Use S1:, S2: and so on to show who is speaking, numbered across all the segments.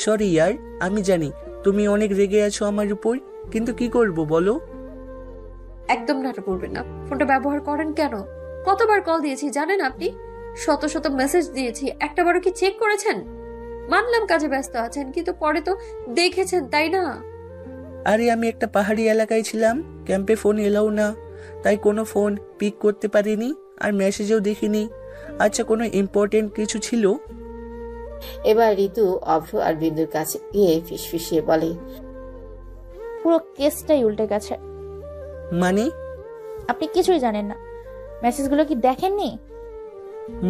S1: Sorry ইয়ার, আমি জানি তুমি অনেক রেগে আছো আমার উপর, কিন্তু কি করব বলো?
S2: একদম নাটক করবেন না। ফোনটা ব্যবহার করেন কেন? কতবার কল দিয়েছি জানেন আপনি? শত শত মেসেজ দিয়েছি, একটাবারও কি চেক করেছেন? মানলাম কাজে ব্যস্ত আছেন, কিন্তু পরে তো দেখেছেন তাই না?
S1: আরে আমি একটা পাহাড়ি এলাকায় ছিলাম, ক্যাম্পে ফোন এলাও না, তাই কোনো ফোন পিক করতে পারিনি, আর মেসেজও দেখিনি। আচ্ছা, কোনো ইম্পর্টেন্ট কিছু ছিল?
S3: এবার ঋতু অভ্র আর বিন্দুর কাছে গিয়ে ফিসফিসিয়ে বলে,
S4: পুরো কেসটাই উল্টে গেছে।
S1: মানে?
S4: আপনি কিছুই জানেন না। মেসেজগুলো কি দেখেননি?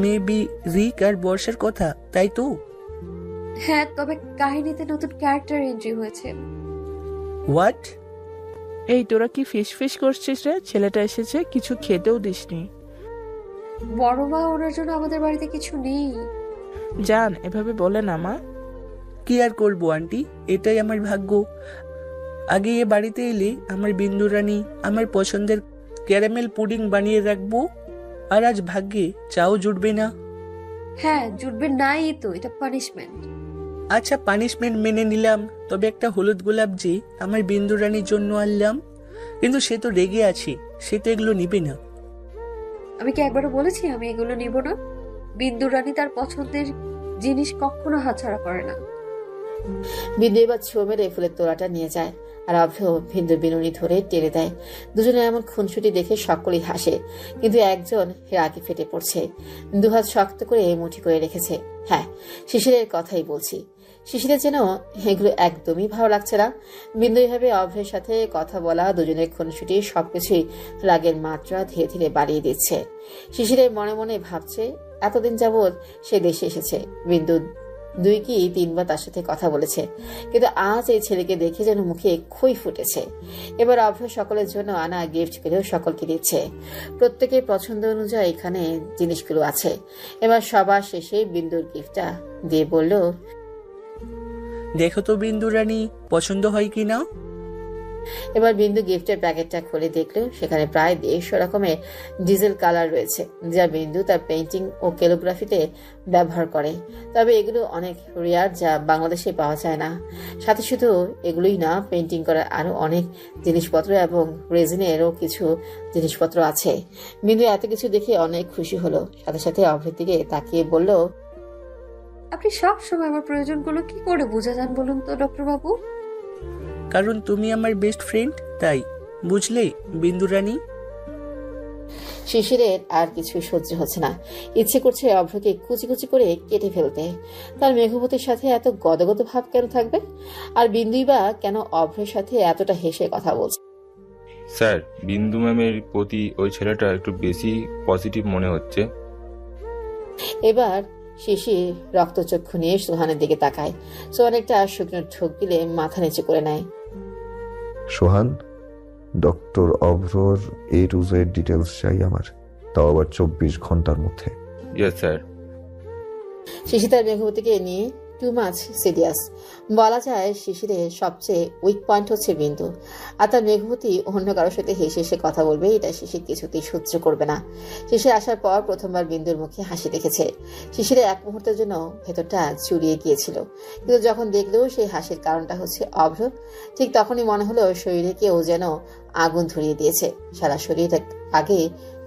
S1: মেবি রিক আর বর্ষার কথা, তাই তো?
S2: হ্যাঁ, তবে কাহিনীতে নতুন ক্যারেক্টার এন্ট্রি হয়েছে।
S1: হোয়াট?
S5: এই তোরা কি ফিস ফিস করছিস রে? ছেলেটা এসেছে, কিছু খেতেও দিসনি।
S2: বড় মা ওনার জন্য আমাদের বাড়িতে কিছু নেই।
S5: জান, এভাবে বলে না মা।
S1: কি আর করবো আন্টি, এটাই আমার ভাগ্য। আগে এ বাড়িতে এলে আমার বিন্দু রানী আমার পছন্দের ক্যারামেল পুডিং বানিয়ে রাখবো, আর আজ ভাগ্যে চাও জুটবে না।
S2: হ্যাঁ, জুটবে নাই তো, এটা পানিশমেন্ট।
S1: আচ্ছা, পানিশমেন্ট মেনে নিলাম, তবে একটা হলুদ গোলাপ যে আমার বিন্দু রানীর জন্য আনলাম, কিন্তু সে তো রেগে আছে, সে তো এগুলো নিবে না।
S2: আমি কি একবারও বলেছি আমি এগুলো নিব না? বিন্দু রানী তার পছন্দের জিনিস কখনো হাতছাড়া করে না।
S3: বিন্দু এবার ছো মেরে ফুলের তোড়াটা নিয়ে যায়, আর অভ্র বিন্দু বিনুনি ধরে টেনে দেয়। দুজনে এমন খুনসুটি দেখে সকলেই হাসে, কিন্তু একজন রাগে ফেটে পড়ছে, দুহাত শক্ত করে মুঠি করে রেখেছে। হ্যাঁ, শিশিরের কথাই বলছি। শিশিরের যেন এগুলো একদমই ভালো লাগছে না। বিন্দু এভাবে অভ্রের সাথে কথা বলা, দুজনের খুনসুটি সবকিছুই রাগের মাত্রা ধীরে ধীরে বাড়িয়ে দিচ্ছে। শিশিরের মনে মনে ভাবছে, এতদিন যাবৎ সে দেশে এসেছে, বিন্দু 2 কি 3 বার তার সাথে কথা বলেছে, কিন্তু আজ এই ছেলেকে দেখে যেন মুখে খই ফুটেছে। এবার অভ্র সকলের জন্য আনা গিফট গুলো সকলকে দিচ্ছে। প্রত্যেকের পছন্দ অনুযায়ী এখানে জিনিসগুলো আছে। এবার সবার শেষে বিন্দুর গিফটটা দিয়ে বলল,
S1: দেখো তো বিন্দু রানী, পছন্দ হয় কি না।
S3: এবার বিন্দু গিফটের প্যাকেটটা খুলে দেখলো, সেখানে প্রায় 150 রকমের ডিজেল কালার রয়েছে, যা বিন্দু তার পেইন্টিং ও ক্যালিগ্রাফিতে ব্যবহার করে। তবে এগুলো অনেক রেয়ার, যা বাংলাদেশে পাওয়া যায় না। সাথে শুধু এগুলোই না, পেইন্টিং করার আরো অনেক জিনিসপত্র এবং রেজিনেরও কিছু জিনিসপত্র আছে। বিন্দু এত কিছু দেখে অনেক খুশি হলো, সাথে সাথে অভ্রের দিকে তাকিয়ে বলল,
S2: আপনি সব সময় আমার প্রয়োজনগুলো কি করে বুঝে যান বলুন তো ডক্টর বাবু?
S1: কারণ তুমি আমার বেস্ট ফ্রেন্ড, তাই। বুঝলে বিন্দু রানী?
S3: শিশিরের আর কিছুই সহ্য হচ্ছে না, ইচ্ছে করছে অভ্রকে কুচি কুচি করে কেটে ফেলতে। তার মেঘবতীর সাথে এত গদগদ ভাব কেন থাকবে? আর বিন্দুই বা কেন অভ্রের সাথে এতটা হেসে কথা বলছে?
S6: স্যার, বিন্দু ম্যামের প্রতি ওই ছেলেটা একটু বেশি পজিটিভ মনে হচ্ছে।
S3: এবার শিশির রক্তচক্ষু নিয়ে সোহানের দিকে তাকায়। সোহান একটা শুকনো ঢোক গিলে মাথা নিচু করে নেয়।
S7: সোহান, ডক্টর অভ্রর A to Z ডিটেলস চাই আমার, তাও আবার 24 ঘন্টার মধ্যে।
S6: Yes sir.
S3: শিশির তার মেঘবতীকে নিয়ে টু মাচ সিরিয়াস। বলা যায় শিশিরের সবচেয়ে উইক পয়েন্ট হচ্ছে বিন্দু, আর তার মেঘবতী অন্য কারোর সাথে হেসে হেসে কথা বলবে, এটা শিশির কিছুতেই সহ্য করবে না। শিশির আসার পর প্রথমবার বিন্দুর মুখে হাসি দেখেছে। শিশিরের এক মুহূর্তের জন্য ভেতরটা চুরিয়ে গিয়েছিল, কিন্তু যখন দেখলেও সেই হাসির কারণটা হচ্ছে অভ্র, ঠিক তখনই মনে হলো শরীরে কেউ যেন আগুন ধরিয়ে দিয়েছে। সারা শরীর আগে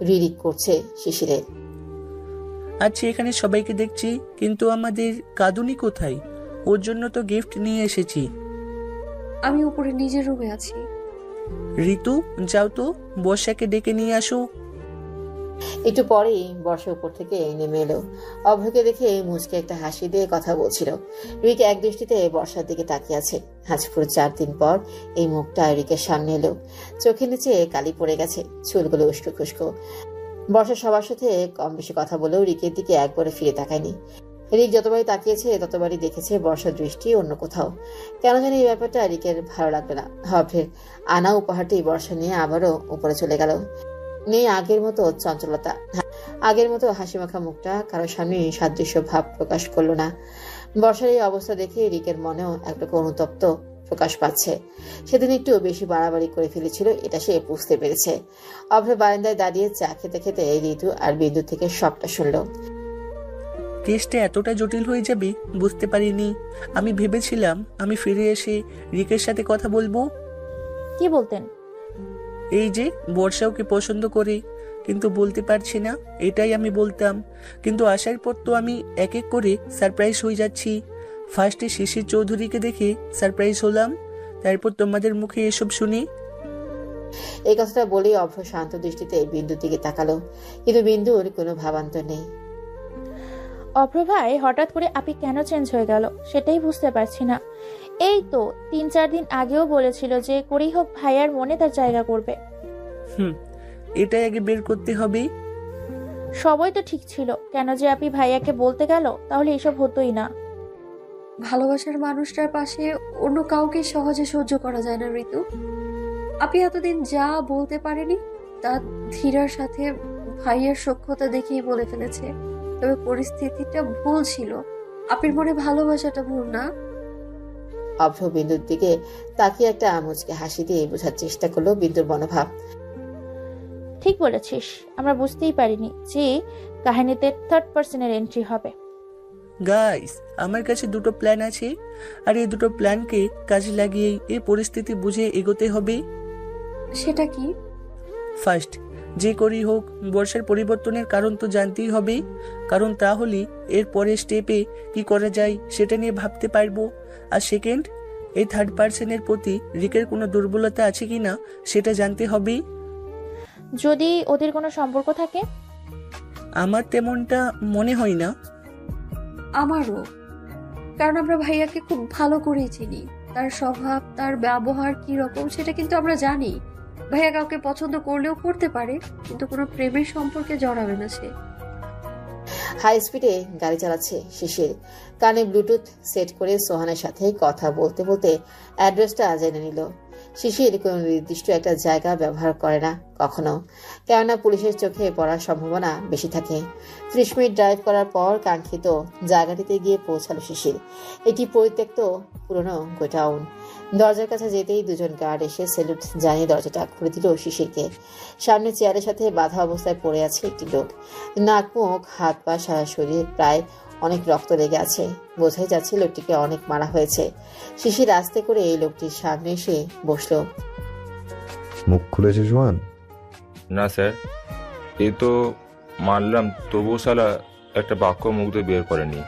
S3: রিরিক করছে শিশিরের।
S1: আচ্ছা, এখানে সবাইকে দেখছি, কিন্তু আমাদের কাঁদুনি কোথায়? ওর জন্য তো গিফট নিয়ে এসেছি।
S2: আমি উপরে নিজের রুমে আছি।
S1: ঋতু, যাও তো বর্ষাকে ডেকে নিয়ে আসো।
S3: একটু পরেই বর্ষা উপর থেকে নেমে এলো। অভ্রকে দেখে মুচকে একটা হাসি দিয়ে কথা বলছিল। রিক এক দৃষ্টিতে বর্ষার দিকে তাকিয়ে আছে। আজ পুরো 4 দিন পর এই মুখটা রিকের সামনে এলো। চোখের নিচে কালি পড়ে গেছে, চুলগুলো উস্কো খুস্কো। বর্ষা সবার সাথে কম বেশি কথা বলেও রিকের দিকে একবারে ফিরে তাকায়নি। রিক যতবারই তাকিয়েছে ততবারই দেখেছে বর্ষার দৃষ্টি অন্য কোথাও। কেন জানি এই ব্যাপারটা রিকের ভালো লাগবে না। অভ্রের আনা উপহারটি বর্ষা নিয়ে আবারও উপরে চলে গেল। নেই আগের মতো চঞ্চলতা, আগের মতো হাসিমাখা মুখটা কারোর সামনে সাদৃশ্য ভাব প্রকাশ করলো না। বর্ষার এই অবস্থা দেখে রিকের মনেও একটা অনুতপ্ত প্রকাশ পাচ্ছে। সেদিন একটু বেশি বাড়াবাড়ি করে ফেলেছিল, এটা সে বুঝতে পেরেছে। অভ্র বারান্দায় দাঁড়িয়ে চা খেতে খেতে ঋতু আর বিন্দু থেকে সবটা শুনল।
S1: কেসটা এতটা জটিল হয়ে যাবে বুঝতে পারিনি। আমি ভেবেছিলাম আমি ফিরে এসে রিকের সাথে কথা বলবো।
S4: কি বলতেন?
S1: এই যে বর্ষা ওকে পছন্দ করে, কিন্তু বলতে পারছি না, এটাই আমি বলতাম। কিন্তু আসার পর তো আমি এক এক করে সারপ্রাইজ হয়ে যাচ্ছি। ফার্স্টে শিশির চৌধুরীকে দেখে সারপ্রাইজ হলাম, তারপর তোমাদের মুখে এসব শুনি।
S3: এই কথাটা বলেই অভ্র শান্ত দৃষ্টিতে বিন্দুর দিকে তাকালো, কিন্তু বিন্দুর কোনো ভাবান্তর নেই।
S4: অভ্র ভাই, হঠাৎ করে আপনি কেন চেঞ্জ হয়ে গেল সেটাই বুঝতে পারছি না। এই তো 3-4 দিন আগেও বলেছিল যে করেই হোক ভাইয়ার মনে তার জায়গা করবে।
S1: এটাই আগে বের করতে হবে।
S4: সবই তো ঠিক ছিল, কেন যে আপনি ভাইয়াকে বলতে গেল? তাহলে এসব হতোই না।
S2: ভালোবাসার মানুষটার পাশে অন্য কাউকে সহজে সহ্য করা যায় না ঋতু। আপনি এতদিন যা বলতে পারেনি তা ধীরার সাথে ভাইয়ের সখ্যতা দেখেই বলে ফেলেছে। তবে পরিস্থিতিটা ভুল ছিল, আপনার মনে ভালোবাসাটা ভুল না।
S3: অভ্র বিন্দুর দিকে তাকিয়ে একটা মুচকে হাসি দিয়ে বোঝার চেষ্টা করলো বিন্দুর মনোভাব।
S4: ঠিক বলেছিস, আমরা বুঝতেই পারিনি যে কাহিনীতে 3rd পার্সনের এন্ট্রি হবে।
S1: গাইস, আমার কাছে দুটো প্ল্যান আছে, আর এই দুটো প্ল্যানকে কাজে লাগিয়েই এই পরিস্থিতি বুঝে এগোতে হবে।
S2: সেটা কি?
S1: ফার্স্ট, যে করেই হোক বর্ষার পরিবর্তনের কারণ তো জানতেই হবে, কারণ তাহলে এর পরের স্টেপে কি করা যায় সেটা নিয়ে ভাবতে পারবো। আর সেকেন্ড, এই 3rd পার্সনের প্রতি রিকের কোনো দুর্বলতা আছে কিনা সেটা জানতে হবে।
S4: যদি ওদের কোনো সম্পর্ক থাকে?
S1: আমার তেমনটা মনে হয় না।
S2: আমারও, কারণ আমরা ভাইয়াকে খুব ভালো করেই চিনি। তার স্বভাব, তার ব্যবহার কি রকম সেটা কিন্তু আমরা জানি। ভাইয়া কাউকে পছন্দ করলেও করতে পারে, কিন্তু কোনো প্রেমের সম্পর্কে জড়াবে না সে।
S3: হাই স্পিডে গাড়ি চালাচ্ছে শিশির। কানে ব্লুটুথ সেট করে সোহানের সাথে কথা বলতে বলতে অ্যাড্রেসটা জেনে নিল। শিশির কোনো নির্দিষ্ট একটা জায়গা ব্যবহার করে না কখনো, কেননা পুলিশের চোখে পড়ার সম্ভাবনা বেশি থাকে। 30 মিনিট ড্রাইভ করার পর কাঙ্ক্ষিত জায়গাটিতে গিয়ে পৌঁছালো শিশির। এটি পরিত্যক্ত পুরনো গোডাউন। দরজার কাছে যেতেই দুজন গার্ড এসে স্যালুট জানিয়ে দরজাটা খুলে দিল শিশিরকে। সামনে চেয়ারের সাথে বাঁধা অবস্থায় পড়ে আছে একটি লোক। নাক, মুখ, হাত পা, সারা শরীরে প্রায় অনেক রক্ত লেগে আছে। বোঝাই যাচ্ছে লোকটিকে অনেক মারা হয়েছে। শিশির আস্তে করে এই লোকটির সামনে এসে বসলো।
S7: মুখ খুলেছে জোয়ান?
S6: না স্যার, এ তো মারলাম, তবু শালা একটা বাক্য মুখ দিয়ে বের করেনি।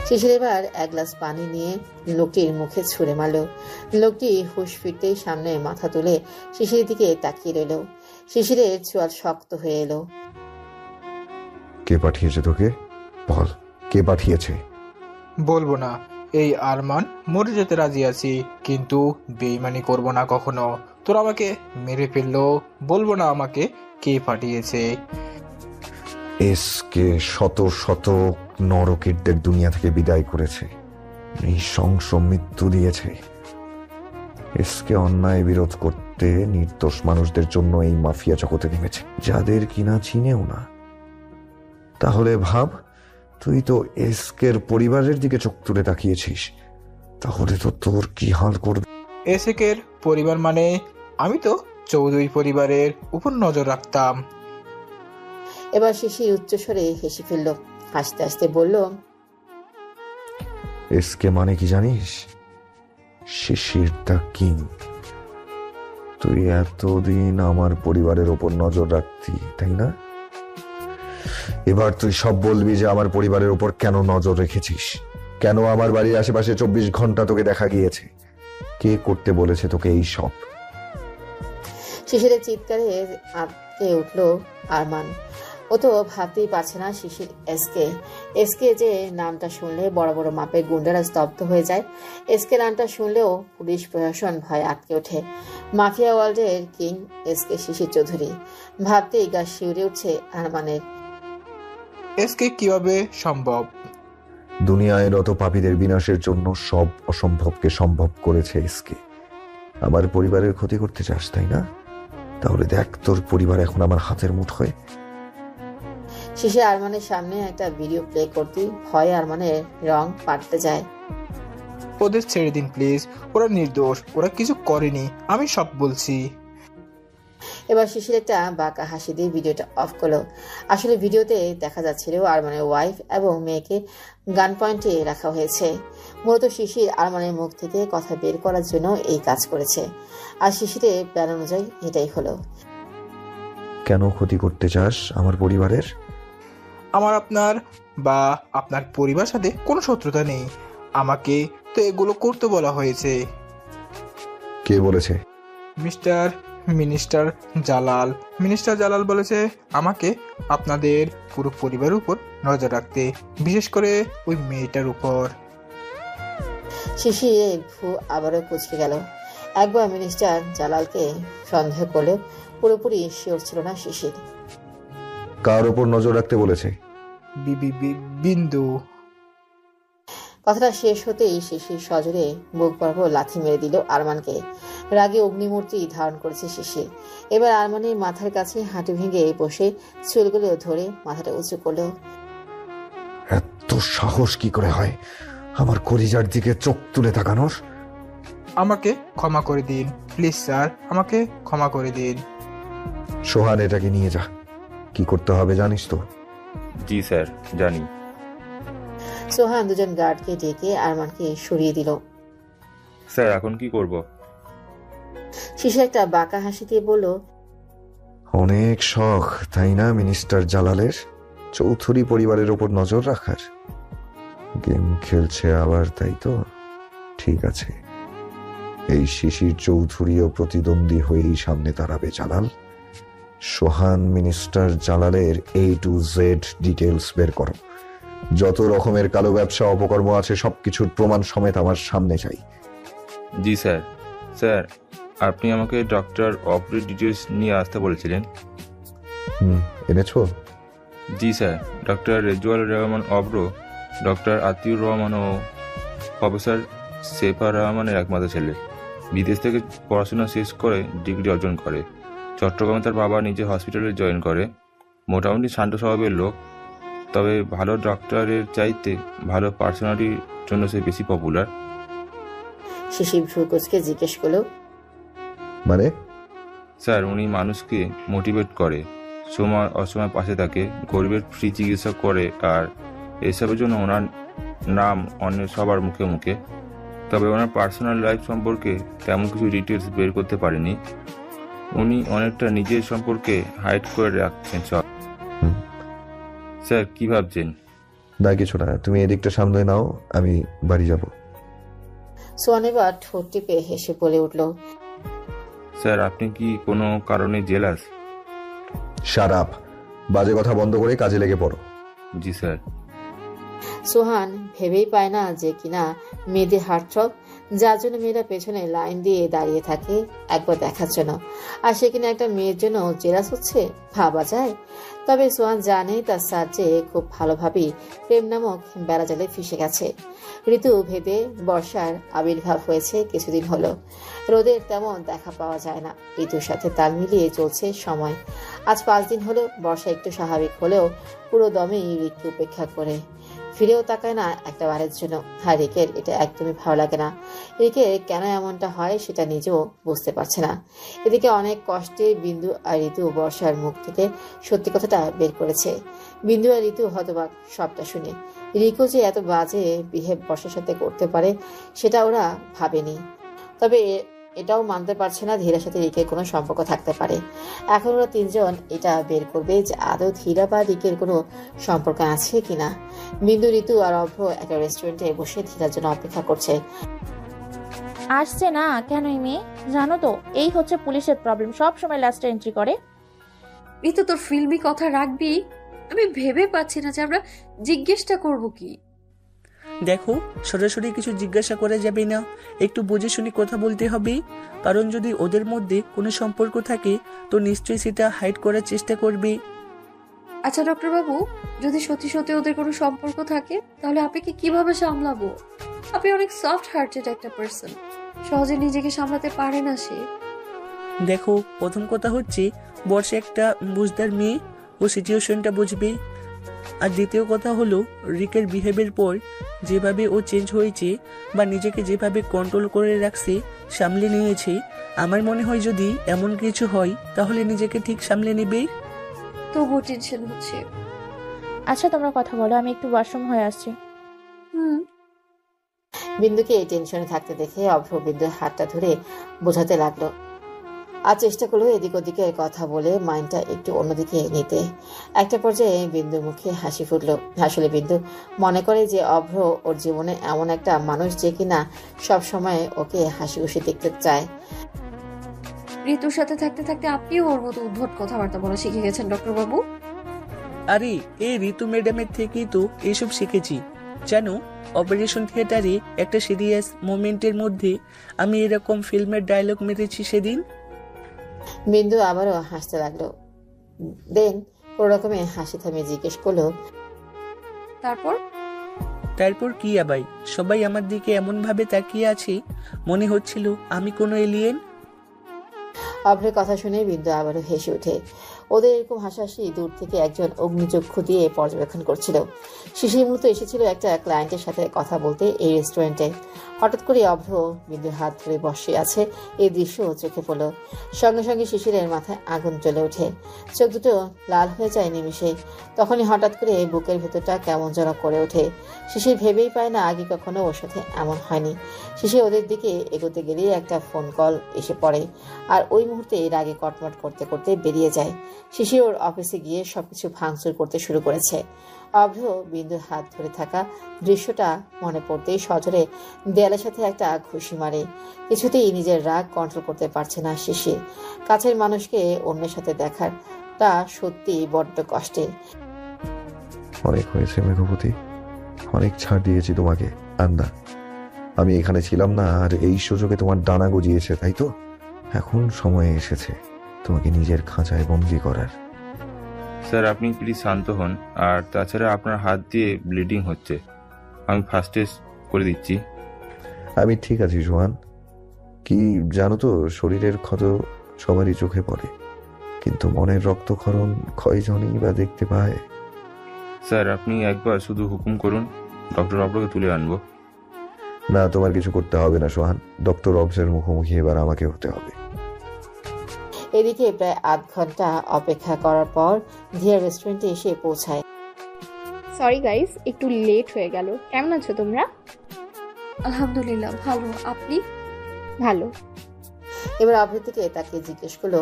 S3: শিশির এবার এক গ্লাস পানি নিয়ে লোকটির মুখে ছুঁড়ে মারল। লোকটি হুঁশ ফিরতেই সামনে মাথা তুলে শিশিরের দিকে তাকিয়ে রইল। শিশিরের চোয়াল শক্ত হয়ে এলো।
S7: কে পাঠিয়েছে তোকে? বল, কে পাঠিয়েছে?
S8: বলবো না। এই আরমান, মরে যেতে রাজি আছি, কিন্তু বেইমানি করব না কখনো। তোর আমাকে মেরে ফেললো, বলবো না আমাকে কে পাঠিয়েছে।
S7: এসকে শত শত নরকীটদের দুনিয়া থেকে বিদায় করেছে, নৃশংস মৃত্যু দিয়েছে। এসকে অন্যায় বিরোধ করতে নির্দোষ মানুষদের জন্য এই মাফিয়া জগতে নেমেছে, যাদের কিনা চিনেও না। তাহলে ভাব, তুই তো এসকের পরিবারের দিকে চোখ তুলে তাকিয়েছিস, তাহলে তো তোর কি হাল করবে?
S8: এসকের পরিবার মানে? আমি তো চৌধুরী পরিবারের উপর নজর রাখতাম।
S3: এবার শিশির উচ্চস্বরে হেসে ফেলল। হাসতে হাসতে বলল,
S7: এসকে মানে কি জানিস? শিশির দ্য কিং। তুই এতদিন আমার পরিবারের ওপর নজর রাখতি, তাই না? এবার তুই সব বলবি যে আমার পরিবারের উপর কেন নজর রেখেছিস, কেন আমার বাড়ির আশেপাশে 24 ঘন্টা তোকে দেখা গিয়েছে, কে করতে বলেছে তোকে এই সব?
S3: শিশিরের চিৎকারে আটকে উঠল আরমান। ও তো ভাবতেই পারছে না শিশির এসকে। এসকে যে নামটা শুনলে বড় বড় মাপের গুন্ডারা স্তব্ধ হয়ে যায়। এসকে নামটা শুনলেও পুলিশ প্রশাসন ভয়ে আটকে ওঠে। মাফিয়া ওয়ার্ল্ডের কিং এসকে শিশির চৌধুরী। ভাবতেই গা শিউরে উঠছে আরমানের।
S8: এসকে কিভাবে সম্ভব?
S7: দুনিয়ায় রত পাপীদের বিনাশের জন্য সব অসম্ভবকে সম্ভব করেছে এসকে। আমার পরিবারের ক্ষতি করতে চাস, তাই না? তাহলে দেখ, তোর পরিবার এখন আমার হাতের মুঠোয়।
S3: শিশির আরমানের সামনে একটা ভিডিও প্লে করতেই ভয়ে আরমানের রং পাল্টে যায়।
S8: ওদের ছেড়ে দিন প্লিজ, ওরা নির্দোষ, ওরা কিছু করেনি, আমি সব বলছি।
S3: এবার শিশির একটা বাঁকা হাসি দিয়ে ভিডিওটা অফ করলো। আসলে ভিডিওতে দেখা যাচ্ছিল আরমানের ওয়াইফ এবং মেয়েকে গান পয়েন্টে রাখা হয়েছে। মূলত শিশির আরমানের মুখ থেকে কথা বের করার জন্য এই কাজ করেছে, আর শিশিরের প্ল্যান অনুযায়ী এটাই হলো।
S7: কেন ক্ষতি করতে চাস আমার পরিবারের?
S8: আমার আপনার বা আপনার পরিবার সাথে কোনো শত্রুতা নেই, আমাকে তো এগুলো করতে বলা হয়েছে।
S7: কে বলেছে?
S8: মিনিস্টার জালাল বলেছে আমাকে আপনাদের পুরো পরিবারের উপর নজর রাখতে, বিশেষ করে ওই মেয়েটার উপর।
S3: শিশিরের ভ্রু আবারও কুঁচকে গেল। একবার মিনিস্টার জালালকে সন্দেহ করলেও পুরোপুরি শিওর ছিল না শিশির।
S7: কার উপর নজর রাখতে বলেছে?
S8: বিন্দু।
S3: কথাটা শেষ হতেই শিশির সজোরে বুক বরাবর লাথি মেরে দিল আরমানকে। রাগে অগ্নিমূর্তি ধারণ করেছে শিশির। এবার আরমানের মাথার কাছে হাঁটু ভেঙে বসে চুলগুলো ধরে মাথাটা উঁচু করলো।
S7: এত সাহস কি করে হয় আমার কলিজার দিকে চোখ তুলে তাকানোর?
S8: আমাকে ক্ষমা করে দিন প্লিজ স্যার, আমাকে ক্ষমা করে দিন।
S7: সোহান, এটাকে নিয়ে যা। কি করতে হবে জানিস তো?
S6: জি স্যার, জানি।
S3: সোহান দুজন গার্ডকে ডেকে আরমানকে সরিয়ে দিল।
S6: স্যার এখন কি করব?
S3: শিশির একটা বাঁকা হাসি দিয়ে বলল,
S7: অনেক শখ তাই না মিনিস্টার জালালের চৌধুরী পরিবারের ওপর নজর রাখার? গেম খেলছে আবার, তাই তো? ঠিক আছে, এই শিশির চৌধুরীও প্রতিদ্বন্দ্বী হয়েই সামনে দাঁড়াবে জালাল। সোহান মিনিস্টার জালালের A to Z ডিটেলস বের করো। যত রকমের কালো ব্যবসা অপকর্ম আছে সবকিছুর প্রমাণ সমেত আমার সামনে চাই।
S6: জি স্যার। স্যার আপনি আমাকে ডক্টর অপরের ডিটেলস নিয়ে আসতে বলেছিলেন।
S7: এনেছো?
S6: জি sir. Doctor Rezwal Rahman Abhra, doctor Atiur Rahman ও প্রফেসর সেফা রহমানের একমাত্র ছেলে। বিদেশ থেকে পড়াশোনা শেষ করে ডিগ্রি অর্জন করে। চট্টগ্রামে তার বাবা নিজে হসপিটালে জয়েন করে। মোটামুটি শান্ত স্বভাবের লোক, তবে ভালো ডক্টরের চাইতে ভালো পার্সোনালিটির জন্য সে বেশি পপুলার।
S3: শিশির ভ্রু কুঁচকে জিজ্ঞেস করলো,
S7: মানে?
S6: স্যার উনি মানুষকে মোটিভেট করে, সময় অসময় পাশে থাকে, গরিবের ফ্রি চিকিৎসা করে, আর এসবের জন্য ওনার নাম অনেক সবার মুখে মুখে। তবে ওনার পার্সোনাল লাইফ সম্পর্কে তেমন কিছু ডিটেলস বের করতে পারেনি। উনি অনেকটা নিজের সম্পর্কে হাইড করে রাখছেন সব। স্যার কি ভাবছেন?
S7: না কিছু না, তুমি এদিকটা সামলে নাও, আমি বাড়ি যাব।
S3: সোহান এবার ঠোঁট টিপে হেসে বলে উঠল,
S6: স্যার আপনি কি কোনো কারণে জেলাস?
S7: শাট আপ, বাজে কথা বন্ধ করে কাজে লেগে পড়ো।
S6: জি স্যার।
S3: সোহান ভেবেই পায় না যে কিনা মেয়েদের হার্টথ্রব, যার জন্য মেয়েরা পেছনে লাইন দিয়ে দাঁড়িয়ে থাকে একবার দেখার জন্য, আর সে কিনা একটা মেয়ের জন্য জেলাস হচ্ছে, ভাবা যায়? তবে সোহান জানে তার সার্জে খুব ভালোভাবেই প্রেম নামক বেড়াজালে ফেসে গেছে। ঋতু ভেদে বর্ষার আবির্ভাব হয়েছে কিছুদিন হলো। রোদের তেমন দেখা পাওয়া যায় না। ঋতুর সাথে তাল মিলিয়ে চলছে সময়। আজ 5 দিন হলো বর্ষা একটু স্বাভাবিক হলেও পুরো দমেই ঋতু উপেক্ষা করে ফিরেও তাকায় না একটা বারের জন্য। আর রিকের এটা একদমই ভালো লাগে না। রিকের কেন এমনটা হয় সেটা নিজেও বুঝতে পারছে না। এদিকে অনেক কষ্টে বিন্দু আর ঋতু বর্ষার মুখ থেকে সত্যি কথাটা বের করেছে। বিন্দু আর ঋতু হতবাক সবটা শুনে। রিকো যে এত বাজে বিহেভ বর্ষার সাথে করতে পারে সেটা ওরা ভাবেনি। তবে এটাও মানতে পারছে না ধীরার সাথে রিকের কোনো সম্পর্ক থাকতে পারে। এখন ওরা 3 জন এটা বের করবে যে আদৌ ধীরা বা রিকের কোনো সম্পর্ক আছে কিনা। বিন্দু, ঋতু আর অভ্র একটা রেস্টুরেন্টে বসে ধীরার জন্য অপেক্ষা করছে।
S4: আসছে না কেন এই মেয়ে? জানো তো এই হচ্ছে পুলিশের প্রবলেম, সব সময় লাস্টে এন্ট্রি করে।
S2: ঋতু তোর ফিল্মি কথা রাখবি? আমি ভেবে পাচ্ছি না যে আমরা জিজ্ঞেসটা করব কি।
S1: দেখো, সরাসরি কিছু জিজ্ঞাসা করা যাবে না, একটু বুঝে শুনে কথা বলতে হবে। কারণ যদি ওদের মধ্যে কোনো সম্পর্ক থাকে তো নিশ্চয়ই সেটা হাইড করার চেষ্টা করবে।
S2: আচ্ছা ডক্টর বাবু, যদি সত্যি সত্যি ওদের কোনো সম্পর্ক থাকে তাহলে আপনাকে কিভাবে সামলাবো? আপনি অনেক সফট হার্টেড একটা পার্সন, সহজে নিজেকে সামলাতে পারে না সে।
S1: দেখো, প্রথম কথা হচ্ছে বর্ষা একটা বুঝদার মেয়ে, ও সিচুয়েশনটা বুঝবে। আর দ্বিতীয় কথা হলো, রিকের বিহেভের পর যেভাবে ও চেঞ্জ হয়েছে বা নিজেকে যেভাবে কন্ট্রোল করে রাখছে, সামলে নিয়েছে, আমার মনে হয় যদি এমন কিছু হয় তাহলে নিজেকে ঠিক সামলে নেবে।
S2: তবুও টেনশন হচ্ছে।
S4: আচ্ছা তোমরা কথা বলো, আমি একটু ওয়াশরুম হয়ে আসছি।
S2: হুম।
S3: বিন্দুকে এই টেনশনে থাকতে দেখে অভ্র বিন্দুর হাতটা ধরে বোঝাতে লাগলো। আর চেষ্টা করলো এদিক ওদিকে কথা বলে মাইন্ডটা একটু অন্যদিকে নিতে। একটা পর্যায়ে বিন্দুর মুখে হাসি ফুটলো। আসলে বিন্দু মনে করে যে অভ্র ওর জীবনে এমন একটা মানুষ যে কিনা সব সময় ওকে হাসি খুশি দেখতে চায়।
S2: ঋতুর সাথে থাকতে থাকতে আপনিও ওর মতো উদ্ভট কথাবার্তা বলা শিখে গেছেন ডক্টর বাবু।
S1: আরে এই ঋতু ম্যাডামের থেকেই তো এসব শিখেছি। জানো, অপারেশন থিয়েটারে একটা সিরিয়াস মোমেন্টের মধ্যে আমি এরকম ফিল্মের ডায়লগ মেরেছি সেদিন।
S3: বিন্দু আবারও হাসতে লাগলো। দেন কোন রকমে হাসি থামিয়ে জিজ্ঞেস করলো,
S2: তারপর
S1: কি আবাই? সবাই আমার দিকে এমন ভাবে তাকিয়ে আছে, মনে হচ্ছিল আমি কোনো এলিয়েন।
S3: অভ্রের কথা শুনে বিন্দু আবারও হেসে ওঠে। ওদের এরকম হাসাহাসি দূর থেকে একজন অগ্নিচক্ষু দিয়ে পর্যবেক্ষণ করছিল। শিশির মূলত এসেছিল একটা ক্লায়েন্টের সাথে কথা বলতে এই রেস্টুরেন্টে। হঠাৎ করে অভ্র বিন্দুর হাত ধরে বসে আছে, এই দৃশ্য চোখে পড়ল। সঙ্গে সঙ্গে শিশিরের মাথায় আগুন জ্বলে ওঠে, চোখ দুটো লাল হয়ে যায় নিমিষে। তখনই হঠাৎ করে বুকের ভেতরটা কেমন যেন করে ওঠে। শিশির ভেবেই পায় না আগে কখনো ওর সাথে এমন হয়নি। শিশির ওদের দিকে এগোতে গেলেই একটা ফোন কল এসে পড়ে, আর ওই মুহূর্তে রাগে কটমট করতে করতে বেরিয়ে যায়। শিশির ওর অফিসে গিয়ে সবকিছু ভাঙচুর করতে শুরু করেছে। অভ্র বিন্দুর হাত ধরে থাকা দৃশ্যটা মনে পড়তেই সজোরে দেয়ালের সাথে একটা ঘুষি মারে। কিছুতেই নিজের রাগ কন্ট্রোল করতে পারছে না শিশির। কাছের মানুষকে অন্যের সাথে দেখার তা সত্যি বড্ড কষ্টের।
S7: অনেক হয়েছে মেঘপতি, অনেক ছাড় দিয়েছি তোমাকে। আন্দা, আমি এখানে ছিলাম না আর এই সুযোগে তোমার ডানা গজিয়েছে, তাই তো? এখন সময় এসেছে তোমাকে নিজের খাঁচায় বন্দি করার।
S6: স্যার আপনি প্লিজ শান্ত হন। আর তাছাড়া আপনার হাত দিয়ে ব্লিডিং হচ্ছে, আমি ফার্স্ট এড করে দিচ্ছি।
S7: আমি ঠিক আছি জোয়ান। কি জানো তো, শরীরের ক্ষত সবারই চোখে পড়ে, কিন্তু মনের রক্তক্ষরণ কয়জনই বা দেখতে পায়।
S6: স্যার আপনি একবার শুধু হুকুম করুন, ডক্টর অব্রকে তুলে আনবো।
S7: না, তোমার কিছু করতে হবে না সোহান। ডক্টর অবসের মুখোমুখি এবার আমাকে হতে হবে।
S3: এদিকে প্রায় আধ ঘন্টা অপেক্ষা করার পর ধিয়া রেস্টুরেন্টে এসে পৌঁছায়।
S9: সরি গাইস, একটু লেট হয়ে গেল। কেমন আছো তোমরা?
S2: আলহামদুলিল্লাহ ভালো, আপনি?
S9: ভালো।
S3: এবার অভ্র থেকে তাকে জিজ্ঞেস করলো,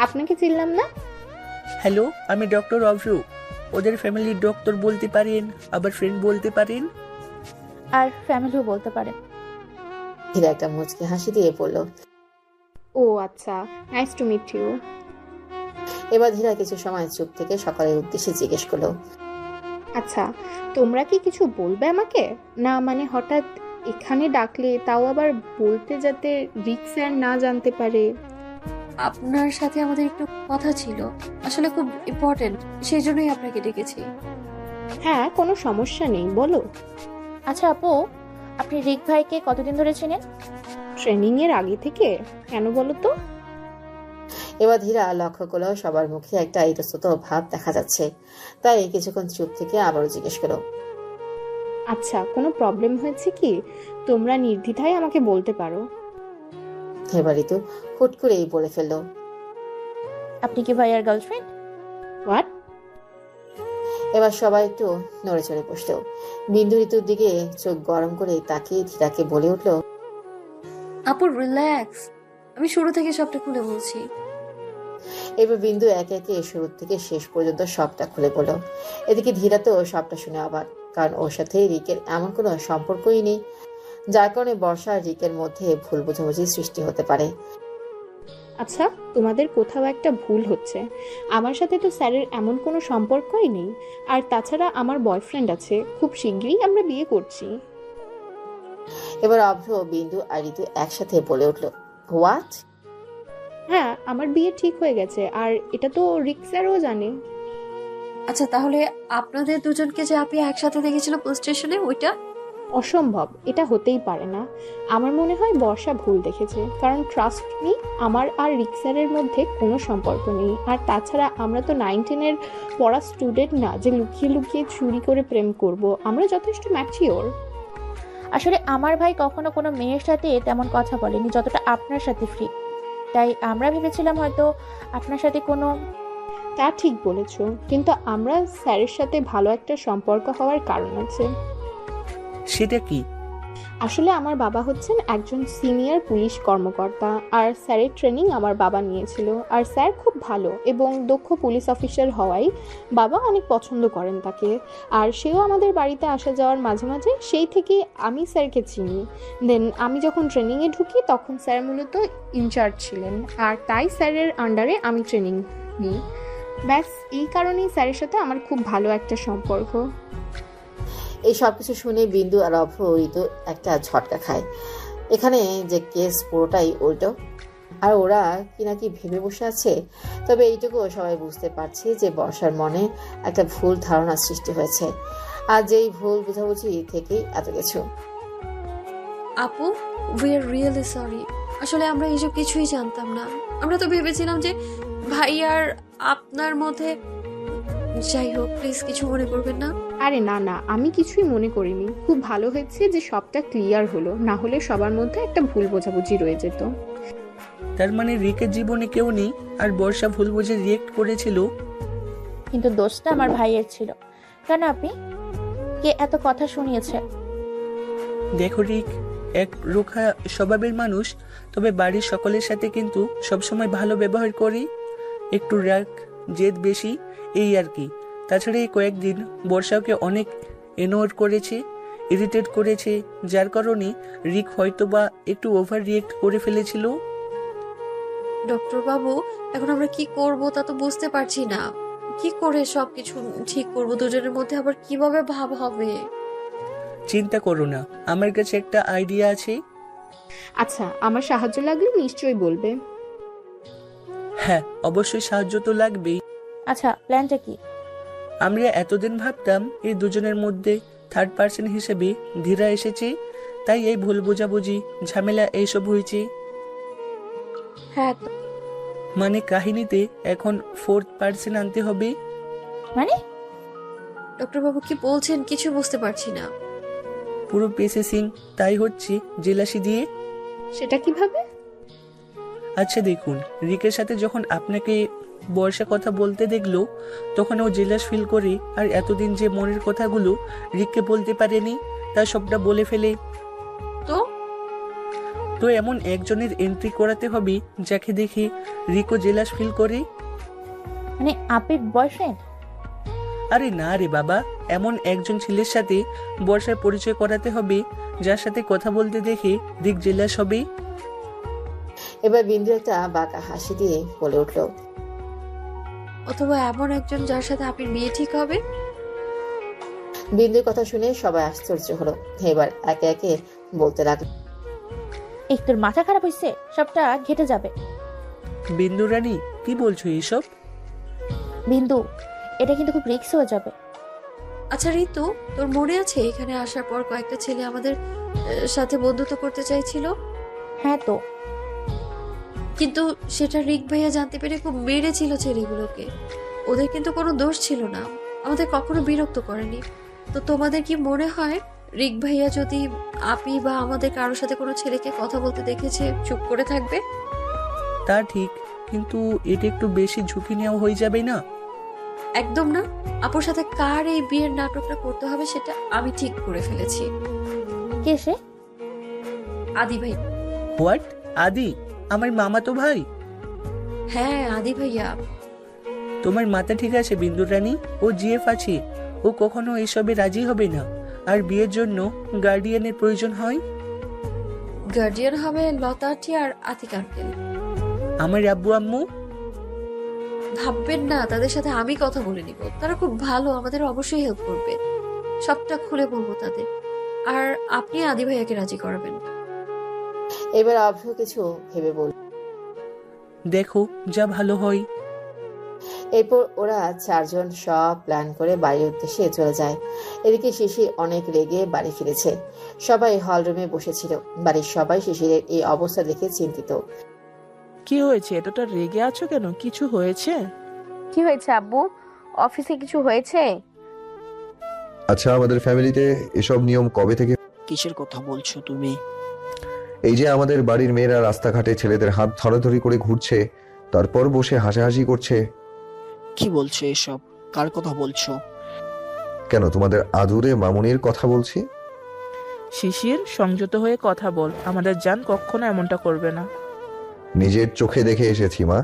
S9: আপনাকে চিনলাম না।
S1: হ্যালো, আমি ডক্টর অভ্র। ওদের ফ্যামিলির ডক্টর বলতে পারেন, আবার ফ্রেন্ড বলতে পারেন,
S4: আর ফ্যামিলিও বলতে পারেন।
S3: ধীরা একটা মুচকি হাসি দিয়ে বলল,
S9: ও আচ্ছা, নাইস টু মিট ইউ।
S3: এবার ধীরা কিছু সময় চুপ থেকে সকালের উদ্দেশ্যে জিজ্ঞেস করলো,
S9: আচ্ছা তোমরা কি কিছু বলবে আমাকে? না মানে হঠাৎ এখানে ডাকলে, তাও আবার বলতে যাতে রিক স্যার না জানতে পারে।
S2: আপনার সাথে আমাদের একটু কথা ছিল, আসলে খুব ইম্পর্টেন্ট, সেই জন্যই আপনাকে ডেকেছি।
S9: হ্যাঁ কোনো সমস্যা নেই, বলো।
S4: আচ্ছা আপু, আপনি রিক ভাইকে কতদিন ধরে চেনেন?
S9: ট্রেনিং এর আগে থেকে। কেন বলো তো?
S3: এবার ধীরা লক্ষ্য করলো সবার মুখে একটা ইতস্তত ভাব দেখা যাচ্ছে, তাই কিছুক্ষণ চুপ থেকে আবারও জিজ্ঞেস করো,
S9: আচ্ছা কোনো প্রবলেম হয়েছে কি? তোমরা নির্দ্বিধায় আমাকে বলতে পারো।
S3: এবারই তো হুট করেই বলে ফেললো,
S4: আপনি কি ভাইয়ার গার্লফ্রেন্ড?
S9: হোয়াট?
S3: এবার সবাই একটু নড়ে চড়ে বসলো। বিন্দু ঋতুর দিকে চোখ গরম করে তাকিয়ে ধীরাকে বলে উঠলো,
S2: আপু রিল্যাক্স, আমি শুরু থেকে সবটা খুলে বলছি।
S3: এবার বিন্দু একে একে শুরু থেকে শেষ পর্যন্ত সবটা খুলে বলল। এদিকে ধীরা তো সবটা শুনে অবাক, কারণ ওর সাথে রিকের এমন কোনো সম্পর্কই নেই, যার কারণে বর্ষা আর রিকের মধ্যে ভুল বোঝাবুঝি সৃষ্টি হতে পারে।
S9: আচ্ছা তোমাদের কোথাও একটা ভুল হচ্ছে। আমার সাথে তো স্যারের এমন কোনো সম্পর্কই নেই, আর তাছাড়া আমার বয়ফ্রেন্ড আছে, খুব শীঘ্রই আমরা বিয়ে করছি।
S3: এবার অভ্র, বিন্দু আর ঋতু একসাথে বলে উঠল, হোয়াট?
S9: হ্যাঁ আমার বিয়ে ঠিক হয়ে গেছে, আর এটা তো রিক স্যারও জানে।
S2: আচ্ছা তাহলে আপনাদের দুজনকে যে আপনি একসাথে দেখেছিল পুলিশ স্টেশনে, ওইটা?
S9: অসম্ভব, এটা হতেই পারে না। আমার মনে হয় বর্ষা ভুল দেখেছে, কারণ ট্রাস্ট মি, আমার আর রিক্সারের মধ্যে কোনো সম্পর্ক নেই। আর তাছাড়া আমরা তো 9-10-এর পড়া স্টুডেন্ট না যে লুকিয়ে লুকিয়ে চুরি করে প্রেম করব। আমরা যথেষ্ট ম্যাচিওর।
S4: আসলে আমার ভাই কখনো কোনো মেয়ের সাথে তেমন কথা বলেনি যতটা আপনার সাথে ফ্রি, তাই আমরা ভেবেছিলাম হয়তো আপনার সাথে কোনো।
S9: তা ঠিক বলেছ, কিন্তু আমরা স্যারের সাথে ভালো একটা সম্পর্ক হওয়ার কারণ আছে।
S1: সেটা কি?
S9: আসলে আমার বাবা হচ্ছেন একজন সিনিয়র পুলিশ কর্মকর্তা, আর স্যারের ট্রেনিং আমার বাবা নিয়েছিল। আর স্যার খুব ভালো এবং দক্ষ পুলিশ অফিসার হওয়ায় বাবা অনেক পছন্দ করেন তাকে। আর সেও আমাদের বাড়িতে আসা যাওয়ার মাঝে মাঝে, সেই থেকে আমি স্যারকে চিনি। দেন আমি যখন ট্রেনিংয়ে ঢুকি তখন স্যার মূলত ইনচার্জ ছিলেন, আর তাই স্যারের আন্ডারে আমি ট্রেনিং নিই। ব্যাস এই কারণেই স্যারের সাথে আমার খুব ভালো একটা সম্পর্ক।
S3: এই সব কিছু শুনে বিন্দু আর অভ্র ঋতু একটা ঝটকা খায়। এখানে যে কেস পুরোটাই উল্টো, আর ওরা কি নাকি ভেবে বসে আছে। তবে এইটুকু সবাই বুঝতে পারছে যে বর্ষার মনে একটা ভুল ধারণা সৃষ্টি হয়েছে, আর যেই ভুল বোঝাবুঝি থেকেই এত কিছু।
S2: আপু, উই আর রিয়েলি সরি। আসলে আমরা এইসব কিছুই জানতাম না। আমরা তো ভেবেছিলাম যে ভাই আর আপনার মধ্যে। যাই হোক, প্লিজ কিছু মনে করবেন না।
S9: আরে না না, আমি কিছুই মনে করিনি। খুব ভালো হয়েছে যে সবটা ক্লিয়ার হলো, না হলে সবার মধ্যে একটা ভুল বোঝাবুঝি রয়ে যেত।
S1: তার মানে রিকের জীবনে কেউ নেই, আর বর্ষা ভুল বুঝে রিয়েক্ট করেছিল।
S4: কিন্তু দোষটা আমার ভাইয়ের ছিল। কেন আপনি? কে এত কথা শুনিয়েছে?
S1: দেখো রিক এক রোখা স্বভাবের মানুষ, তবে বাড়ির সকলের সাথে কিন্তু সবসময় ভালো ব্যবহার করি। একটু রাগ জেদ বেশি, এই আর কি। তাছাড়া এই কয়েকদিন বর্ষাকে অনেক ইগনোর করেছে, ইরিটেট করেছে, যার কারণে রিক হয়তোবা একটু ওভার রিয়েক্ট করে ফেলেছিল।
S2: ডক্টর বাবু, এখন আমরা কি করব তা তো বুঝতে পারছি না। কি করে সবকিছু ঠিক করব? দুজনের মধ্যে আবার কিভাবে ভাব হবে?
S1: চিন্তা করো না, আমার কাছে একটা আইডিয়া আছে।
S9: আচ্ছা, আমার সাহায্য লাগলে নিশ্চয়ই বলবে।
S1: হ্যাঁ, অবশ্যই সাহায্য তো লাগবেই।
S4: আচ্ছা, প্ল্যানটা কি?
S1: আমরা এতদিন ভাবতাম এই দুজনের মধ্যে থার্ড পার্সন হিসেবে ধীরা এসেছে, তাই এই ভুল বোঝাবুঝি ঝামেলা এইসব হয়েছে।
S2: হ্যাঁ তো।
S1: মানে কাহিনীতে এখন ফোর্থ পার্সন আনতে হবে।
S4: মানে?
S2: ডক্টর বাবু কি বলছেন? কিছু বুঝতে পারছি না।
S1: পুরো প্রসেসিং তাই হচ্ছে জেলাসি দিয়ে।
S9: সেটা কিভাবে?
S1: আচ্ছা দেখুন, রিকের সাথে যখন আপনাকে বর্ষা কথা বলতে দেখলো তখন ও জেলাস ফিল করে, আর এতদিন যে মনের কথাগুলো রিককে বলতে পারেনি তা সবটা বলে ফেলে।
S2: তো
S1: তো এমন একজনের এন্ট্রি করাতে হবে যাকে দেখে রিকও জেলাস ফিল করে।
S4: মানে আপির বয়ফ্রেন্ড?
S1: আরে না রে বাবা, এমন একজন ছেলের সাথে বর্ষার পরিচয় করাতে হবে যার সাথে কথা বলতে দেখে রিক জেলাস হবে।
S3: এবার বিন্দু একটা বাঁকা হাসি দিয়ে বলে উঠল,
S2: অথবা এমন একজন যার সাথে আপির বিয়ে ঠিক হবে।
S3: বিন্দুর কথা শুনে সবাই আশ্চর্য হলো। এবার একে একে বলতে লাগলো,
S4: এই তোর মাথা খারাপ হয়েছে? সবটা ঘেটে যাবে।
S1: বিন্দু রানী, কি বলছো এইসব?
S4: বিন্দু, এটা কিন্তু খুব রিস্ক হয়ে যাবে।
S2: আচ্ছা ঋতু, তোর মনে আছে এখানে আসার পর কয়েকটা ছেলে আমাদের সাথে বন্ধুত্ব করতে চাইছিল?
S4: হ্যাঁ তো।
S2: কিন্তু সেটা রিক ভাইয়া জানতে পেরে খুব মেরেছিল ছেলেগুলোকে। ওদের কিন্তু কোনো দোষ ছিল না, আমাদের কখনো বিরক্ত করেনি। তো তোমাদের কি মনে হয় রিক ভাইয়া যদি আপি বা আমাদের কারোর সাথে কোনো ছেলেকে কথা বলতে দেখেছে চুপ করে থাকবে?
S1: তা ঠিক, কিন্তু এটা একটু বেশি ঝুঁকি নেওয়া হয়ে যাবে না?
S2: একদম না। আপুর সাথে কার এই বিয়ের নাটকটা করতে হবে সেটা আমি ঠিক করে ফেলেছি।
S4: কে সে?
S2: আদি ভাই।
S1: হোয়াট? আদি? আমার মামাতো ভাই?
S2: হ্যাঁ, আদি ভাইয়া।
S1: তোমার মাথা ঠিক আছে বিন্দু রানী? ও জিএফ আছে, ও কখনো এসবে রাজি হবে না। আর বিয়ের জন্য গার্ডিয়ানের প্রয়োজন হয়।
S2: গার্ডিয়ান হবে লতা আন্টি আর আতিক আঙ্কেল।
S1: আমার আব্বু আম্মু?
S2: ভাববেন না, তাদের সাথে আমি কথা বলে নিব। তারা খুব ভালো, আমাদের অবশ্যই হেল্প করবে। সবটা খুলে বলবো তাদের। আর আপনি আদি ভাইয়াকে রাজি করাবেন।
S3: এবার অভ্র কিছু ভেবে বলল,
S1: দেখো যা ভালো হয়।
S3: এরপর ওরা চারজন সব প্ল্যান করে বাড়ির উদ্দেশ্যে চলে যায়। এদিকে শিশির অনেক রেগে বাড়ি ফিরেছে। সবাই হলরুমে বসেছিল। বাড়ির সবাই শিশিরের এই অবস্থা দেখে চিন্তিত।
S5: কি হয়েছে? এতটা রেগে আছো কেন? কিছু হয়েছে?
S10: কি হয়েছে আব্বু? অফিসে কিছু হয়েছে?
S7: আচ্ছা, আমাদের ফ্যামিলিতে এসব নিয়ম কবে থেকে?
S11: কিসের কথা বলছো তুমি?
S7: এই যে আমাদের বাড়ির মেয়েরা রাস্তাঘাটে ছেলেদের হাত ধরাধরি করে ঘুরছে, তারপর বসে হাসাহাসি করছে।
S11: কি বলছো এসব? কার কথা বলছো?
S7: কেন, তোমাদের আদুরে মামুনির কথা বলছি।
S5: শিশির, সংযত হয়ে কথা বল। আমাদের জান কখনো এমনটা করবে না।
S7: নিজের চোখে দেখে এসেছি মা।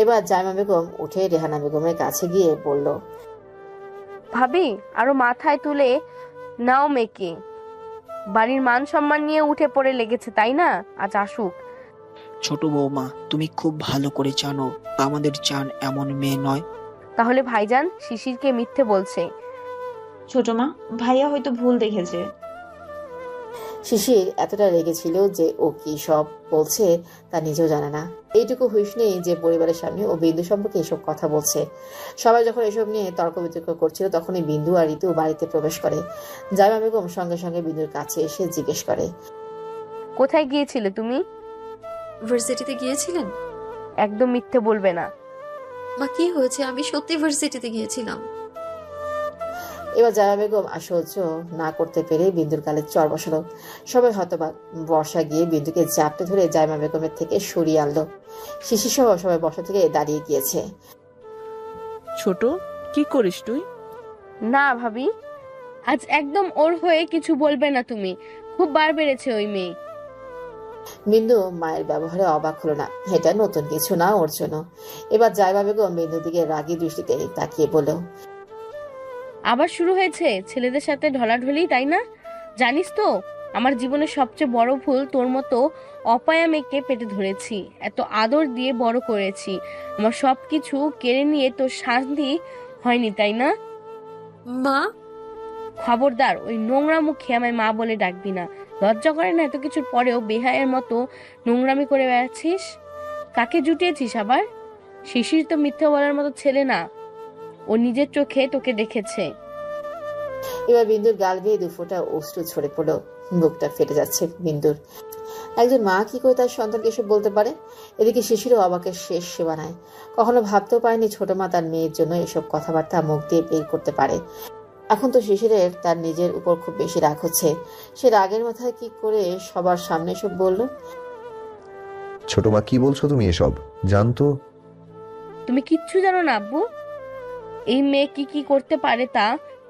S3: এবার জাইমা বেগম উঠে রেহানা বেগমের কাছে গিয়ে বলল,
S10: ভাবি, আরো মাথায় তুলে নাও মেয়েকে। বাড়ির মান সম্মান নিয়ে উঠে পড়ে লেগেছে, তাই না? আজ আসুক।
S11: ছোট বৌমা, তুমি খুব ভালো করে জানো আমাদের জান এমন মেয়ে নয়।
S10: তাহলে ভাইজান শিশিরকে মিথ্যে বলছে।
S12: ছোট মা, ভাইয়া হয়তো ভুল দেখেছে।
S3: শিশির এতটা রেগেছিল যে ও কি সব বলছে তা নিজেও জানে না। এইটুকু হুঁশ নেই যে পরিবারের সামনে ও বিন্দু সম্পর্কে এসব কথা বলছে। সবাই যখন এসব নিয়ে তর্ক বিতর্ক করছিল, তখনই বিন্দু আর ঋতু বাড়িতে প্রবেশ করে। জাইমা বেগম সঙ্গে সঙ্গে বিন্দুর কাছে এসে জিজ্ঞেস করে,
S10: কোথায় গিয়েছিলে তুমি?
S2: ভার্সিটিতে গিয়েছিলেন?
S10: একদম মিথ্যে বলবে না।
S2: মা, কি হয়েছে? আমি সত্যি ভার্সিটিতে গিয়েছিলাম।
S3: এবার জাইমা বেগম আর সহ্য না করতে পেরে বিন্দুর গালে চড় বসালো। সবাই হতবাক। বর্ষা গিয়ে বিন্দুকে জাপটে ধরে জাইমা বেগমের থেকে সরিয়ে আনলো। শিশির সহ সবাই বসা থেকে দাঁড়িয়ে গিয়েছে।
S5: ছোট, কি করিস তুই?
S10: না ভাবি, আজ একদম ওর হয়ে কিছু বলবে না তুমি। খুব বার বেড়েছে ওই মেয়ে।
S3: বিন্দু মায়ের ব্যবহারে অবাক হলো না। এটা নতুন কিছু না ওর জন্য। এবার জাইমা বেগম বিন্দুর দিকে রাগী দৃষ্টিতে তাকিয়ে বলল,
S10: আবার শুরু হয়েছে ছেলেদের সাথে ঢলাঢলি, তাই না? জানিস তো, আমার জীবনের সবচেয়ে বড় ভুল তোর মতো অপায়া মেয়েকে পেটে ধরেছি। এত আদর দিয়ে বড় করেছি, আমার সবকিছু কেড়ে নিয়ে তোর শান্তি হয়নি, তাই না?
S2: মা,
S10: খবরদার ওই নোংরা মুখে আমায় মা বলে ডাকবি না। লজ্জা করে না এত কিছুর পরেও বেহায়ের মতো নোংরামি করে বেড়াচ্ছিস? কাকে জুটিয়েছিস আবার? শিশির তো মিথ্যা বলার মতো ছেলে না, ও নিজের চোখে তোকে দেখেছে।
S3: এবার বিন্দুর গাল বেয়ে দুফোঁটা অশ্রু ঝরে পড়লো। বুকটা ফেটে যাচ্ছে বিন্দুর। একজন মা কি করে তার সন্তানকে এসব বলতে পারে? এদিকে শিশিরও অবাকের শেষ সীমানায়। কখনো ভাবতেও পারেনি ছোট মা তার মেয়ের জন্য এসব কথাবার্তা মুখ দিয়ে বের করতে পারে। এখন তো শিশিরের তার নিজের উপর খুব বেশি রাগ হচ্ছে। সে রাগের মাথায় কি করে সবার সামনে এসব বলল?
S7: ছোট মা, কি বলছো তুমি এসব? জানতো
S10: তুমি কিচ্ছু জানো না আব্বু। এই মেয়ে কি কি করতে পারে তা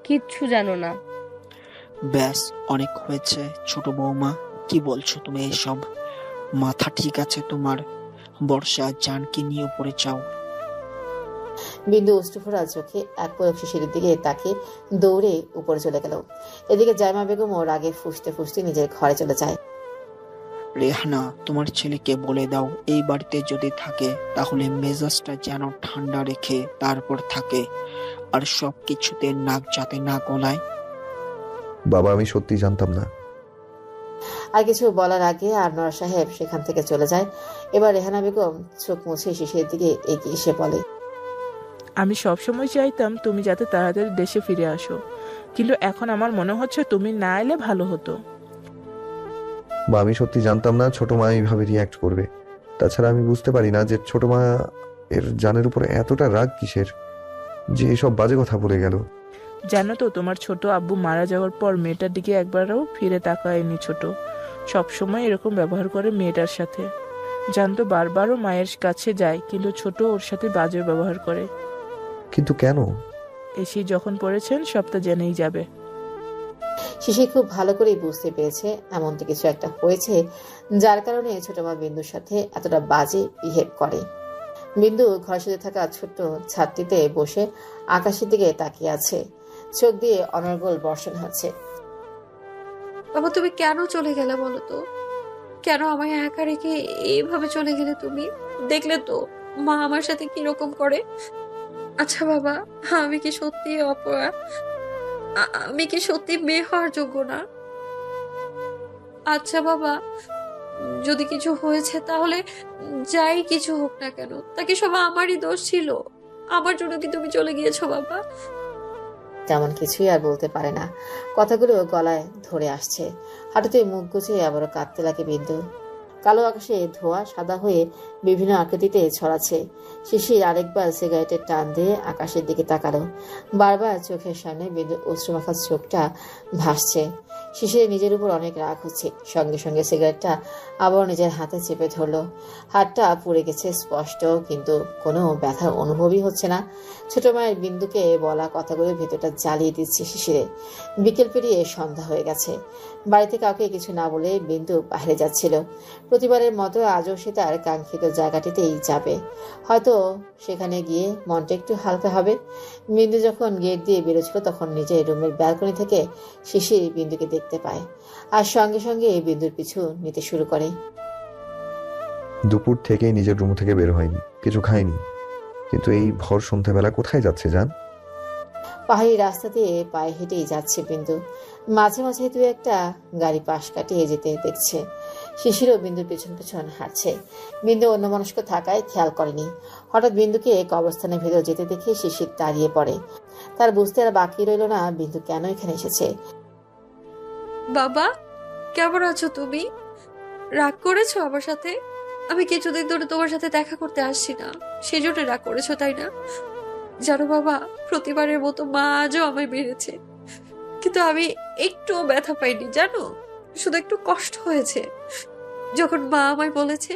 S10: কিচ্ছু জানো না।
S11: ব্যাস, অনেক হয়েছে ছোট বৌমা। কি বলছো তুমি এসব? মাথা ঠিক আছে তোমার? বর্ষা জানকে নিয়ে উপরে যাও।
S3: বিন্দু অশ্রুভরা চোখে এক পলক শিশিরের দিকে তাকে দৌড়ে উপরে চলে গেল। এদিকে জাইমা বেগমও রাগে ফুঁসতে ফুঁসতে নিজের ঘরে চলে যায়।
S11: রেহানা, তোমার ছেলেকে বলে দাও এই বাড়িতে যদি থাকে তাহলে মেজাজটা যেন ঠান্ডা রেখে তারপর থাকে, আর সব কিছুতে নাক যাতে না গলায়।
S7: বাবা, আমি সত্যি জানতাম না।
S3: আর কিছু বলার আগে আনোয়ার সাহেব সেখান থেকে চলে যায়। এবার রেহানা বেগম চোখ মুছে শিশিরের দিকে এগিয়ে এসে বলে,
S5: আমি সবসময় চাইতাম তুমি যাতে তাড়াতাড়ি দেশে ফিরে আসো, কিন্তু এখন আমার মনে হচ্ছে তুমি না এলে ভালো হতো।
S7: বা আমি সত্যি জানতাম না ছোট মা এইভাবে রিয়াক্ট করবে। তাছাড়া আমি বুঝতে পারি না যে ছোট মা এর জানের উপরে এতটা রাগ কিসের, যে এসব বাজে কথা বলে গেল।
S5: জানো তো, তোমার ছোট আব্বু মারা যাওয়ার পর মেয়েটার দিকে একবারও ফিরে তাকায়নি। ছোট সবসময় এরকম ব্যবহার করে মেয়েটার সাথে। জানতো বারবারও মায়ের কাছে যায়, কিন্তু ছোট ওর সাথে বাজে ব্যবহার করে।
S7: কিন্তু কেন?
S5: এসে যখন পড়েছেন সবটা জেনেই যাবে।
S3: শিশির খুব ভালো করেই বুঝতে পেরেছে এমন তো কিছু একটা হয়েছে যার কারণে ছোট মা বিন্দুর সাথে এতটা বাজে বিহেভ করে। বিন্দু ঘরের সাথে থাকা ছোট্ট ছাদটিতে বসে আকাশের দিকে তাকিয়ে আছে। চোখ দিয়ে অনর্গল বর্ষণ হচ্ছে।
S2: বাবা, তুমি কেন চলে গেলে বলো তো? কেন আমায় একা রেখে এইভাবে চলে গেলে তুমি? দেখলে তো মা আমার সাথে কিরকম করে। আচ্ছা বাবা, আমি কি সত্যি অপয়া? আমি কি সত্যি মেয়ে হওয়ার যোগ্য না? আচ্ছা বাবা, যদি কিছু হয়েছে তাহলে যাই কিছু হোক না কেন তাকে সব আমারই দোষ ছিল। আমার জন্য কি তুমি চলে গিয়েছো বাবা?
S3: তেমন কিছুই আর বলতে পারে না, কথাগুলো গলায় ধরে আসছে। হাঁটুতে মুখ গুছিয়ে আবারও কাঁদতে লাগে বিন্দু। কালো আকাশে ধোঁয়া সাদা হয়ে বিভিন্ন আকৃতিতে ছড়াচ্ছে। শিশির আরেকবার সিগারেটের টান দিয়ে আকাশের দিকে তাকালো। বারবার চোখের সামনে বিন্দু অশ্রুমাখা চোখটা ভাসছে। শিশিরের নিজের উপর অনেক রাগ হচ্ছে। সঙ্গে সঙ্গে সিগারেটটা আবার নিজের হাতে চেপে ধরলো। হাতটা পুড়ে গেছে স্পষ্ট, কিন্তু কোনো ব্যথার অনুভবই হচ্ছে না। ছোট মায়ের বিন্দুকে বলা কথাগুলো ভেতরটা জ্বালিয়ে দিচ্ছে শিশিরে। বিকেল পেরিয়ে সন্ধ্যা হয়ে গেছে। বাড়িতে কাউকে কিছু না বলে বিন্দু বাইরে যাচ্ছিল। প্রতিবারের মতো আজও সে তার কাঙ্ক্ষিত জায়গাটিতেই যাবে। হয়তো সেখানে গিয়ে মনটা একটু হালকা হবে। বিন্দু যখন গেট দিয়ে বেরোচ্ছিল তখন নিজের রুমের ব্যালকনি থেকে শিশির বিন্দুকে দেখতে পায়, আর সঙ্গে সঙ্গে বিন্দুর পিছু নিতে শুরু করে।
S7: দুপুর থেকেই নিজের রুম থেকে বের হয়নি, কিছু খায়নি, কিন্তু এই ভর সন্ধ্যাবেলা কোথায় যাচ্ছে জান?
S3: পাহাড়ি রাস্তা দিয়ে পায়ে হেঁটেই যাচ্ছে বিন্দু। মাঝে মাঝে দু একটা গাড়ি পাশ কাটিয়ে যেতে দেখছে। শিশিরও বিন্দুর পেছন পেছন হাঁটছে। বিন্দু অন্যমনস্ক থাকায় খেয়াল করেনি। হঠাৎ বিন্দুকে কবরস্থানের ভেতর যেতে দেখে শিশির দাঁড়িয়ে পড়ে। তার বুঝতে আর বাকি রইল না বিন্দু কেন এখানে এসেছে।
S2: বাবা, কেমন আছো তুমি? রাগ করেছো আমার সাথে? আমি কিছুদিন ধরে তোমার সাথে দেখা করতে আসছি না, সেজন্য রাগ করেছো তাই না? জানো বাবা, প্রতিবারের মতো মা আজও আমায় মেরেছে, কিন্তু আমি একটুও ব্যথা পাইনি জানো, শুধু একটু কষ্ট হয়েছে যখন মা আমায় বলেছে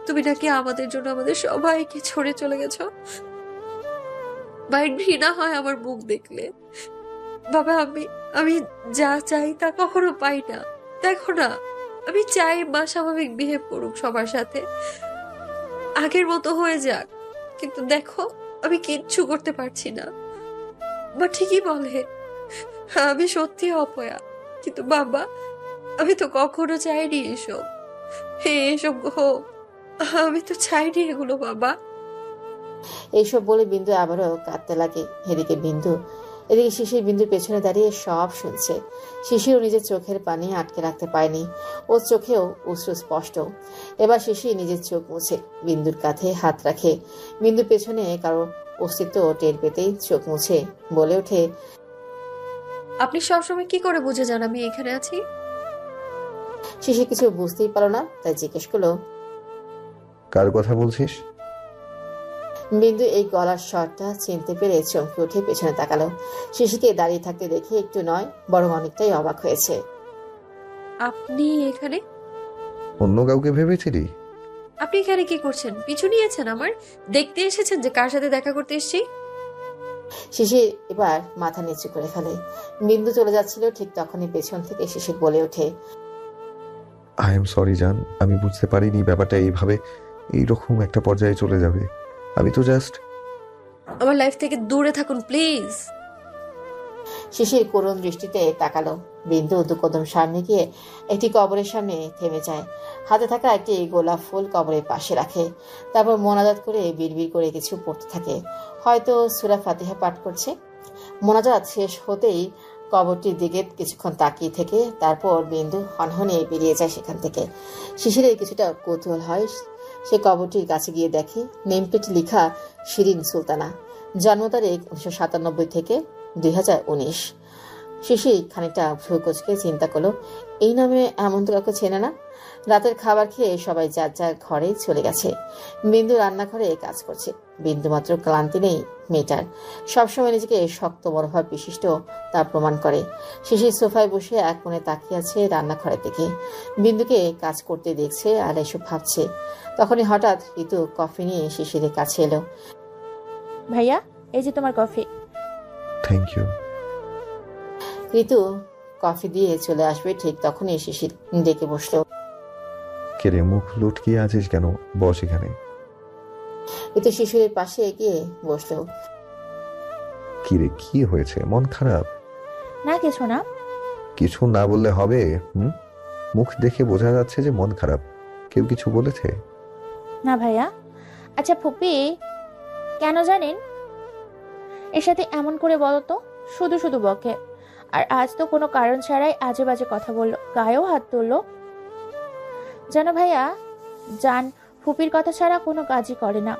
S2: তুমি নাকি আমাদের জন্য আমাদের সবাইকে ছড়ে চলে গেছো। মায়ের ঘৃণা হয় আমার মুখ দেখলে। বাবা, আমি যা চাই তা কখনো পাই না। দেখো না, আমি চাই মা স্বাভাবিক বিহেভ করুক সবার সাথে, আগের মতো হয়ে যাক, কিন্তু দেখো আমি কিচ্ছু করতে পারছি না। মা ঠিকই বলে আমি সত্যি অপয়া, কিন্তু বাবা আমি তো কখনো চাইনি এসব হোক। আমি তো চাইনি এগুলো বাবা।
S3: এইসব বলে বিন্দু আবারও কাঁদতে লাগে। এদিকে শিশির বিন্দুর পেছনে দাঁড়িয়ে সব শুনছে। শিশিরও নিজের চোখের পানি আটকে রাখতে পারেনি, ওর চোখেও অশ্রু স্পষ্ট। এবার শিশির নিজের চোখ মুছে বিন্দুর কাঁধে হাত রাখে। বিন্দুর পেছনে কারো অস্তিত্ব টের পেতেই চোখ মুছে বলে ওঠে,
S2: আপনি সবসময় কি করে বুঝে যান আমি এখানে আছি?
S3: শিশির কিছু বুঝতেই পারলো না, তাই জিজ্ঞেস করলো,
S7: কার কথা বলছিস?
S3: বিন্দু এই গলার স্বরটা চিনতে পেরে চমকে উঠে পেছনে তাকালো। শিশিরকে দাঁড়িয়ে থাকতে দেখে একটু নয় বরং অনেকটাই অবাক হয়েছে।
S2: আপনি এখানে?
S7: অন্য কাউকে ভেবেছিলি?
S2: আপনি এখানে কি করছেন? পিছু নিয়েছেন আমার? দেখতে এসেছেন যে কার সাথে দেখা করতে এসেছি?
S3: শিশির এবার মাথা নিচু করে ফেলে। বিন্দু চলে যাচ্ছিল, ঠিক তখনই পেছন থেকে শিশির বলে ওঠে,
S7: আই এম সরি জান, আমি বুঝতে পারিনি ব্যাপারটা এইরকম একটা পর্যায়ে চলে যাবে। আমি তো জাস্ট...
S2: আমার লাইফ থেকে দূরে থাকুন প্লিজ।
S3: শিশির করুণ দৃষ্টিতে তাকালো। বিন্দু দু কদম সামনে গিয়ে একটি কবরের সামনে থেমে যায়। হাতে থাকা একটি গোলাপ ফুল কবরের পাশে রাখে। তারপর মোনাজাত করে বিড়বিড় করে কিছু পড়তে থাকে, হয়তো সূরা ফাতিহা পাঠ করছে। মোনাজাত শেষ হতেই কবরটির দিকে কিছুক্ষণ তাকিয়ে থেকে তারপর বিন্দু হনহনে বেরিয়ে যায় সেখান থেকে। শিশিরের কিছুটা কৌতূহল হয়। সে কবরটির কাছে গিয়ে দেখে নেমপ্লেট লেখা শিরিন সুলতানা, জন্ম তারিখ 1997 থেকে 2019। শিশির খানিকটা ভ্রু কুঁচকে চিন্তা করলো, এই নামে এমন তো কাউকে চেনে না। রাতের খাবার খেয়ে সবাই যার যার ঘরে চলে গেছে। বিন্দু রান্নাঘরে কাজ করছে। বিন্দু মাত্র ক্লান্তি নেই মেয়েটার, সবসময় নিজেকে শক্ত মনোভাব বিশিষ্ট তা প্রমাণ করে। শিশির সোফায় বসে এক মনে তাকিয়ে আছে রান্নাঘরের দিকে। বিন্দুকে কাজ করতে দেখছে আর এসব ভাবছে। তখনই হঠাৎ ঋতু কফি নিয়ে শিশিরের কাছে এলো।
S4: ভাইয়া, এই যে তোমার coffee.
S7: Thank you.
S3: Ritu coffee দিয়ে চলে আসবে ঠিক তখনই শিশির ডেকে বসলো।
S7: কেরে মুখ লুটকিয়ে আছিস কেন? বস এখানে।
S3: ঋতু শিশিরের পাশে এগিয়ে বসলো।
S7: কিরে, কি হয়েছে? মন খারাপ?
S4: না কিছু না।
S7: কিছু না বললে হবে? মুখ দেখে বোঝা যাচ্ছে যে মন খারাপ। কেউ কিছু বলেছে?
S4: না ভাইয়া। আচ্ছা ফুপি, কেন জানেন এর সাথে এমন করে বলো তো? শুধু শুধু বকে, আর আজ তো কোনো কারণ ছাড়াই আজে বাজে কথা বললো, গায়েও হাত তুললো। জানো ভাইয়া, জান ফুপির কথা ছাড়া কোনো কাজই করে না।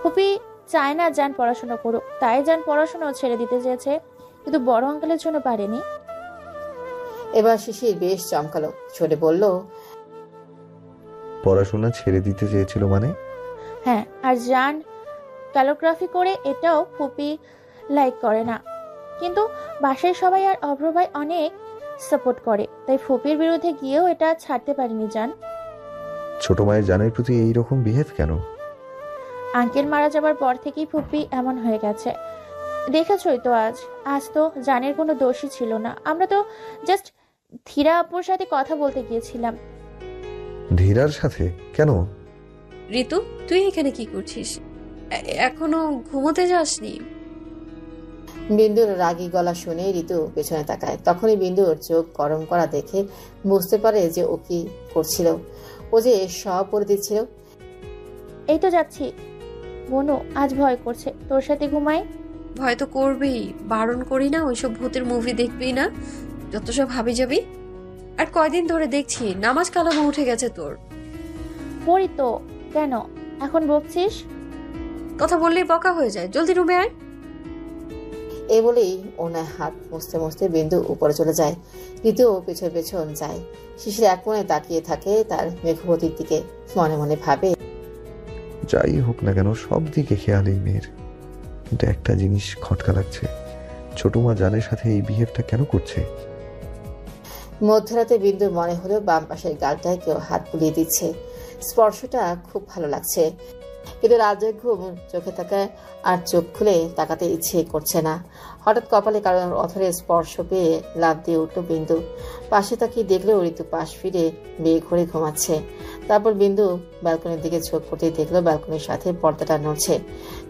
S4: ফুপি চায় না জান পড়াশোনা করুক, তাই জান পড়াশোনাও ছেড়ে দিতে চেয়েছে, কিন্তু বড় আঙ্কেলের জন্য পারেনি।
S3: এবার শিশির বেশ চমকালো, ছোটে বলল,
S7: পড়াশোনা ছেড়ে দিতে চেয়েছিল মানে?
S4: হ্যাঁ, আর জান ক্যালোগ্রাফি করে, এটাও ফুপি লাইক করে না, কিন্তু বাসায় সবাই আর অভ্র ভাই অনেক সাপোর্ট করে, তাই ফুপির বিরুদ্ধে গিয়েও এটা ছাড়তে পারিনি জান।
S7: ছোট মায়ের জানের প্রতি এইরকম বিহেভ কেন?
S4: আঙ্কেল মারা যাবার পর থেকেই ফুপি এমন হয়ে গেছে। দেখেছই তো আজ তো জানের কোনো দোষই ছিল না। আমরা তো জাস্ট ধীরা আপুর সাথে কথা বলতে গিয়েছিলাম।
S7: ধীরার সাথে? কেন?
S2: ঋতু, তুই এখানে কি করছিস? এখনো ঘুমোতে যাসনি?
S3: বিন্দুর রাগী গলা শুনে ঋতু পেছনে তাকায়। তখনই বিন্দুর চোখ গরম করা দেখে বুঝতে পারে যে ও কি করছিল। ও যে সব বলে দিচ্ছিল।
S4: এই তো যাচ্ছি। বনু আজ ভয় করছে, তোর সাথে ঘুমাই।
S2: ভয় তো করবেই, বারণ করি না? ওইসব ভূতের মুভি দেখবি না, যত সব হাবি যাবি। আর কয়দিন ধরে দেখছি নামাজ কালামও উঠে গেছে তোর।
S4: পড়ি তো, কেন এখন বকছিস?
S2: কথা বললেই বকা হয়ে যায়, জলদি রুমে আয়।
S3: এই বলেই ওনার হাত মুছতে মুছতে বিন্দু উপরে চলে যায়। ঋতু পেছন পেছন যায়। শিশির এক মনে তাকিয়ে থাকে তার মেঘবতীর দিকে, মনে মনে ভাবে,
S7: যাই হোক না কেন সব দিকে খেয়াল এই মেয়ের, কিন্তু একটা জিনিস খটকা লাগছে, ছোট মা জানের সাথে এই বিহেভটা কেন করছে?
S3: মধ্যরাতে বিন্দুর মনে হলো বাম পাশের গালটায় কেউ হাত বুলিয়ে দিচ্ছে। স্পর্শটা খুব ভালো লাগছে, কিন্তু রাজ্যের ঘুম চোখে তাকায় আর চোখ খুলে তাকাতে ইচ্ছে করছে না। হঠাৎ কপালে কারণ অথরের স্পর্শ পেয়ে লাফ দিয়ে উঠল বিন্দু। পাশে তাকিয়ে দেখলেও ঋতু পাশ ফিরে বেয়ে ঘুরে ঘুমাচ্ছে। তারপর বিন্দু ব্যালকনির দিকে চোখ করতেই দেখলো ব্যালকনির সাথে পর্দাটা নড়ছে।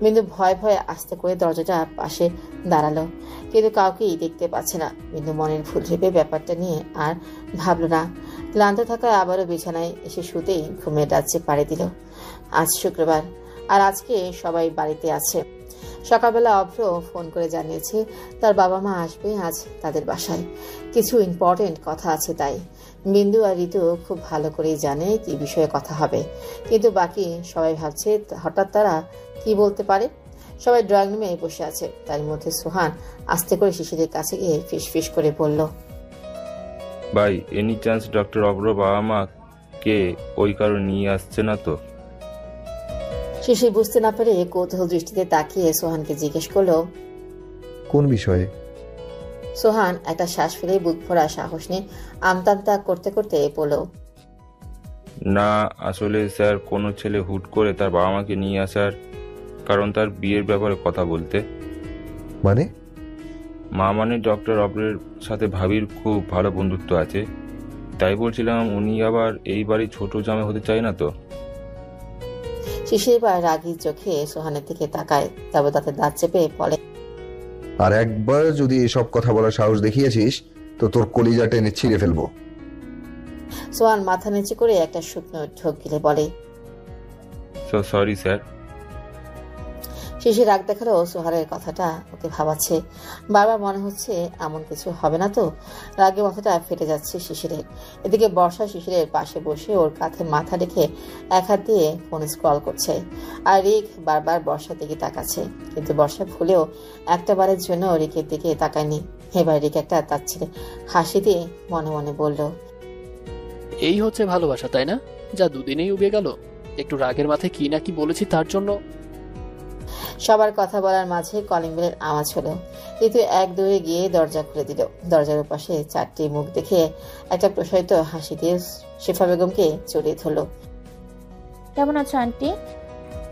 S3: বিন্দু ভয়ে ভয়ে আস্তে করে দরজাটা পাশে দাঁড়ালো, কিন্তু কাউকেই দেখতে পাচ্ছে না। বিন্দু মনের ভুল ভেবে ব্যাপারটা নিয়ে আর ভাবলো না। ক্লান্ত থাকায় আবারও বিছানায় এসে শুতেই ঘুমিয়ে ডাচ্ছে পাড়ি দিল। আজ শুক্রবার, আর আজকে সবাই বাড়িতে আছে। সকালবেলা অভ্র ফোন করে জানিয়েছে তার বাবা মা আসবে আজ তাদের বাসায়, কিছু ইম্পর্টেন্ট কথা আছে। তাই বিন্দু আর ঋতু খুব ভালো করেই জানে কি বিষয়ে কথা হবে, কিন্তু বাকি সবাই ভাবছে হঠাৎ তারা কি বলতে পারে। সবাই ড্রয়িং রুমে বসে আছে, তার মধ্যে সোহান আস্তে করে শিশিরের কাছে গিয়ে ফিস ফিস করে বলল,
S6: ভাই এনি চান্স ডক্টর অভ্র বাবা মা কে ওই কারণে নিয়ে আসছে না তো?
S3: শিশির বুঝতে না পেরে কৌতূহল দৃষ্টিতে তাকিয়ে সোহানকে জিজ্ঞেস করলো,
S7: কোন বিষয়ে?
S3: সোহান একটা শ্বাস ফেলে বুক ভরা সাহস নিয়ে আমতামতা করতে করতে বলল,
S6: না আসলে স্যার, কোনো ছেলে হুট করে তার বাবা মাকে নিয়ে আসার কারণ তার বিয়ের ব্যাপারে কথা বলতে।
S7: মানে?
S6: মা মানে ডক্টর অভ্রের সাথে ভাবির খুব ভালো বন্ধুত্ব আছে, তাই বলছিলাম উনি আবার এই বাড়ির ছোট জামাই হতে চায় না তো।
S3: শিশির এবার রাগী চোখে সোহানের দিকে তাকায়, তারপর তাতে দাঁত চেপে বলে,
S7: আর একবার যদি এসব কথা বলার সাহস দেখিয়েছিস তো তোর কলিজা টেনে ছিঁড়ে ফেলবো।
S3: সোহান মাথা নিচু করে একটা শুকনো ঢোক গিলে বলে,
S6: সো সরি স্যার।
S3: শিশির রাগ দেখালো সোহানের কথাটা ওকে ভাবাচ্ছে। বারবার মনে হচ্ছে এমন কিছু হবে না তো। রাগে মাথাটা ফেটে যাচ্ছে শিশিরের। এদিকে বর্ষা শিশিরের পাশে বসে ওর কাঁধে মাথা রেখে এক হাত দিয়ে ফোন স্ক্রল করছে, আর রিক বারবার বর্ষার দিকে তাকাচ্ছে, কিন্তু বর্ষা ভুলেও একটা বারের জন্য রিকের দিকে তাকায়নি। এবার রিক একটা তাচ্ছিরে হাসি দিয়ে মনে মনে বলল,
S13: এই হচ্ছে ভালোবাসা, তাই না? যা দুদিনেই উবে গেল। একটু রাগের মাথায় কি না কি বলেছি তার জন্য।
S3: সবার কথা বলার মাঝে কলিং বেলের আওয়াজ হলো। ঋতু এক দৌড়ে গিয়ে দরজা খুলে দিল। দরজার পাশে চারটি মুখ দেখে একটা প্রসারিত হাসি দিয়ে শেফা বেগমকে জড়িয়ে ধরল।
S4: কেমন আছো আন্টি?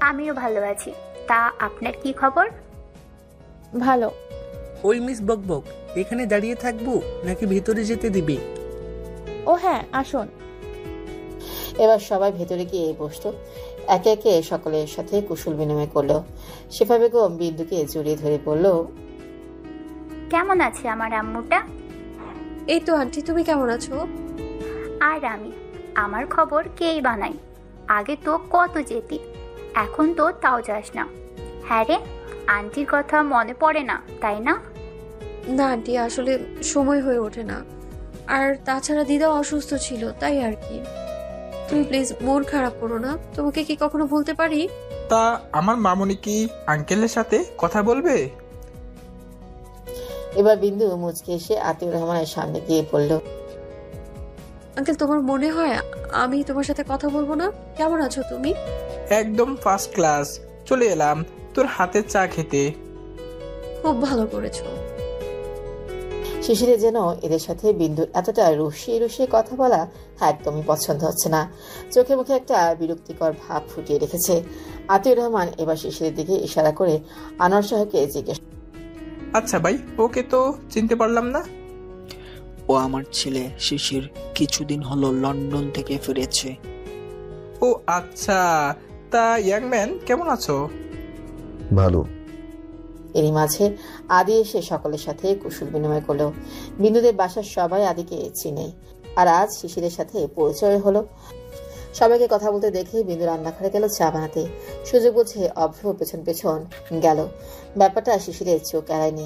S14: আমিও ভালো আছি। তা আপনার কি খবর?
S4: ভালো।
S1: ওই মিস বকবক, এখানে দাঁড়িয়ে থাকবো নাকি ভিতরে যেতে দিবি?
S4: ও হ্যাঁ, আসুন।
S3: এবার সবাই ভেতরে গিয়ে বসতো। একে একে সকলের সাথে কুশল বিনিময় করলো। শেফা বেগম বিন্দুকে জড়িয়ে ধরে বলল,
S14: কেমন আছে আমার আম্মুটা?
S2: এই তো আন্টি, তুমি কেমন আছো?
S14: আর আমি, আমার খবর কেই বানাই। আগে তো কত যেতি, এখন তো তাও যাস না। হ্যাঁ রে, আন্টির কথা মনে পড়ে না, তাই না?
S2: না আন্টি, আসলে সময় হয়ে ওঠে না, আর তাছাড়া দিদাও অসুস্থ ছিল, তাই আর কি। তুমি প্লিজ মন খারাপ করো না, তোমাকে কি কখনো ভুলতে পারি?
S8: তা আমার মামুনি কি আঙ্কেলের সাথে কথা বলবে?
S3: এবার বিন্দু মুচকে এসে আতিউর রহমানের সামনে গিয়ে বলল,
S2: আঙ্কেল, তোমার মনে হয় আমি তোমার সাথে কথা বলবো না? কেমন আছো তুমি?
S8: একদম ফার্স্ট ক্লাস। চলে এলাম তোর হাতের চা খেতে।
S2: খুব ভালো করেছো।
S3: শিশিরের যেন এদের সাথে বিন্দুর এতটা রুষিয়ে রুষিয়ে কথা বলা একদমই পছন্দ হচ্ছে না। চোখে মুখে একটা বিরক্তিকর ভাব ফুটিয়ে রেখেছে। আতিউর রহমান এবার শিশিরের দিকে ইশারা করে আনোয়ার সাহেবকে জিজ্ঞেস,
S8: আচ্ছা ভাই, ওকে তো চিনতে পারলাম না।
S11: ও আমার ছেলে শিশির, কিছুদিন হলো লন্ডন থেকে ফিরেছে।
S8: ও আচ্ছা, তা ইয়াং ম্যান কেমন আছো?
S7: ভালো।
S3: এরই মাঝে আদি এসে সকলের সাথে কুশল বিনিময় করলো। বিন্দুদের বাসার সবাই আদিকে চিনে, আর আজ শিশিরের সাথে পরিচয় হলো। সবাইকে কথা বলতে দেখে বিন্দু রান্নাঘরে গেল চা বানাতে। সুযোগ বুঝে অভ্র পেছন পেছন গেল। ব্যাপারটা শিশিরের চোখ এড়ায়নি।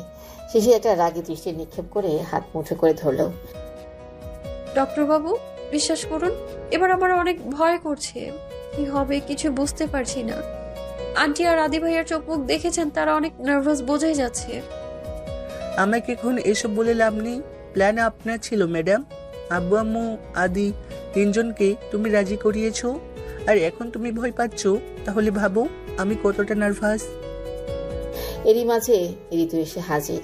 S3: শিশির একটা রাগী দৃষ্টি নিক্ষেপ করে হাত মুঠো করে ধরল।
S2: ডক্টর বাবু, বিশ্বাস করুন, এবার আমার অনেক ভয় করছে। কি হবে কিছু বুঝতে পারছি না। আন্টি আর আদি ভাইয়ার চোখ মুখ দেখেছেন, তারা অনেক নার্ভাস, বোঝাই যাচ্ছে।
S1: আমাকে এখন এসব বলে লাভ নেই। প্ল্যান আপনার ছিল ম্যাডাম। আব্বু আম্মু আদি তিনজনকে তুমি রাজি করিয়েছো, আর এখন তুমি ভয় পাচ্ছ। তাহলে ভাবো আমি কতটা নার্ভাস।
S3: এরই মাঝে ঋতু এসে হাজির।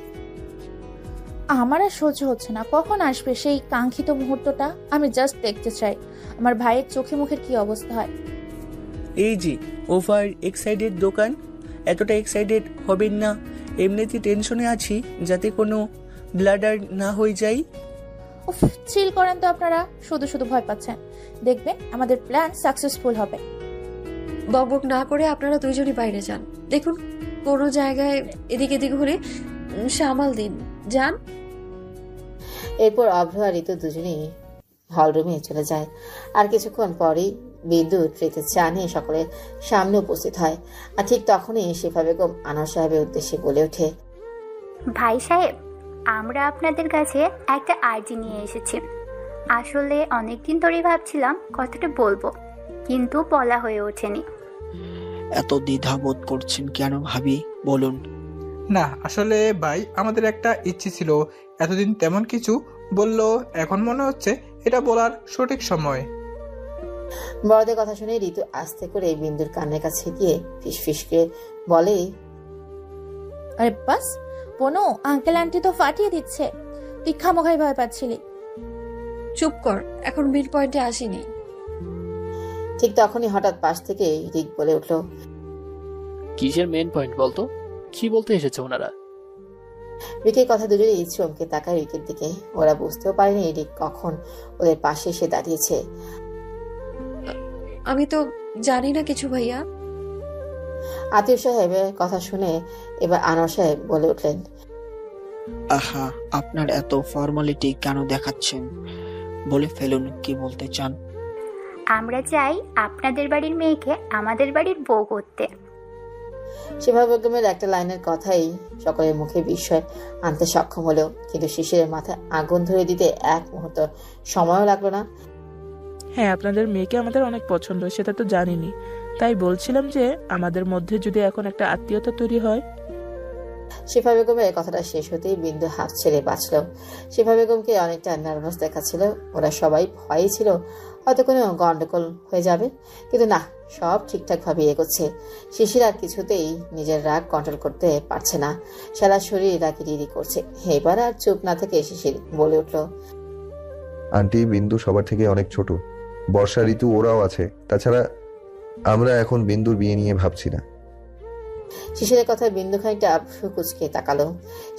S4: আমার আর সহ্য হচ্ছে না, কখন আসবে সেই কাঙ্ক্ষিত মুহূর্তটা? আমি জাস্ট দেখতে চাই আমার ভাইয়ের চোখে মুখের কি অবস্থা হয়।
S1: এই যে ওভার এক্সাইটেড দোকান, এতটা এক্সাইটেড হবেন না। এমনিতে টেনশনে আছি যাতে কোনো ব্লাডার না হয়ে যায়।
S4: উফ, চিল করেন তো আপনারা, শুধু শুধু ভয় পাচ্ছেন। দেখবেন আমাদের প্ল্যান সাকসেসফুল হবে।
S2: বকবক না করে আপনারা দুইজনই বাইরে যান। দেখুন কোনো জায়গায় এদিক এদিক হলে সামাল দিন, যান।
S3: এরপর অভ্র আর ঋতু দুজনেই হলরুমে চলে যায়। আর কিছুক্ষণ পরেই বিন্দু ট্রেতে চা নিয়ে সকলের সামনে উপস্থিত হয়। আর ঠিক তখনই শেফা বেগম আনোয়ার সাহেবের উদ্দেশ্যে বলে ওঠে,
S14: ভাই সাহেব, আমরা আপনাদের কাছে একটা আর্জি নিয়ে এসেছি। আসলে অনেকদিন ধরেই ভাবছিলাম কথাটা বলবো, কিন্তু বলা হয়ে ওঠেনি।
S11: এত দ্বিধাবোধ করছেন কেন ভাবি, বলুন।
S8: না আসলে ভাই, আমাদের একটা ইচ্ছে ছিল, এতদিন তেমন কিছু বললো, এখন মনে হচ্ছে এটা বলার সঠিক সময়।
S3: বড়দের কথা শুনে ঋতু আস্তে করে বিন্দুর কানের কাছে গিয়ে ফিসফিসকে বলে,
S4: আরে বাস বোনো, আঙ্কেল আন্টি তো ফাটিয়ে দিচ্ছে, তুই খামোখাই ভয় পাচ্ছিলি।
S2: চুপ কর, এখন মিড পয়েন্টে আসিনি।
S3: ঠিক তখনই হঠাৎ পাশ থেকে রিক বলে উঠল,
S13: কিসের মেন পয়েন্ট বলতো? কি বলতে এসেছে ওনারা?
S3: রিকের কথা দুজনেই চমকে তাকায় রিকের দিকে। ওরা বুঝতেও পারেনি রিক কখন ওদের পাশে এসে দাঁড়িয়েছে।
S2: আমি তো জানি না কিছু ভাইয়া।
S3: আতিউর সাহেবের কথা শুনে এবার আনোয়ার সাহেব বলে উঠলেন,
S11: আহা, আপনার এত ফর্মালিটি কেন দেখাচ্ছেন? বলে ফেলুন কি বলতে চান।
S14: আমরা চাই আপনাদের বাড়ির মেয়েকে আমাদের বাড়ির বউ করতে।
S3: শেফা বেগমের একটা লাইনের কথাই সকলের মুখে বিস্ময় আনতে সক্ষম হলো, কিন্তু শিশিরের মাথায় আগুন ধরে দিতে এক মুহূর্ত সময়ও লাগলো না।
S5: হ্যাঁ, আপনাদের মেয়েকে আমাদের অনেক পছন্দ, সেটা তো জানিনি। তাই বলছিলাম যে আমাদের মধ্যে যদি এখন একটা আত্মীয়তা তৈরি হয়।
S3: শেফা বেগমের কথাটা শেষ হতেই বিন্দু হাত ছেড়ে বাঁচল। শেফা বেগমকে অনেকটা নার্ভাস দেখাচ্ছিল। ওরা সবাই ভয়ে ছিল হয়তো কোনো গন্ডগোল হয়ে যাবে, কিন্তু না, সব ঠিকঠাক ভাবে এগোচ্ছে। শিশির আর কিছুতেই নিজের রাগ কন্ট্রোল করতে পারছে না, সারা শরীর রাগি রিরি করছে। এবার আর চুপ না থেকে শিশির বলে উঠল,
S7: আন্টি, বিন্দু সবার থেকে অনেক ছোট। বর্ষা, ঋতু ওরাও আছে। তাছাড়া আমরা এখন বিন্দুর বিয়ে নিয়ে ভাবছি না।
S3: শিশিরের কথায় বিন্দু খানিকটা কুচকে তাকালো।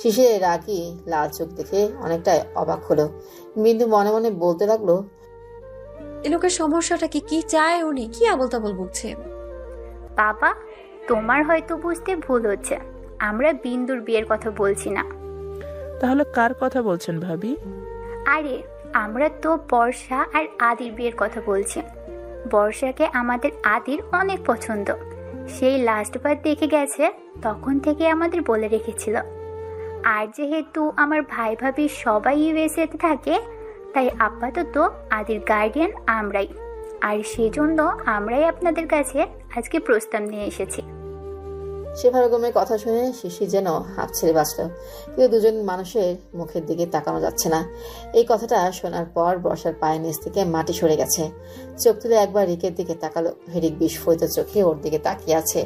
S3: শিশিরের রাগি লাল চোখ দেখে অনেকটা অবাক হলো। বিন্দু মনে মনে বলতে লাগলো,
S2: এ লোকের সমস্যাটা কি? কি চায় উনি? কি আবল তাবল বকছে।
S14: বাবা, তোমার হয়তো বুঝতে ভুল হচ্ছে, আমরা বিন্দুর বিয়ের কথা বলছি না।
S5: তাহলে কার কথা বলছেন ভাবি?
S14: আরে আমরা তো বর্ষা আর আদির বিয়ের কথা বলছি। বর্ষাকে আমাদের আদির অনেক পছন্দ। সেই লাস্টবার দেখে গেছে, তখন থেকে আমাদের বলে রেখেছিল। আর যেহেতু আমার ভাই ভাবি সবাই ইউএসএতে থাকে, তাই আপাতত আদির গার্ডিয়ান আমরাই। আর সেজন্য আমরাই আপনাদের কাছে আজকে প্রস্তাব নিয়ে এসেছি।
S3: শেফা বেগমের কথা শুনে শিশির যেন হাঁপ ছেড়ে বাঁচল, কিন্তু দুজন মানুষের মুখের দিকে তাকানো যাচ্ছে না। এই কথাটা শোনার পর বর্ষার পায়ের নিচ থেকে মাটি সরে গেছে। চোখ তুলে একবার রিকের দিকে তাকালো। রিক বিস্ফোরিত চোখে ওর দিকে তাকিয়ে আছে।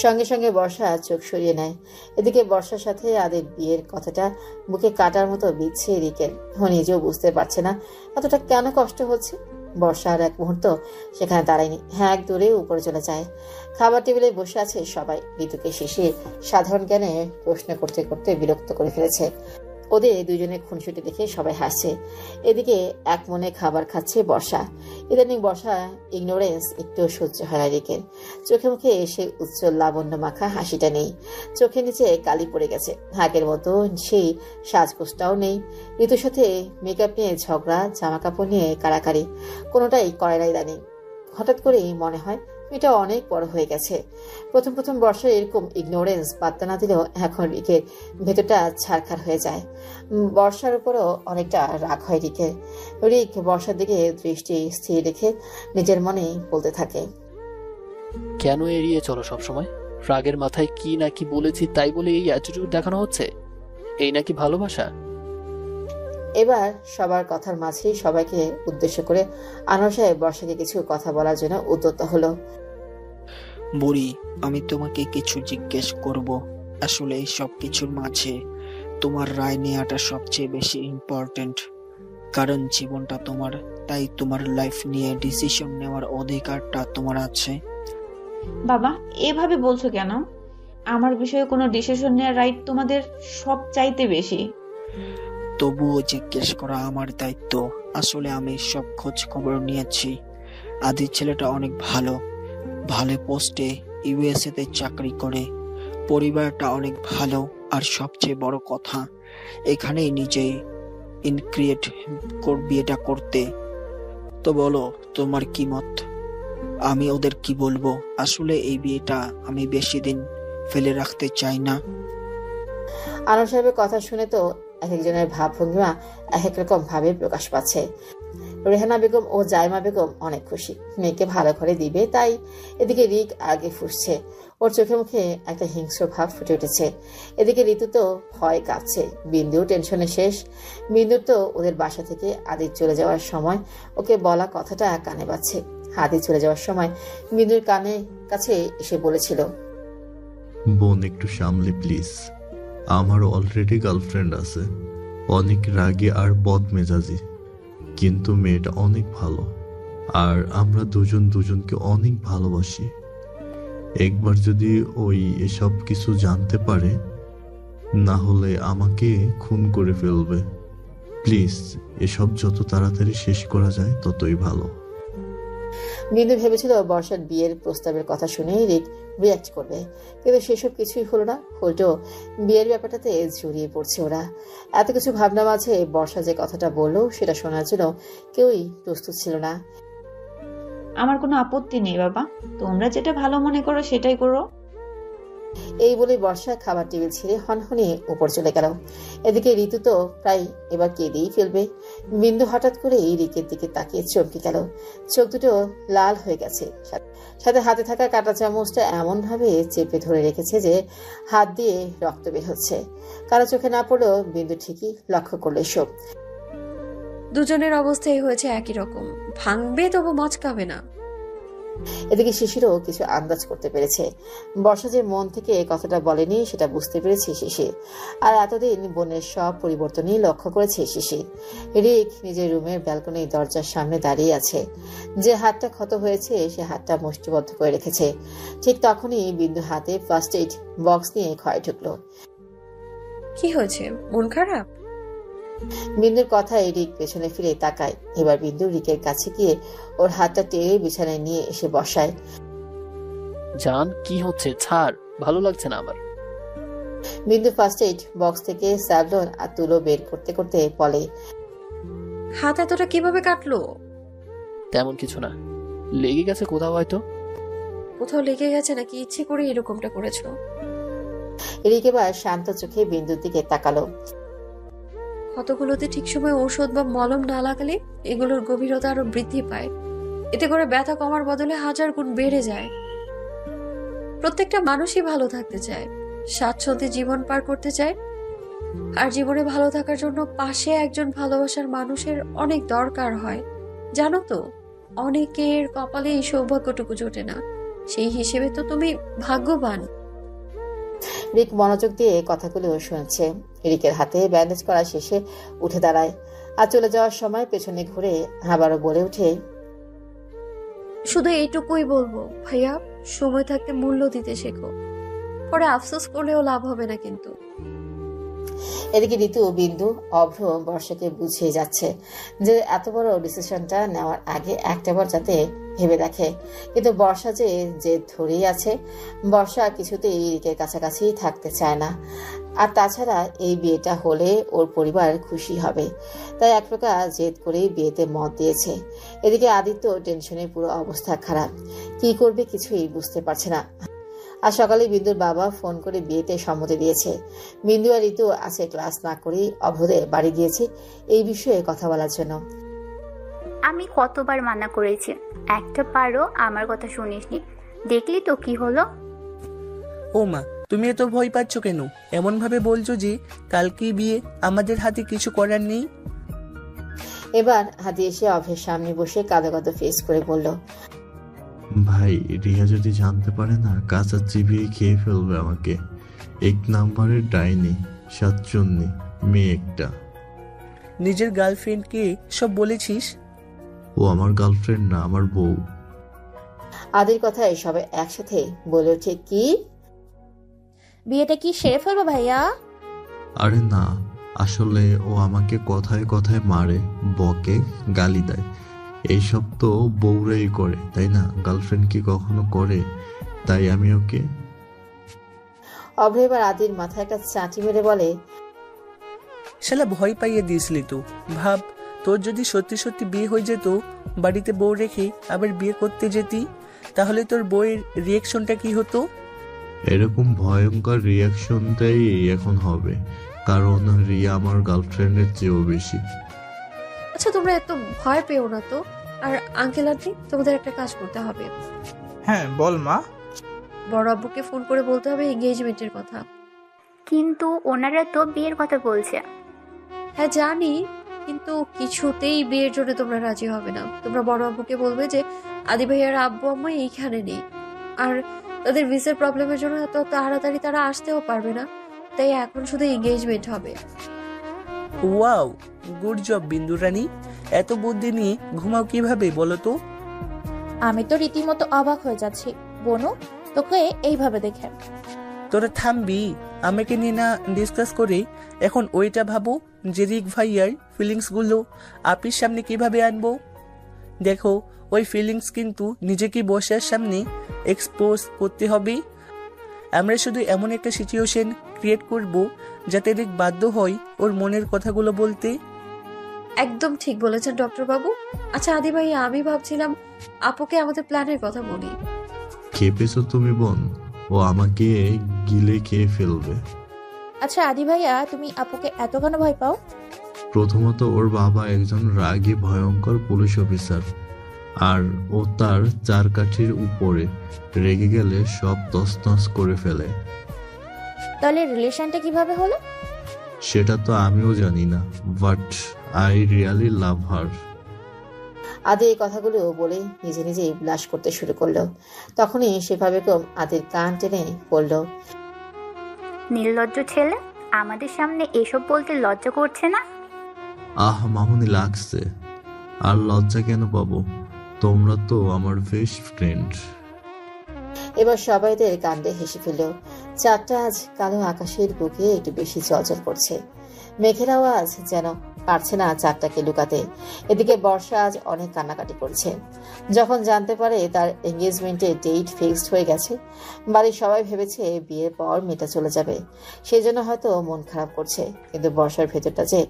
S3: সঙ্গে সঙ্গে বর্ষা চোখ সরিয়ে নেয়। এদিকে বর্ষার সাথে আদের বিয়ের কথাটা বুকে কাটার মতো বিচ্ছে রিকের। ও নিজেও বুঝতে পারছে না এতটা কেন কষ্ট হচ্ছে। বর্ষা আর এক মুহূর্ত সেখানে দাঁড়ায়নি, এক দূরে উপরে চলে যায়। খাবার টেবিলে বসে আছে সবাই। ঋতুকে শিশির সাধারণ জ্ঞানে প্রশ্ন করতে করতে বিরক্ত করে ফেলেছে। ওদের দুজনের খুনসুটি দেখে সবাই হাসছে। এদিকে এক মনে খাবার খাচ্ছে বর্ষা। ইদানিং বর্ষা ইগনোরেন্স একটু সহ্য হয় না রিকের। চোখে মুখে এসে উজ্জ্বল লাবণ্য মাখা হাসিটা নেই। চোখের নিচে কালি পড়ে গেছে। আগের মতো সেই সাজগোজটাও নেই। ঋতুর সাথে মেকআপ নিয়ে ঝগড়া, জামা কাপড় নিয়ে কাড়াকাড়ি, কোনোটাই করে না ইদানিং। হঠাৎ করেই মনে হয় এটা অনেক বড় হয়ে গেছে। প্রথম প্রথম বর্ষার এরকম ইগনোরেন্স পাত্তা না দিলেও এখন রিকের ভেতরটা ছারখার হয়ে যায়। বর্ষার উপরও অনেকটা রাগ হয় রিকের। রিক বর্ষার দিকে দৃষ্টি স্থির রেখে নিজের মনে বলতে থাকে,
S13: কেন এড়িয়ে চলো সবসময়? রাগের মাথায় কি না কি বলেছি তাই বলে এই অ্যাটিটিউড দেখানো হচ্ছে? এই নাকি ভালোবাসা?
S3: এবার সবার কথার মাঝেই সবাইকে উদ্দেশ্য করে আনোয়ার সাহেব বর্ষাকে কিছু কথা বলার জন্য উদ্যত হলো।
S11: বুড়ি, আমি তোমাকে কিছু জিজ্ঞেস করব। আসলে এই সব কিছুর মাঝে তোমার রায় নেওয়াটা সবচেয়ে বেশি ইম্পর্টেন্ট, কারণ জীবনটা তোমার, তাই তোমার লাইফ নিয়ে ডিসিশন নেওয়ার অধিকারটা তোমার আছে।
S12: বাবা, এভাবে বলছো কেন? আমার বিষয়ে কোনো ডিসিশন নেওয়ার রাইট তোমাদের সব চাইতে বেশি।
S11: তবুও জিজ্ঞেস করা আমার দায়িত্ব। আসলে আমি সব খোঁজ খবর নিয়েছি। আদির ছেলেটা অনেক ভালো, ভালো পোস্টে ইউএসএ তে চাকরি করে। পরিবারটা অনেক ভালো, আর সবচেয়ে বড় কথা এখানেই নিজেই ইনক্রিয়েট বিয়েটা করতে। তো বলো তোমার কি মত? আমি ওদের কি বলবো? আসলে এই বিয়েটা আমি বেশি দিন ফেলে রাখতে চাই না।
S3: আনোয়ার সাহেবের কথা শুনে তো এক একজনের ভাবভঙ্গিমা এক এক রকম ভাবে প্রকাশ পাচ্ছে। রেহানা বেগম ও জাইমা বেগম অনেক খুশি, মেয়েকে ভালো করে দিবে তাই। এদিকে রিক আগে ফুসছে, ওর চোখে মুখে একটা হিংস্র ভাব ফুটে উঠেছে। এদিকে ঋতু তো ভয় কাঁপছে, বিন্দু টেনশনে শেষ। বিন্দুর তো ওদের বাসা থেকে আদির চলে যাওয়ার সময় ওকে বলা কথাটা কানে বাজছে। আদির চলে যাওয়ার সময় বিন্দুর কানে কাছে এসে বলেছিল,
S15: বোন একটু সামলে প্লিজ, আমার অলরেডি গার্লফ্রেন্ড আছে, অনেক রাগী আর বদমেজাজি, কিন্তু মেয়েটা অনেক ভালো আর আমরা দুজন দুজনকে অনেক ভালোবাসি। একবার যদি ওই এসব কিছু জানতে পারে, না হলে আমাকে খুন করে ফেলবে। প্লিজ এসব যত তাড়াতাড়ি শেষ করা যায় ততই ভালো।
S3: বিন্দু ভেবেছিল বর্ষার বিয়ের প্রস্তাবের কথা শুনে রিক রিয়াক্ট করবে, কিন্তু সেসব কিছুই হলো না। উল্টো বিয়ের ব্যাপারটাতে জড়িয়ে পড়ছে ওরা। এত কিছু ভাবনা মাঝে বর্ষা যে কথাটা বললো সেটা শোনার জন্য কেউই প্রস্তুত ছিল না।
S12: আমার কোনো আপত্তি নেই বাবা, তোমরা যেটা ভালো মনে করো সেটাই করো।
S3: এই বলে বর্ষা খাবার টেবিল ছেড়ে হনহনিয়ে উপর চলে গেল। এদিকে ঋতু তো প্রায় এবার কেঁদেই ফেলবে। বিন্দু হঠাৎ করে রিকের দিকে তাকিয়ে চমকে গেল, চোখ দুটো লাল হয়ে গেছে। সাথে হাতে থাকা কাঁটা চামচটা এমন ভাবে চেপে ধরে রেখেছে যে হাত দিয়ে রক্ত বের হচ্ছে। কারো চোখে না পড়লেও বিন্দু ঠিকই লক্ষ্য করলো এসব।
S2: দুজনের অবস্থাই হয়েছে একই রকম, ভাঙবে তবু মচকাবে না।
S3: এদিকে শিশিরও কিছু আন্দাজ করতে পেরেছে। বর্ষা যে মন থেকে কথাটা বলেনি সেটা বুঝতে পেরেছে শিশির। আর এতদিন বোনের সব পরিবর্তনই লক্ষ্য করেছে শিশির। রিক নিজের রুমের ব্যালকনির দরজার সামনে দাঁড়িয়ে আছে। যে হাতটা ক্ষত হয়েছে সে হাতটা মুষ্টিবদ্ধ করে রেখেছে। ঠিক তখনই বিন্দু হাতে ফার্স্ট এইড বক্স নিয়ে ঘরে ঢুকলো।
S2: কি হয়েছে, মন খারাপ?
S3: বিন্দুর কথায় রিক পেছনে ফিরে তাকায়। এবার বিন্দু রিকের কাছে গিয়ে ওর হাতটা টেনে বিছানায় নিয়ে এসে বসায়।
S13: জান, কি হচ্ছে? ছাড়, ভালো লাগছে না আমার।
S3: বিন্দু ফার্স্ট এইড বক্স থেকে স্যাভলন আর তুলো বের করতে করতে বলে,
S2: হাত এতটা কিভাবে কাটলো?
S13: তেমন কিছু না, লেগে গেছে কোথাও হয়তো।
S2: কোথাও লেগে গেছে নাকি ইচ্ছে করে এরকমটা করেছো?
S3: রিক এবার শান্ত চোখে বিন্দুর দিকে তাকালো।
S2: ক্ষতগুলোতে ঠিক সময় ঔষধ বা মলম না লাগালে এগুলোর গভীরতা আরো বৃদ্ধি পায়। এতে করে ব্যথা কমার বদলে 1000 গুণ বেড়ে যায়। প্রত্যেকটা মানুষই ভালো থাকতে চায়, স্বাচ্ছন্দ্যে জীবন পার করতে চায়। আর জীবনে ভালো থাকার জন্য পাশে একজন ভালোবাসার মানুষের অনেক দরকার হয়। জানো তো, অনেকের কপালে এই সৌভাগ্যটুকু জোটে না। সেই হিসেবে তো তুমি ভাগ্যবান।
S3: রিক মনোযোগ দিয়ে কথাগুলো শুনছে। রিকের হাতে ব্যান্ডেজ করা শেষে উঠে দাঁড়ায় আর চলে যাওয়ার সময় পেছনে ঘুরে আবারও বলে ওঠে,
S2: শুধু এইটুকুই বলবো ভাইয়া, সময় থাকতে মূল্য দিতে শেখো, পরে আফসোস করলেও লাভ হবে না কিন্তু।
S3: এদিকে ঋতু, বিন্দু, অভ্র বর্ষাকে বুঝিয়ে যাচ্ছে যে এত বড় ডিসিশনটা নেওয়ার আগে একটাবার যাতে ভেবে দেখে। কিন্তু বর্ষা যে ধরেই আছে, বর্ষা কিছুতেই রিকের কাছাকাছি থাকতে চায় না। আর তাছাড়া এই বিয়েটা হলে ওর পরিবার খুশি হবে, তাই এক প্রকার জেদ করেই বিয়েতে মত দিয়েছে। এদিকে আদিত্য টেনশনে পুরো অবস্থা খারাপ, কি করবে কিছুই বুঝতে পারছে না। আজ সকালে বিন্দুর বাবা ফোন করে বিয়েতে সম্মতি দিয়েছে। বিন্দু আর ঋতু আছে ক্লাস না করেই অভ্রদের বাড়ি গিয়েছে এই বিষয়ে কথা বলার জন্য।
S14: আমি কতবার মানা করেছি, একটা পারো আমার কথা শুনিসনি, দেখলি তো কি হলো।
S1: ও মা, তুমি এত ভয় পাচ্ছ কেন? এমন ভাবে বলছো যে কালকেই বিয়ে, আমাদের হাতে কিছু করার নেই।
S3: এবার হাতি এসে অভ্রের সামনে বসে কাঁদো কাঁদো ফেস করে বলল,
S15: ভাই, রিয়া যদি জানতে পারে না, কাঁচা চিবিয়ে খেয়ে ফেলবে আমাকে। 1 নাম্বারের ডাইনি, সাতচন্নি মেয়ে একটা।
S1: নিজের গার্লফ্রেন্ডকে সব বলেছিস?
S15: ও আমার গার্লফ্রেন্ড না, আমার বউ।
S3: আদির কথায় সবাই একসাথে বলে ওঠে, কি
S4: বিয়েটা কি সেরে ফেলবো ভাইয়া?
S15: আরে না, আসলে ও আমাকে কথায় কথায় মারে, বকে, গালি দেয়। এইসব তো বউরাই করে, তাই না? গার্লফ্রেন্ড কি কখনো করে? তাই আমি ওকে।
S3: অভ্র এবার আদির মাথায় একটা চাটি মেরে বলে,
S1: শালা ভয় পাইয়ে দিয়েছিলি তো। ভাব, তোর যদি সত্যি সত্যি বিয়ে হয়ে যেত, বাড়িতে বউ রেখে আবার বিয়ে করতে যেতি, তাহলে তোর বউয়ের রিয়াকশনটা কি হতো?
S15: এরকম ভয়ঙ্কর রিয়াকশনটাই এখন হবে, কারণ রিয়া আমার গার্লফ্রেন্ডের চেয়েও বেশি।
S2: আচ্ছা, তোমরা এত ভয় পেও না তো। আর আঙ্কেল আন্টি, তোমাদের একটা কাজ করতে হবে।
S8: হ্যাঁ বল মা।
S2: বড় আব্বুকে ফোন করে বলতে হবে এঙ্গেজমেন্টের কথা।
S14: কিন্তু ওনারা তো বিয়ের কথা বলছে।
S2: হ্যাঁ জানি, কিন্তু কিছুতেই বিয়ের জন্য তোমরা রাজি হবে না। তোমরা বড় আব্বুকে বলবে যে আদি ভাইয়ার আব্বু আম্মা এইখানে নেই, আর তাদের ভিসার প্রবলেমের জন্য এত তাড়াতাড়ি তারা আসতেও পারবে না, তাই এখন শুধু এঙ্গেজমেন্ট হবে।
S1: ওয়াও, গুড জব বিন্দু রানী। এত বুদ্ধি নিয়ে ঘুমাও কিভাবে বলো তো?
S4: আমি তো রীতিমতো অবাক হয়ে যাচ্ছি বনু, তোকে এইভাবে দেখে।
S1: তোরা থামবি? আমাকে নিয়ে না ডিসকাস করে এখন ওইটা ভাবো যে রিক ভাইয়ার ফিলিংস গুলো আপির সামনে কিভাবে আনবো। দেখো, ওই ফিলিংস কিন্তু নিজেকে বসার সামনে এক্সপোজ করতে হবে। আমরা শুধু এমন একটা সিচুয়েশন ক্রিয়েট করব যাতে রিক বাধ্য হয় ওর মনের কথাগুলো বলতে।
S2: একদম ঠিক বলেছেন ডক্টর বাবু। আচ্ছা আদি ভাইয়া, আমি ভাবছিলাম আপুকে আমাদের প্ল্যানের কথা বলি।
S15: খেপেছো তুমি বোন? ও আমাকে গিলে খেয়ে ফেলবে।
S4: আচ্ছা আদি ভাইয়া, তুমি আপুকে এত কেন ভয় পাও?
S15: প্রথমত, ওর বাবা একজন রাগী ভয়ঙ্কর পুলিশ অফিসার, আর ও তার চারকাঠির উপরে রেগে গেলে সব তছনছ করে ফেলে।
S4: তাহলে রিলেশনটা কিভাবে হলো?
S15: সেটা তো আমিও জানি না, বাট আই রিয়ালি লাভ হার।
S3: আদি এই কথাগুলো বলে নিজে নিজেই ব্লাশ করতে শুরু করলো। তখনই সেভাবে আদির কান টেনে পড়ল,
S14: নির্লজ্জ ছেলে, আমাদের সামনে এসব বলতে লজ্জা করছে না?
S15: আহ মামুনি, লাগছে। আর লজ্জা কেন পাবো? তোমরা তো আমার বেস্ট ফ্রেন্ড।
S3: এবার সবাইদের কাণ্ডে হেসে ফেলল। চাঁদটা আজ কালো আকাশের বুকে একটু বেশি চলচল করছে। মেঘের আওয়াজ যেন পারছে না চাঁদটাকে লুকাতে। এদিকে বর্ষা আজ অনেক কান্নাকাটি করছে। যখন জানতে পারে তার এঙ্গেজমেন্টের ডেট ফিক্সড হয়ে গেছে, বাড়ির সবাই ভেবেছে বিয়ের পর মেয়েটা চলে যাবে, সেই জন্য হয়তো মন খারাপ করছে। কিন্তু বর্ষার ভেতরটা যে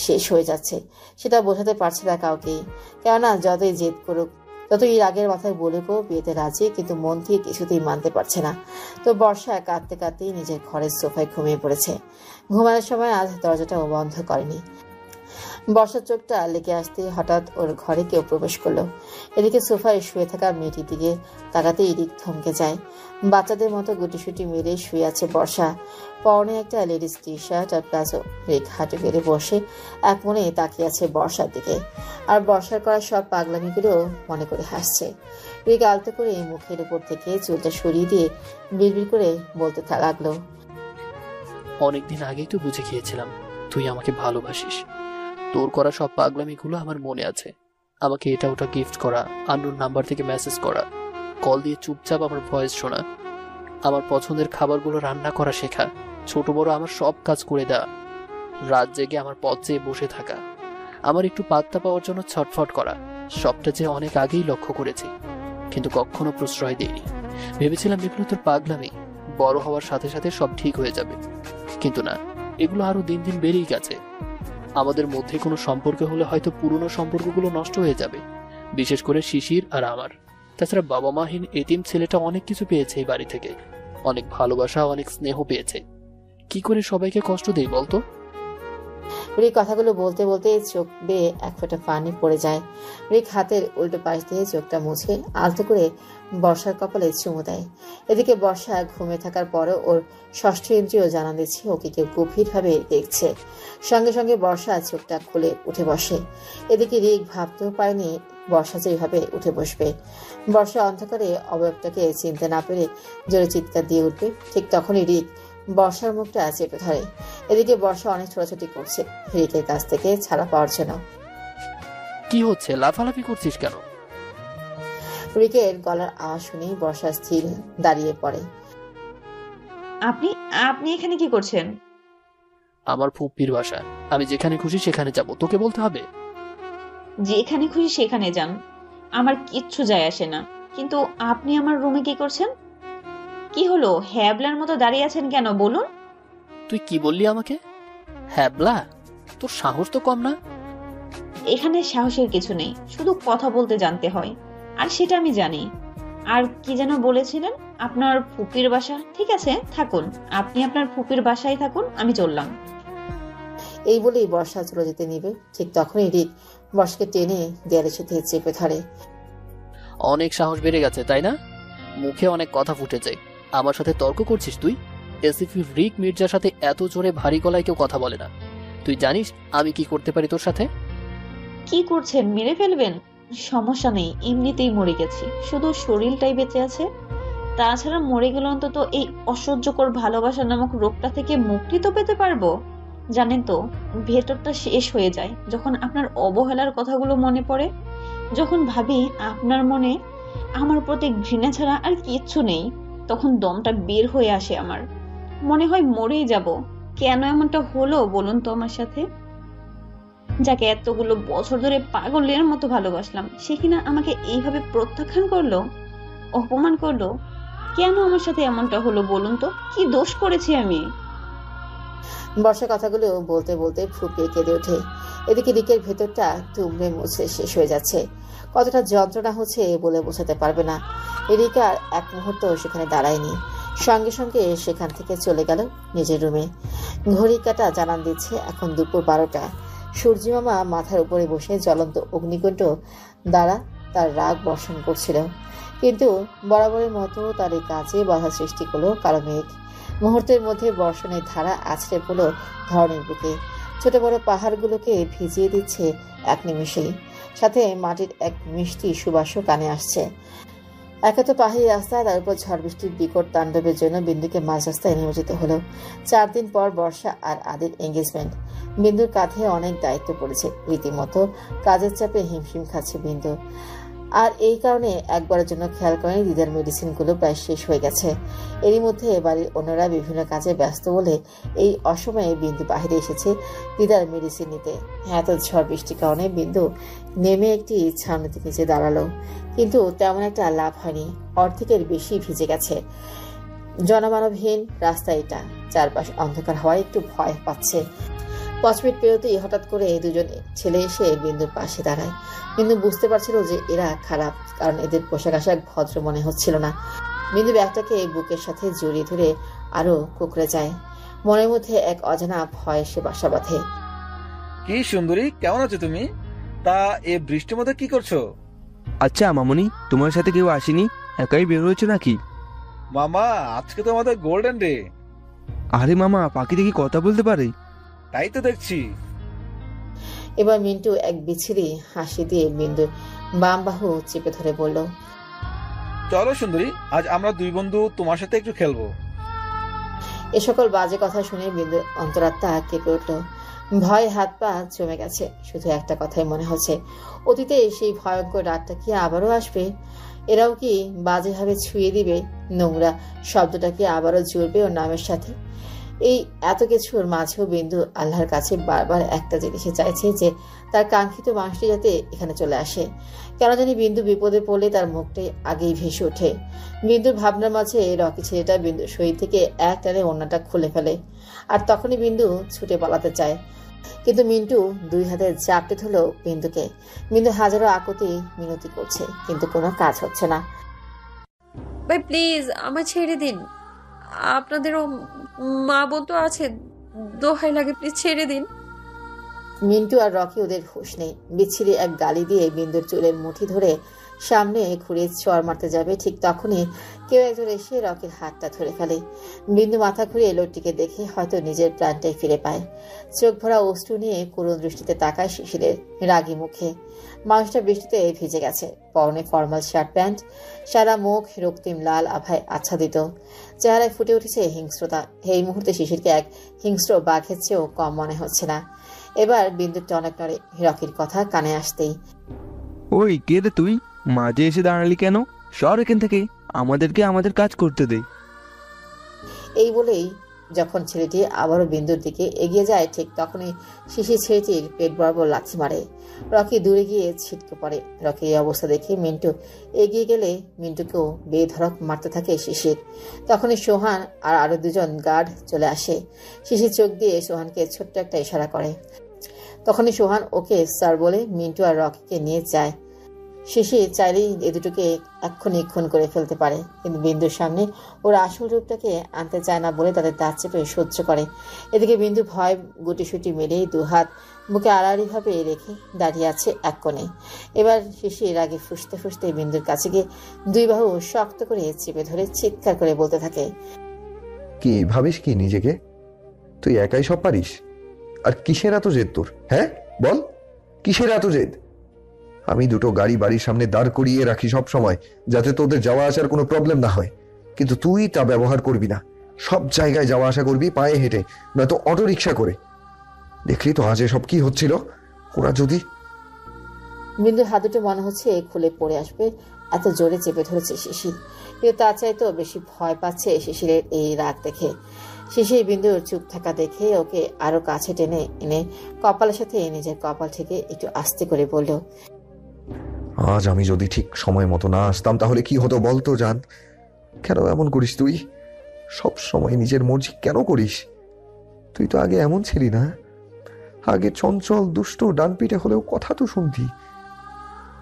S3: শেষ হয়ে যাচ্ছে সেটা বোঝাতে পারছে না কাউকেই। কেননা যতই জেদ করুক, যতই রাগের মাথায় বলুকও বিয়েতে রাজি, কিন্তু মন থেকে কিছুতেই মানতে পারছে না। তো বর্ষা কাঁদতে কাঁদতেই নিজের ঘরের সোফায় ঘুমিয়ে পড়েছে। ঘুমানোর সময় আজ দরজাটাও বন্ধ করেনি। বর্ষার চোখটা লেগে আসতে হঠাৎ ওর ঘরে কেউ প্রবেশ করলো। এদিকে সোফায় শুয়ে থাকা মেয়েটির দিকে তাকাতেই রিক থমকে যায়। বাচ্চাদের মতো গুটিসুটি মেরে শুয়ে আছে বর্ষা, পরনে একটা লেডিস টি শার্ট আর প্লাজো। রিক হাঁটু গেড়ে বসে এক মনে তাকিয়ে আছে বর্ষার দিকে, আর বর্ষার করা সব পাগলামিগুলো মনে করে হাসছে। রিক আলতো করে মুখের উপর থেকে চুলটা সরিয়ে দিয়ে বিড়বিড় করে বলতে লাগলো,
S13: অনেকদিন আগেই তো বুঝে গিয়েছিলাম তুই আমাকে ভালোবাসিস। তোর করা সব পাগলামিগুলো আমার মনে আছে। আমাকে এটা ওটা গিফট করা, আননোন নাম্বার থেকে মেসেজ করা, কল দিয়ে চুপচাপ আমার ভয়েস শোনা, আমার পছন্দের খাবারগুলো রান্না করা শেখা, ছোট বড় আমার সব কাজ করে দেওয়া, রাত জেগে আমার পথ চেয়ে বসে থাকা, আমার একটু পাত্তা পাওয়ার জন্য ছটফট করা, সবটা যে অনেক আগেই লক্ষ্য করেছি, কিন্তু কখনো প্রশ্রয় দেইনি। ভেবেছিলাম এগুলো তোর পাগলামি, বড় হওয়ার সাথে সাথে সব ঠিক হয়ে যাবে, কিন্তু না, এগুলো আরো দিন দিন বেড়েই গেছে। আমাদের মধ্যে কোনো সম্পর্ক হলে হয়তো পুরনো সম্পর্কগুলো নষ্ট হয়ে যাবে, বিশেষ করে শিশির আর আমার। তাছাড়া বাবা মাহীন এতিম ছেলেটা অনেক কিছু পেয়েছে এই বাড়ি থেকে, অনেক ভালোবাসা, অনেক স্নেহ পেয়েছে। কি করে সবাইকে কষ্ট দেই বলতো?
S3: রিক কথাগুলো বলতে বলতে চোখ বেয়ে এক ফোঁটা পানি পড়ে যায়। রিক হাতের উল্টো পাশ দিয়ে চোখটা মুছে আলতো করে বর্ষার কপালে চুমু দেয়। এদিকে বর্ষা ঘুমে থাকার পরও ওর ষষ্ঠ ইন্দ্রিয় জানান দিচ্ছে ওকে কেউ গভীরভাবে দেখছে। সঙ্গে সঙ্গে বর্ষা চোখটা খুলে উঠে বসে। এদিকে রিক ভাবতেও পারেনি বর্ষা যেভাবে উঠে বসবে। বর্ষা অন্ধকারে অবয়বটাকে চিনতে না পেরে জোরে চিৎকার দিয়ে উঠবে। ঠিক তখনই রিক বর্ষার মুখটা চেপে ধরে। এদিকে বর্ষা অনেক ছোটাছুটি করছে রিকের কাছ থেকে ছাড়া পাওয়ার জন্য।
S13: কি হচ্ছে, লাফালাফি করছিস কেন?
S3: রিকের গলার আওয়াজ শুনেই বর্ষা স্থির দাঁড়িয়ে পড়ে।
S12: আপনি আপনি এখানে কি করছেন?
S13: আমার ফুপ্পির বাসা, আমি যেখানে খুশি সেখানে যাব, তোকে বলতে হবে?
S12: যেখানে খুশি সেখানে যান, আমার কিচ্ছু যায় আসে না, কিন্তু আপনি আমার রুমে কি করছেন? কি হলো, হ্যাবলার মতো দাঁড়িয়ে আছেন কেন বলুন?
S13: তুই কি বললি আমাকে? হ্যাবলা? তোর সাহস তো কম না।
S12: এখানে সাহসের কিছু নেই, শুধু কথা বলতে জানতে হয়, আর সেটা আমি জানি। আর কি যেন বলেছিলেন, আপনার ফুপির বাসা? ঠিক আছে, থাকুন, আপনি আপনার ফুপির বাসায় থাকুন, আমি চললাম।
S3: এই বলেই বর্ষা চলে যেতে নিবে। ঠিক তখনই রিক বর্ষাকে টেনে দেয়ালের সাথে চেপে ধরে।
S13: অনেক সাহস বেড়ে গেছে তাই না? মুখে অনেক কথা ফুটেছে, আমার সাথে তর্ক করছিস তুই? এসিপি রিক মির্জার সাথে এত জোরে ভারী গলায় কেউ কথা বলে না। তুই জানিস আমি কি করতে পারি তোর সাথে?
S12: কি করছেন, মেরে ফেলবেন? সমস্যা নেই, এমনিতেই মরে গেছি, শুধু শরীরটাই বেঁচে আছে। তাছাড়া মরে গেলে অন্তত এই অসহ্যকর ভালোবাসা নামক রোগটা থেকে মুক্তি তো পেতে পারবো। জানেন তো, ভেতরটা শেষ হয়ে যায় যখন আপনার অবহেলার কথাগুলো মনে পড়ে, যখন ভাবি আপনার মনে আমার প্রতি ঘৃণা ছাড়া আর কিচ্ছু নেই, তখন দমটা বের হয়ে আসে আমার, মনে হয় মরেই যাব। কেন এমনটা হলো বলুন তো আমার সাথে? যাকে এতগুলো বছর ধরে পাগলের মতো ভালোবাসলাম, সে কিনা আমাকে এইভাবে প্রত্যাখ্যান করলো, অপমান করলো। কেন আমার সাথে এমনটা হলো বলুন তো? কি দোষ করেছি আমি?
S3: বর্ষা কথাগুলো বলতে বলতে ফুপিয়ে কেঁদে ওঠে। এদিকে রিকের ভেতরটা তুমড়ে মুছে শেষ হয়ে যাচ্ছে। কতটা যন্ত্রণা হচ্ছে বলে বোঝাতে পারবে না। রিকা এক মুহূর্ত সেখানে দাঁড়ায়নি, সঙ্গে সঙ্গে সেখান থেকে চলে গেল নিজের রুমে। ঘড়ি কাটা জানান দিচ্ছে এখন দুপুর 12টা। সূর্যি মামা মাথার উপরে বসে জ্বলন্ত অগ্নিকুণ্ড দ্বারা তার রাগ বর্ষণ করছিল, কিন্তু বরাবরের মতো তার এই কাজে বাধা সৃষ্টি করলো কালো মেঘ। মুহূর্তের মধ্যে বর্ষণের ধারা আছড়ে পড়ল ধরনের বুকে। ছোট বড় পাহাড়গুলোকে ভিজিয়ে দিচ্ছে এক নিমেষেই, সাথে মাটির এক মিষ্টি সুবাসও কানে আসছে। একে তো পাহাড়ি রাস্তা, তার উপর ঝড় বৃষ্টির বিকট তাণ্ডবের জন্য বিন্দুকে মাঝ রাস্তায় নিয়োজিত হলো। 4 দিন পর বর্ষা আর আদির এঙ্গেজমেন্ট। বিন্দুর কাঁধে অনেক দায়িত্ব পড়েছে, রীতিমতো কাজের চাপে হিমশিম খাচ্ছে বিন্দু। আর এই কারণে একবারের জন্য খেয়াল করেন দিদার মেডিসিনগুলো প্রায় শেষ হয়ে গেছে। এরই মধ্যে বাড়ির অন্যরা বিভিন্ন কাজে ব্যস্ত বলে এই অসময়ে বিন্দু বাহিরে এসেছে দিদার মেডিসিন নিতে। এত ঝড় বৃষ্টির কারণে বিন্দু নেমে একটি ছাউনিতে নিচে দাঁড়ালো, কিন্তু তেমন একটা লাভ হয়নি। অর্ধেকের বেশি ভিজে গেছে। জনমানবহীন রাস্তা এটা, চারপাশ অন্ধকার হওয়ায় একটু ভয় পাচ্ছে। 5 মিনিট পেরোতেই হঠাৎ করে দুজন ছেলে এসে বিন্দুর পাশে দাঁড়ায়। বিন্দু বুঝতে পারছিল যে এরা খারাপ, কারণ এদের পোশাক আশাক ভদ্র মনে হচ্ছিল না। বিন্দু ব্যাগটাকে বুকের সাথে জড়িয়ে ধরে আরো কুকড়ে যায়। মনের মধ্যে এক অজানা ভয় এসে বাসা বাঁধে।
S16: কি সুন্দরী, কেমন আছো তুমি? তা এ বৃষ্টির মধ্যে কি করছো?
S17: আচ্ছা মামনি, তোমার সাথে কেউ আসেনি? একাই বের হয়েছো নাকি?
S16: মামা, আজকে তো আমাদের গোল্ডেন ডে।
S17: আরে মামা, পাখি দেখি কথা বলতে পারে?
S16: তাই তো দেখছি।
S3: এবার মিন্টু এক বিচ্ছিরি হাসি দিয়ে বিন্দুর বাম বাহু চেপে ধরে বলল,
S16: চলো সুন্দরী, আজ আমরা দুই বন্ধু তোমার সাথে একটু খেলবো।
S3: এ সকল বাজে কথা শুনে বিন্দুর অন্তরাত্মা কেঁপে উঠল। ভয় হাত পা জমে গেছে। শুধু একটা কথাই মনে হচ্ছে, অতীতে সেই ভয়ঙ্কর রাতটা কি আবারও আসবে? এরাও কি বাজেভাবে ছুঁয়ে দিবে? নোংরা শব্দটা কি আবারও জুড়বে ওর নামের সাথে? এই এত কিছুর মাঝেও বিন্দু আল্লাহর কাছে বারবার একটা জিনিসে চাইছে, যে তার কাঙ্ক্ষিত মানুষটি যাতে এখানে চলে আসে। কেন জানি বিন্দু বিপদে পড়লে তার মুখটাই আগেই ভেসে ওঠে। বিন্দুর ভাবনার মাঝে রকি ছেলেটা বিন্দুর শরীর থেকে এক টানে ওড়নাটা খুলে ফেলে, আর তখনই বিন্দু ছুটে পালাতে চায়। কিন্তু মিন্টু দুই হাতে চাপটে ধরল বিন্দুকে। বিন্দু হাজারো আকুতি মিনতি করছে, কিন্তু কোনো কাজ হচ্ছে না।
S2: ভাই প্লিজ আমায় ছেড়ে দিন, আপনাদেরও মা বোন তো আছে, দোহাই লাগে প্লিজ ছেড়ে দিন।
S3: মিন্টু আর রকি ওদের হুঁশ নেই। বিচ্ছিরি এক গালি দিয়ে বিন্দুর চুলের মুঠি ধরে সামনে ঘুরে চড় মারতে যাবে, ঠিক তখনই কেউ একজন এসে রকির হাতটা ধরে ফেলে। বিন্দু মাথা ঘুরিয়ে লোকটিকে দেখে হয়তো নিজের প্রাণটাই ফিরে পায়। চোখ ভরা অশ্রু নিয়ে করুণ দৃষ্টিতে তাকায় শিশিরের রাগী মুখে। মানুষটা বৃষ্টিতে ভিজে গেছে, পরনে ফর্মাল শার্ট প্যান্ট, সারা মুখ রক্তিম লাল আভায় আচ্ছাদিত, চেহারায় ফুটে উঠেছে হিংস্রতা। এই মুহূর্তে শিশিরকে এক হিংস্র বাঘের চেয়েও কম মনে হচ্ছে না। এবার বিন্দুর টনক নড়ে রকির কথা কানে আসতেই।
S17: ওই কে রে তুই? মাঝে এসে দাঁড়ালি কেন? সর এখান থেকে, আমাদেরকে আমাদের কাজ করতে দে।
S3: এই বলেই যখন ছেলেটি আবারও বিন্দুর দিকে এগিয়ে যায়, ঠিক তখনই শিশির ছেলেটির পেট বরাবর লাথি মারে। রকি দূরে গিয়ে ছিটকে পড়ে। রকির এই অবস্থা দেখে মিন্টু এগিয়ে গেলে মিন্টুকেও বেধড়ক মারতে থাকে শিশির। তখনই সোহান আর আরো দুজন গার্ড চলে আসে। শিশির চোখ দিয়ে সোহানকে ছোট্ট একটা ইশারা করে। তখনই সোহান ওকে স্যার বলে মিন্টু আর রকিকে নিয়ে যায়। শিশির চাইলেই এ দুটোকে এক্ষুনি খুন করে ফেলতে পারে, কিন্তু বিন্দুর সামনে ওর আসল রূপটাকে আনতে চায় না বলে তাদের দাঁত চেপে সহ্য করে। এদিকে বিন্দু ভয় গুটিসুটি মেরেই দুহাত বুকে আড়াআড়িভাবে রেখে দাঁড়িয়ে আছে এক কোণে। এবার শিশির আগে ফুসতে ফুসতে বিন্দুর কাছে গিয়ে দুই বাহু শক্ত করে চেপে ধরে চিৎকার করে বলতে থাকে,
S7: কি ভাবিস কি নিজেকে? তুই একাই সব পারিস? আর কিসের এত জেদ তোর? হ্যাঁ বল, কিসের এত জেদ? আমি দুটো গাড়ি বাড়ির সামনে দাঁড় করিয়ে রাখি সব সময়, যাতে তোদের যাওয়া আসার কোনো প্রবলেম না হয়, কিন্তু তুই তা ব্যবহার করবি না। সব জায়গায় যাওয়া আসা করবি পায়ে হেঁটে, নয়তো অটো রিক্সা করে। দেখলি তো আজ এসব কি হচ্ছিল? ওরা যদি...
S3: বিন্দুর হাত দুটো মনে হচ্ছে খুলে পড়ে আসবে, এত জোরে চেপে ধরেছে শিশির। কিন্তু তার চাইতো বেশি ভয় পাচ্ছে শিশিরের এই রাগ দেখে। শিশির বিন্দুর চুপ থাকা দেখে ওকে আরো কাছে টেনে এনে কপালের সাথে নিজের কপাল থেকে একটু আস্তে করে বলল,
S7: আজ আমি যদি ঠিক সময় মতো না আসতাম তাহলে কি হতো বলতো জান? কেন এমন করিস তুই? সব সময় নিজের মর্জি কেন করিস? তুই তো আগে এমন ছিলি না। আগে চঞ্চল দুষ্ট ডানপিটে হলেও কথা তো শুনতি।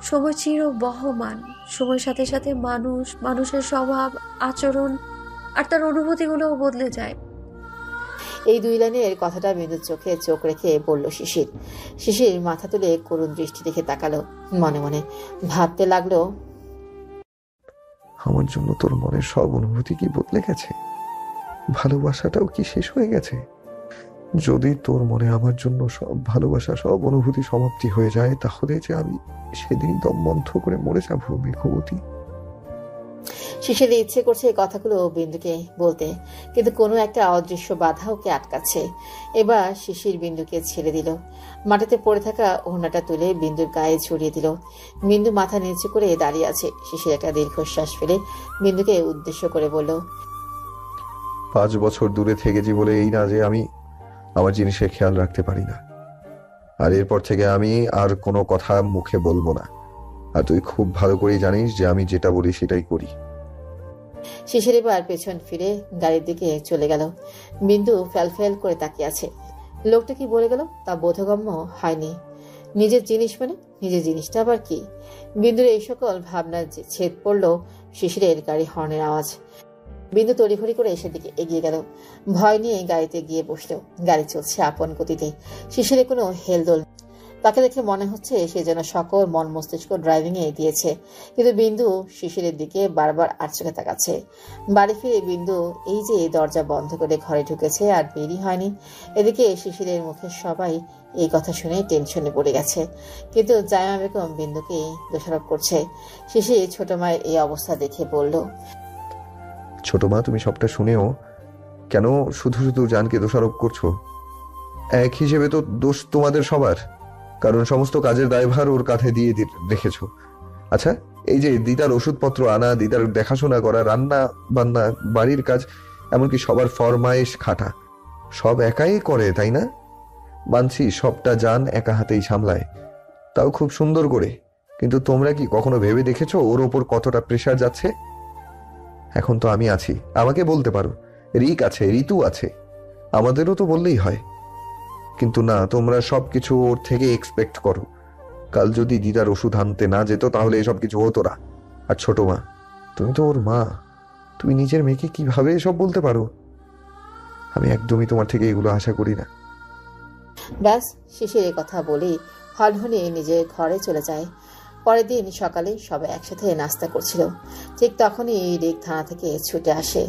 S2: সময় চির বহমান, সময়ের সাথে সাথে মানুষ, মানুষের স্বভাব, আচরণ আর তার অনুভূতিগুলোও বদলে যায়।
S3: এই দুই লাইনের কথাটা বিন্দুর চোখে চোখ রেখে বলল শিশির। শিশির মাথা তুলে করুণ দৃষ্টি রেখে তাকালো। মনে মনে ভাবতে লাগলো,
S7: আমার জন্য তোর মনের সব অনুভূতি কি বদলে গেছে? ভালোবাসাটাও কি শেষ হয়ে গেছে? যদি তোর মনে আমার জন্য সব ভালোবাসা, সব অনুভূতি সমাপ্তি হয়ে যায়, তাহলে যে আমি সেদিনই দম বন্ধ করে মরে যাবো মেঘবতী।
S3: শিশির ইচ্ছে করছে এই কথাগুলো বিন্দুকে বলতে, কিন্তু কোনো একটা অদৃশ্য বাধা ওকে আটকাচ্ছে। এবার শিশির বিন্দুকে ছেড়ে দিল। মাটিতে পড়ে থাকা ওড়নাটা তুলে বিন্দুর গায়ে ছড়িয়ে দিল। বিন্দু মাথা নিচু করে দাঁড়িয়ে আছে। শিশির একটা দীর্ঘশ্বাস ফেলে বিন্দুকে উদ্দেশ্য করে বলল,
S7: 5 বছর দূরে থেকেছি বলে এই না যে আমি আমার জিনিসের খেয়াল রাখতে পারি না। আর এরপর থেকে আমি আর কোনো কথা মুখে বলবো না। আর তুই খুব ভালো করে জানিস যে আমি যেটা বলি সেটাই করি।
S3: শিশির এবার পেছন ফিরে গাড়ির দিকে চলে গেল। বিন্দু ফ্যাল করে তাকিয়ে আছে। লোকটা কি বলে গেল তা বোধগম্য হয়নি। নিজের জিনিস মানে নিজের জিনিসটা আবার কি? বিন্দুর এই সকল ভাবনার ছেদ পড়ল শিশিরের গাড়ি হর্নের আওয়াজ। বিন্দু তড়িঘড়ি করে সেদিকে এগিয়ে গেল। ভয় নিয়ে গাড়িতে গিয়ে বসলো। গাড়ি চলছে আপন গতিতে, শিশিরে কোনো হেলদোল। তাকে দেখে মনে হচ্ছে সে যেন সকল মন মস্তিষ্ক ড্রাইভিং এ দিয়েছে, কিন্তু বিন্দু শিশিরের দিকে বারবার আড়চোখে তাকাচ্ছে। বাড়ি ফিরে বিন্দু এই যে দরজা বন্ধ করে ঘরে ঢুকেছে আর দেরি হয়নি। এদিকে শিশিরের মুখে সবাই এই কথা শুনে টেনশনে পড়ে গেছে, কিন্তু জাইমা বেগম বিন্দুকে দোষারোপ করছে। শিশির ছোট মায়ের এই অবস্থা দেখে বলল,
S7: ছোট মা, তুমি সবটা শুনেও কেন শুধু শুধু জানকে দোষারোপ করছো? এক হিসেবে তো দোষ তোমাদের সবার, কারণ সমস্ত কাজের দায়ভার ওর কাঁধে দিয়ে রেখেছো। আচ্ছা, এই যে দিদার ওষুধপত্র আনা, দিদার দেখাশোনা করা, রান্না বান্না, বাড়ির কাজ, এমনকি সবার ফরমায়েশ খাটা, সব একাই করে, তাই না? মানছি সবটা জান একা হাতেই সামলায়, তাও খুব সুন্দর করে। কিন্তু তোমরা কি কখনো ভেবে দেখেছো ওর ওপর কতটা প্রেশার যাচ্ছে? এখন তো আমি আছি, আমাকে বলতে পারো। রিক আছে, ঋতু আছে, আমাদেরও তো বললেই হয়। কিন্তু না, তোমরা সবকিছু ওর থেকে এক্সপেক্ট করো। কাল যদি দিদার ওষুধ আনতে না যেত তাহলে এসব কিছু হতো না। আর ছোট মা, তুমি তো ওর মা, তুমি নিজের মেয়েকে কিভাবে এসব বলতে পারো? আমি একদমই তোমার থেকে এগুলো আশা করি না।
S3: ব্যাস, শিশির কথা বলেই হনহনে নিজের ঘরে চলে যায়। পরের দিন সকালে সবাই একসাথে নাস্তা করছিল। ঠিক তখনই রিক থানা থেকে ছুটে আসে।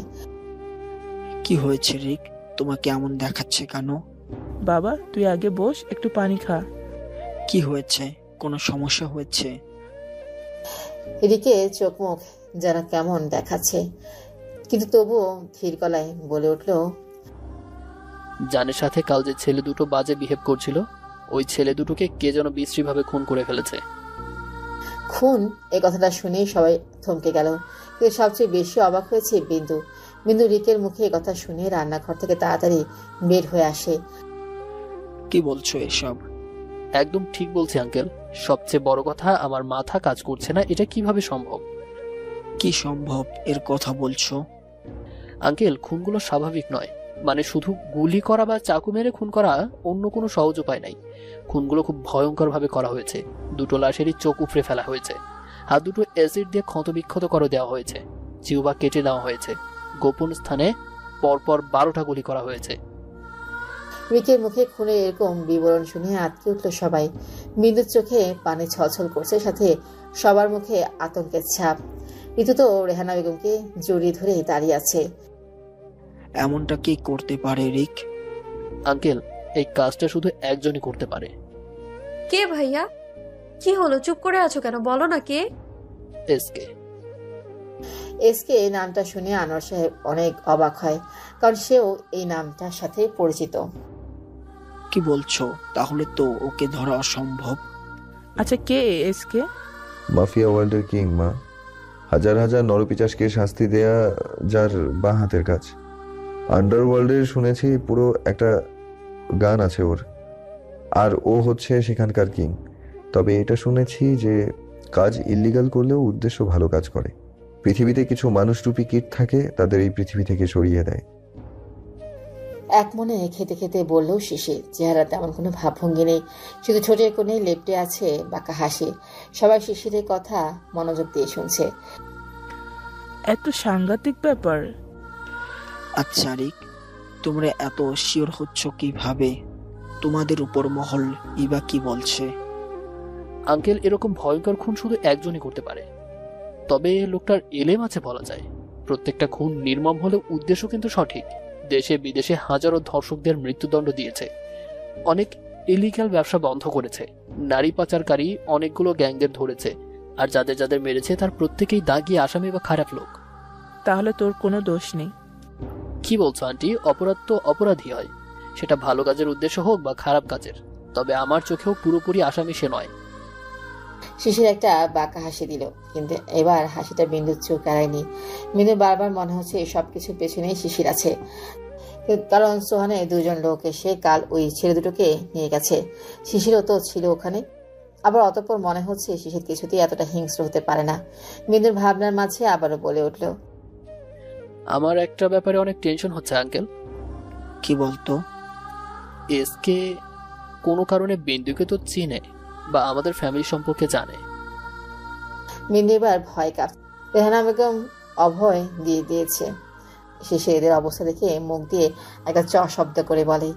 S11: কি হয়েছে রিক, তোমাকে এমন দেখাচ্ছে কেন?
S5: বাবা, তুই আগে বস, একটু পানি খা।
S11: কি হয়েছে? কোনো সমস্যা হয়েছে?
S3: রিকে চোখ মুখ যেন কেমন দেখাচ্ছে, কিন্তু তবুও ধীর গলায় বলে উঠল,
S13: জানের সাথে কাল যে ছেলে দুটো বাজে বিহেভ করছিল, ওই ছেলে দুটোকে কে যেন বিশ্রীভাবে খুন করে ফেলেছে।
S3: খুন? এই কথাটা শুনেই সবাই থমকে গেল, কিন্তু সবচেয়ে বেশি অবাক হয়েছে বিন্দু। বিন্দু রিকের মুখে এই কথা শুনে রান্নাঘর থেকে তাড়াতাড়ি বের হয়ে আসে।
S11: কি বলছো এসব?
S13: একদম ঠিক বলছি আঙ্কেল। সবচেয়ে বড় কথা, আমার মাথা কাজ করছে না, এটা কিভাবে সম্ভব?
S11: কি সম্ভব এর কথা বলছো?
S13: আঙ্কেল, খুনগুলো স্বাভাবিক নয়। মানে শুধু গুলি করা বা চাকু মেরে খুন করা, অন্য কোনো সহজ উপায় নাই। খুনগুলো খুব ভয়ঙ্কর ভাবে করা হয়েছে। দুটো লাশেরই চোখ উপড়ে ফেলা হয়েছে, হাত দুটো অ্যাসিড দিয়ে ক্ষতবিক্ষত করে দেওয়া হয়েছে, জিহ্বা কেটে দেওয়া হয়েছে, গোপন স্থানে পরপর 12টা গুলি করা হয়েছে।
S3: রিকের মুখে খুনের এরকম বিবরণ শুনে আটকে উঠল সবাই। বিন্দুর চোখে পানি ছলছল করছে, সাথে সবার মুখে আতঙ্কের ছাপ। ঋতু তো রেহানা বেগমকে জড়িয়ে ধরে দাঁড়িয়ে আছে।
S11: এমনটা কি করতে পারে রিক?
S13: আঙ্কেল, এই কাজটা শুধু একজনই করতে পারে।
S2: কে ভাইয়া? কি হলো, চুপ করে আছো কেন? বলো না কে?
S13: এসকে।
S3: এসকে নামটা শুনে আনোয়ার সাহেব অনেক অবাক হয়, কারণ সেও এই নামটার সাথে পরিচিত।
S11: কি বলছো? তাহলে তো ওকে ধরা অসম্ভব।
S5: আচ্ছা, কে এসকে?
S7: মাফিয়া ওয়ার্ল্ডের কিং মা, হাজার হাজার নরপিচাসকে শাস্তি দেয়া যার বাঁ হাতের কাজ। আন্ডারওয়ার্ল্ডের শুনেছি পুরো একটা গান আছে ওর, আর ও হচ্ছে সেখানকার কিং। তবে এটা শুনেছি যে কাজ ইল্লিগাল করলেও উদ্দেশ্য ভালো কাজ করে। পৃথিবীতে কিছু মানুষরূপী কীট থাকে, তাদের এই পৃথিবী থেকে সরিয়ে দেয়।
S3: এক মনে খেতে খেতে বললেও শিশির, চেহারা তেমন কোনো ভাবভঙ্গি নেই, শুধু ঠোঁটের কোণে লেপ্টে আছে বাঁকা হাসি। সবাই শিশিরের কথা মনোযোগ দিয়ে শুনছে।
S5: এত সাংঘাতিক ব্যাপার।
S11: আচ্ছা রিক, তোমরা এত শিওর হচ্ছ কিভাবে? তোমাদের উপর মহল ইবা কি বলছে?
S13: আঙ্কেল, এরকম ভয়ঙ্কর খুন শুধু একজনই করতে পারে। তবে লোকটার এলেম আছে বলা যায়। প্রত্যেকটা খুন নির্মম হলেও উদ্দেশ্য কিন্তু সঠিক। দেশে বিদেশে হাজারো ধর্ষকদের মৃত্যুদণ্ড দিয়েছে, অনেক ইলিগাল ব্যবসা বন্ধ করেছে, নারী পাচারকারী অনেকগুলো গ্যাংদের ধরেছে, আর যাদের যাদের মেরেছে তার প্রত্যেকেই দাগি আসামি বা খারাপ লোক।
S5: তাহলে তোর কোনো দোষ নেই?
S13: কি বলছো আন্টি? অপরাধ তো অপরাধী হয়, সেটা ভালো কাজের উদ্দেশ্য হোক বা খারাপ কাজের। তবে আমার চোখেও পুরোপুরি আসামি সে নয়।
S3: শিশির একটা বাঁকা হাসি দিল, কিন্তু এবার হাসিটা বিন্দুর চোখ এড়ায়নি। বিন্দুর বারবার মনে হচ্ছে সবকিছুর পেছনেই শিশির আছে, কারণ সোহানে দুজন লোক এসে কাল ওই ছেলে দুটোকে নিয়ে গেছে। শিশিরও তো ছিল ওখানে। আবার অতঃপর মনে হচ্ছে শিশির কিছুতেই এতটা হিংস্র হতে পারে না। বিন্দুর ভাবনার মাঝে আবারও বলে উঠল,
S13: আমার একটা ব্যাপারে অনেক টেনশন হচ্ছে আঙ্কেল।
S11: কি বলতো?
S13: এসকে কোনো কারণে বিন্দুকে তো চিনে বা আমাদের ফ্যামিলি সম্পর্কে জানে।
S3: বিন্দু এবার ভয় কাঁপছে। রেহানা বেগম অভয় দিয়ে দিয়েছে, শেষে এদের অবস্থা দেখে মুখ দিয়ে একটা চ শব্দ করে বলে,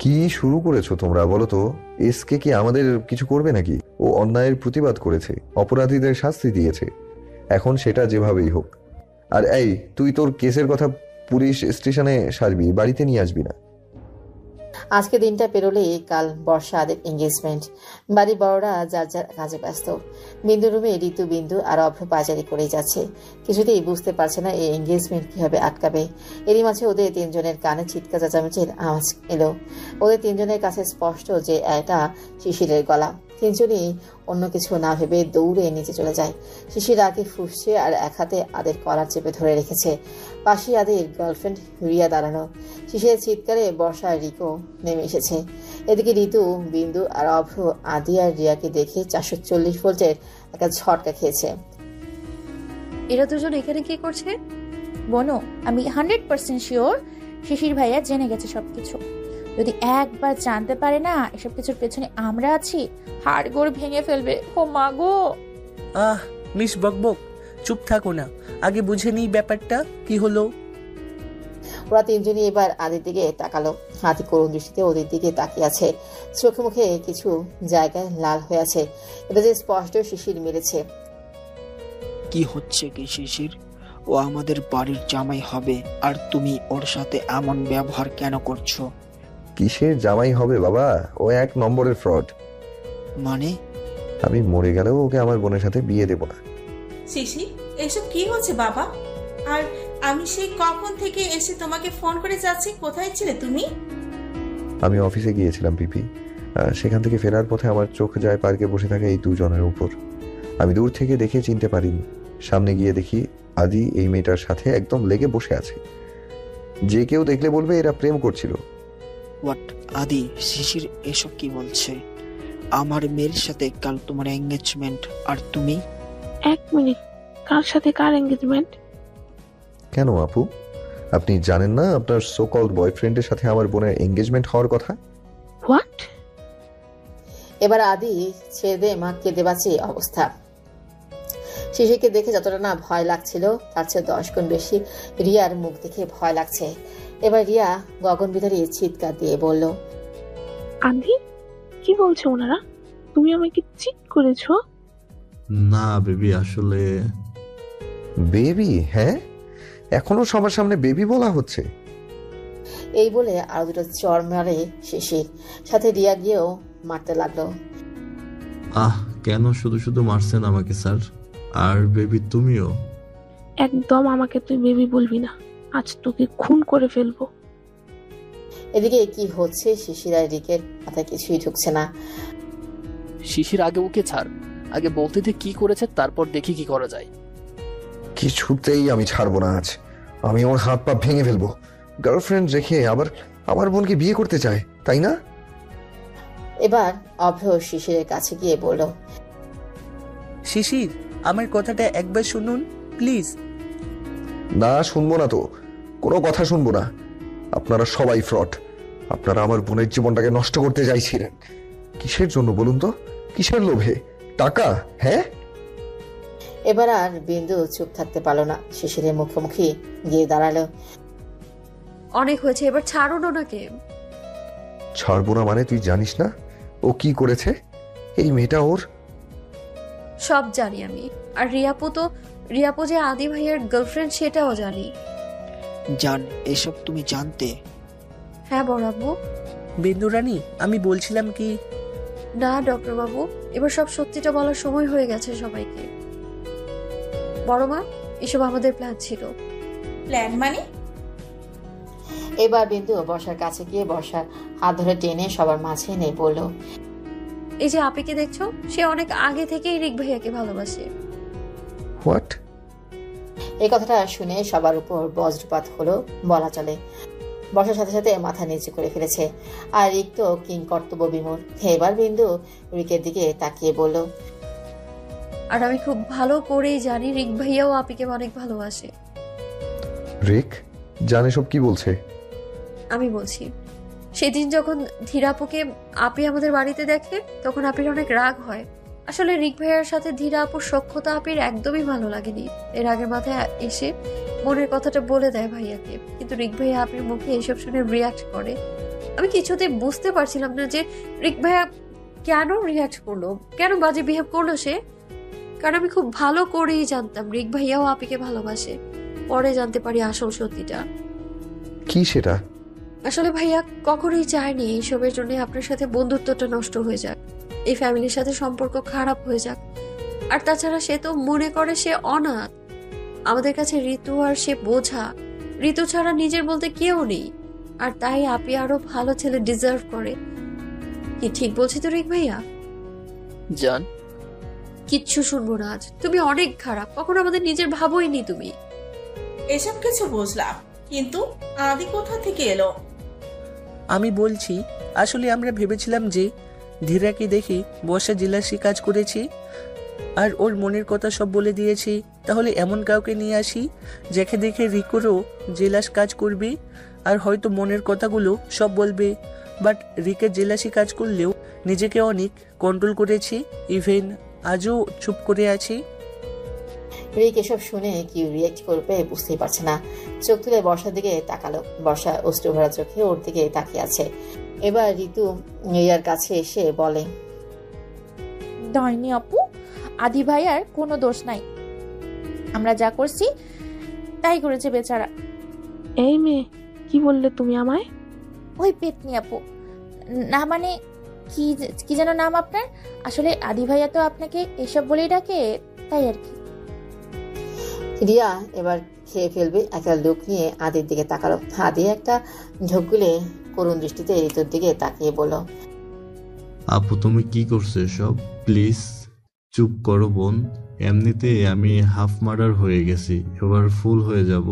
S7: কি শুরু করেছো তোমরা বলো তো? এসকে কি আমাদের কিছু করবে নাকি? ও অন্যায়ের প্রতিবাদ করেছে, অপরাধীদের শাস্তি দিয়েছে, এখন সেটা যেভাবেই হোক। আর এই, তুই তোর কেসের কথা পুলিশ স্টেশনে সারবি, বাড়িতে নিয়ে আসবি না।
S3: আজকে দিনটা পেরোলেই কাল বর্ষা আদের এঙ্গেজমেন্ট। বাড়ির বড়রা যার যার কাজে ব্যস্ত। বিন্দু রুমে ঋতু, বিন্দু আর অভ্র পায়চারি করেই যাচ্ছে। কিছুতেই বুঝতে পারছে না এই এঙ্গেজমেন্ট কিভাবে আটকাবে। এরই মাঝে ওদের তিনজনের কানে চিৎকার চেঁচামেচির আওয়াজ এলো। ওদের তিনজনের কাছে স্পষ্ট যে এটা শিশিরের গলা। তিনজনই অন্য কিছু না ভেবে দৌড়ে নিচে চলে যায়। শিশির আগে ফুসছে আর এক হাতে আদের কলার চেপে ধরে রেখেছে। পাশে আদের গার্লফ্রেন্ড রিয়া দাঁড়ানো। শিশিরের চিৎকারে বর্ষা আর রিকো নেমে এসেছে। এদিকে ঋতু, বিন্দু আর অভ্র আদি আর রিয়াকে দেখে 440 ভোল্টের একটা ঝটকা খেয়েছে।
S2: এরা দুজন এখানে কি করছে?
S4: বনো, আমি 100% শিওর শিশির ভাইয়া জেনে গেছে সবকিছু। যদি একবার জানতে পারে না এসব কিছুর পেছনে আমরা আছি, হাড়গোড় ভেঙে ফেলবে। ও মা গো!
S1: মিস বকবক, চুপ থাকো না, আগে বুঝে নিই ব্যাপারটা কি হলো।
S3: ওরা তিনজনই এবার আদির দিকে তাকালো। হাতি করুণ দৃষ্টিতে ওদের দিকে তাকিয়ে আছে। চোখে মুখে কিছু জায়গায় লাল হয়ে আছে। এটা যে স্পষ্ট শিশির মেরেছে।
S11: কি হচ্ছে কি শিশির? ও আমাদের বাড়ির জামাই হবে, আর তুমি ওর সাথে এমন ব্যবহার কেন করছো?
S7: কিসের জামাই হবে বাবা? ও 1 নম্বরের ফ্রড।
S11: মানে?
S7: আমি মরে গেলেও ওকে আমার বোনের সাথে বিয়ে দেব না।
S18: শিশির, এসব কি হচ্ছে বাবা? আর আমি সেই কখন থেকে এসে তোমাকে ফোন করে যাচ্ছি, কোথায় ছিলে তুমি?
S7: আমি অফিসে গিয়েছিলাম পিপি। সেখান থেকে ফেরার পথে আমার চোখ যায় পার্কে বসে থাকা এই দুজনের উপর। আমি দূর থেকে দেখে চিনতে পারিনি। সামনে গিয়ে দেখি আদি এই মেয়েটার সাথে একদম লেগে বসে আছে। যে কেউ দেখলে বলবে এরা প্রেম করছিল।
S11: হোয়াট? আদি, শিশির এসব কি বলছে? আমার মেয়ের সাথে কাল তোমার এঙ্গেজমেন্ট, আর তুমি?
S19: 1 মিনিট, কার সাথে কার এঙ্গেজমেন্ট?
S7: কেন আপু, আপনি জানেন না আপনার সো কল্ড বয়ফ্রেন্ডের সাথে আমার বোনের এঙ্গেজমেন্ট হওয়ার কথা?
S19: হোয়াট?
S3: এবার আদি ছেড়ে মা কেঁদে বাঁচি অবস্থা। শিশিরকে দেখে যতটা না ভয় লাগছিল তার চেয়ে 10 গুণ বেশি রিয়ার মুখ দেখে ভয় লাগছে। এবার রিয়া গগন বিদারী চিৎকার দিয়ে বলল,
S19: আদি, কি বলছো ওনারা? তুমি আমাকে চিট করেছো?
S15: না বেবি, আসলে
S7: বেবি? হ্যাঁ, এখনো সবার সামনে বেবি বলা হচ্ছে?
S3: এই বলে আরো দুটো চর মারে শিশির। সাথে রিয়া গিয়েও মারতে লাগলো।
S15: কেন শুধু শুধু মারছেন আমাকে স্যার? আর বেবি তুমিও?
S19: একদম আমাকে তুই বেবি বলবি না, আজ তোকে খুন করে ফেলবো।
S3: এদিকে কি হচ্ছে শিশির আর রিকের মাথায় কিছুই ঢুকছে না।
S13: শিশির, আগে ওকে ছাড়, আগে বলতে দে কি করেছে, তারপর দেখি কি করা যায়।
S7: কিছুতেই আমি ছাড়বো না আজ। আমি ওর হাত পা ভেঙে ফেলবো। গার্লফ্রেন্ড রেখে আবার আমার বোনকে বিয়ে করতে চায়, তাই না?
S3: এবার অভ্র শিশিরের কাছে গিয়ে বলল,
S1: শিশির, আমার কথাটা একবার শুনুন প্লিজ।
S7: না, শুনবো না তো, কোনো কথা শুনবো না। আপনারা সবাই ফ্রড। আপনারা আমার বোনের জীবনটাকে নষ্ট করতে চাইছিলেন। কিসের জন্য বলুন তো? কিসের লোভে? টাকা? হ্যাঁ?
S3: এবার আর বিন্দু চুপ থাকতে পারলো না। শিশিরের মুখোমুখি গিয়ে দাঁড়ালো।
S2: অনেক হয়েছে, এবার ছাড়ুন ওনাকে।
S7: ছাড়বো না মানে? তুই জানিস না ও কি করেছে? এই মেয়েটা ওর
S2: সব জানি আমি। আর রিয়াপু যে আদি ভাইয়ের গার্লফ্রেন্ড সেটাও জানি।
S11: জান, এসব তুমি জানতে?
S2: হ্যাঁ বড় আব্বু।
S1: বিন্দু রানী, আমি বলছিলাম কি,
S2: না ডক্টর বাবু, এবার সব সত্যিটা বলার সময় হয়ে গেছে সবাইকে। বড় মা, এসব আমাদের প্ল্যান ছিল।
S18: প্ল্যান মানে?
S3: এবার বিন্দু বর্ষার কাছে গিয়ে বর্ষার হাত ধরে টেনে সবার মাঝে এনে বলল,
S2: এই যে আপিকে দেখছো, সে অনেক আগে থেকেই রিক ভাইয়াকে ভালোবাসে।
S7: হোয়াট?
S3: এই কথাটা শুনে সবার উপর বজ্রপাত হলো বলা চলে। বর্ষার সাথে সাথে মাথা নিচু করে ফেলেছে। আর রিক তো কিং কর্তব্য বিমূঢ়। এবার বিন্দু রিকের দিকে তাকিয়ে বলল,
S2: আর আমি খুব ভালো করেই জানি রিক ভাইয়াও আপিকে অনেক ভালোবাসে।
S7: রিক জানে সব কি বলছে?
S2: আমি বলছি, সেদিন যখন ধীরাপুকে আপি আমাদের বাড়িতে দেখে তখন আপির অনেক রাগ হয়। আসলে রিক ভাইয়ার সাথে ধীরা আপুর সখ্যতা আপির একদমই ভালো লাগেনি। এর আগে মাথায় এসে মনের কথাটা বলে দেয় ভাইয়াকে, কিন্তু রিক ভাইয়া আপির মুখে এসব শুনে রিয়াক্ট করে। আমি কিছুতেই বুঝতে পারছিলাম না যে রিক ভাইয়া কেন রিয়াক্ট করলো, কেন বাজে বিহেভ করলো সে। কারণ আমি খুব ভালো করেই জানতাম রিক ভাইয়াও আপিকে ভালোবাসে। পরে জানতে পারি আসল সত্যিটা
S7: কি সেটা।
S2: আসলে ভাইয়া কখনোই চায়নি এইসবের জন্য আপনার সাথে বন্ধুত্বটা নষ্ট হয়ে যাক, এই ফ্যামিলির সাথে সম্পর্ক খারাপ হয়ে যাক। আর তাছাড়া সে তো মনে করে সে অনাথ, আমাদের কাছে ঋতু আর সে বোঝা। ঋতু ছাড়া নিজের বলতে কেউ নেই, আর তাই আপনি আরো ভালো ছেলে ডিজার্ভ করে। কি ঠিক বলছি তো রিক ভাইয়া?
S13: জান,
S2: কিচ্ছু শুনবো না আজ। তুমি অনেক খারাপ, কখনো আমাদের নিজের ভাবোইনি তুমি।
S18: এসব কিছু বুঝলাম, কিন্তু আদি কোথা থেকে এলো?
S1: আমি বলছি, আসলে আমরা ভেবেছিলাম যে ধীরাকে দেখে বর্ষা জেলাসি কাজ করেছি আর ওর মনের কথা সব বলে দিয়েছি। তাহলে এমন কাউকে নিয়ে আসি যাকে দেখে রিকোরও জেলাস কাজ করবে আর হয়তো মনের কথাগুলো সব বলবে। বাট রিকের জেলাসি কাজ করলেও নিজেকে অনেক কন্ট্রোল করেছি, ইভেন আজও চুপ করে আছি।
S3: রিক এসব শুনে কি রিয়েক্ট করবে বুঝতেই পারছে না। চোখ তুলে বর্ষার দিকে তাকালো। বর্ষা অশ্রু ভরা চোখে ওর দিকে তাকিয়ে আছে। এবার ঋতু রিয়ার কাছে এসে বলে,
S4: ডাইনি আপু, আদি ভাইয়ার কোনো দোষ নাই, আমরা যা করছি তাই করেছে বেচারা।
S19: এই মেয়ে, কি বললে তুমি আমায়?
S4: ওই পেতনি আপু, না মানে কি যেন নাম আপনার? আসলে আদি ভাইয়া তো আপনাকে এসব বলেই ডাকে, তাই আর কি।
S3: রিয়া এবার খেয়ে ফেলবে একটা লুক নিয়ে আদির দিকে তাকালো। আদি একটা ঝোঁকগুলে করুণ দৃষ্টিতে ঋতুর দিকে তাকিয়ে বলল,
S15: আপু তুমি কি করছো এসব? প্লিজ চুপ করো বোন, এমনিতে আমি হাফ মার্ডার হয়ে গেছি, এবার ফুল হয়ে যাব।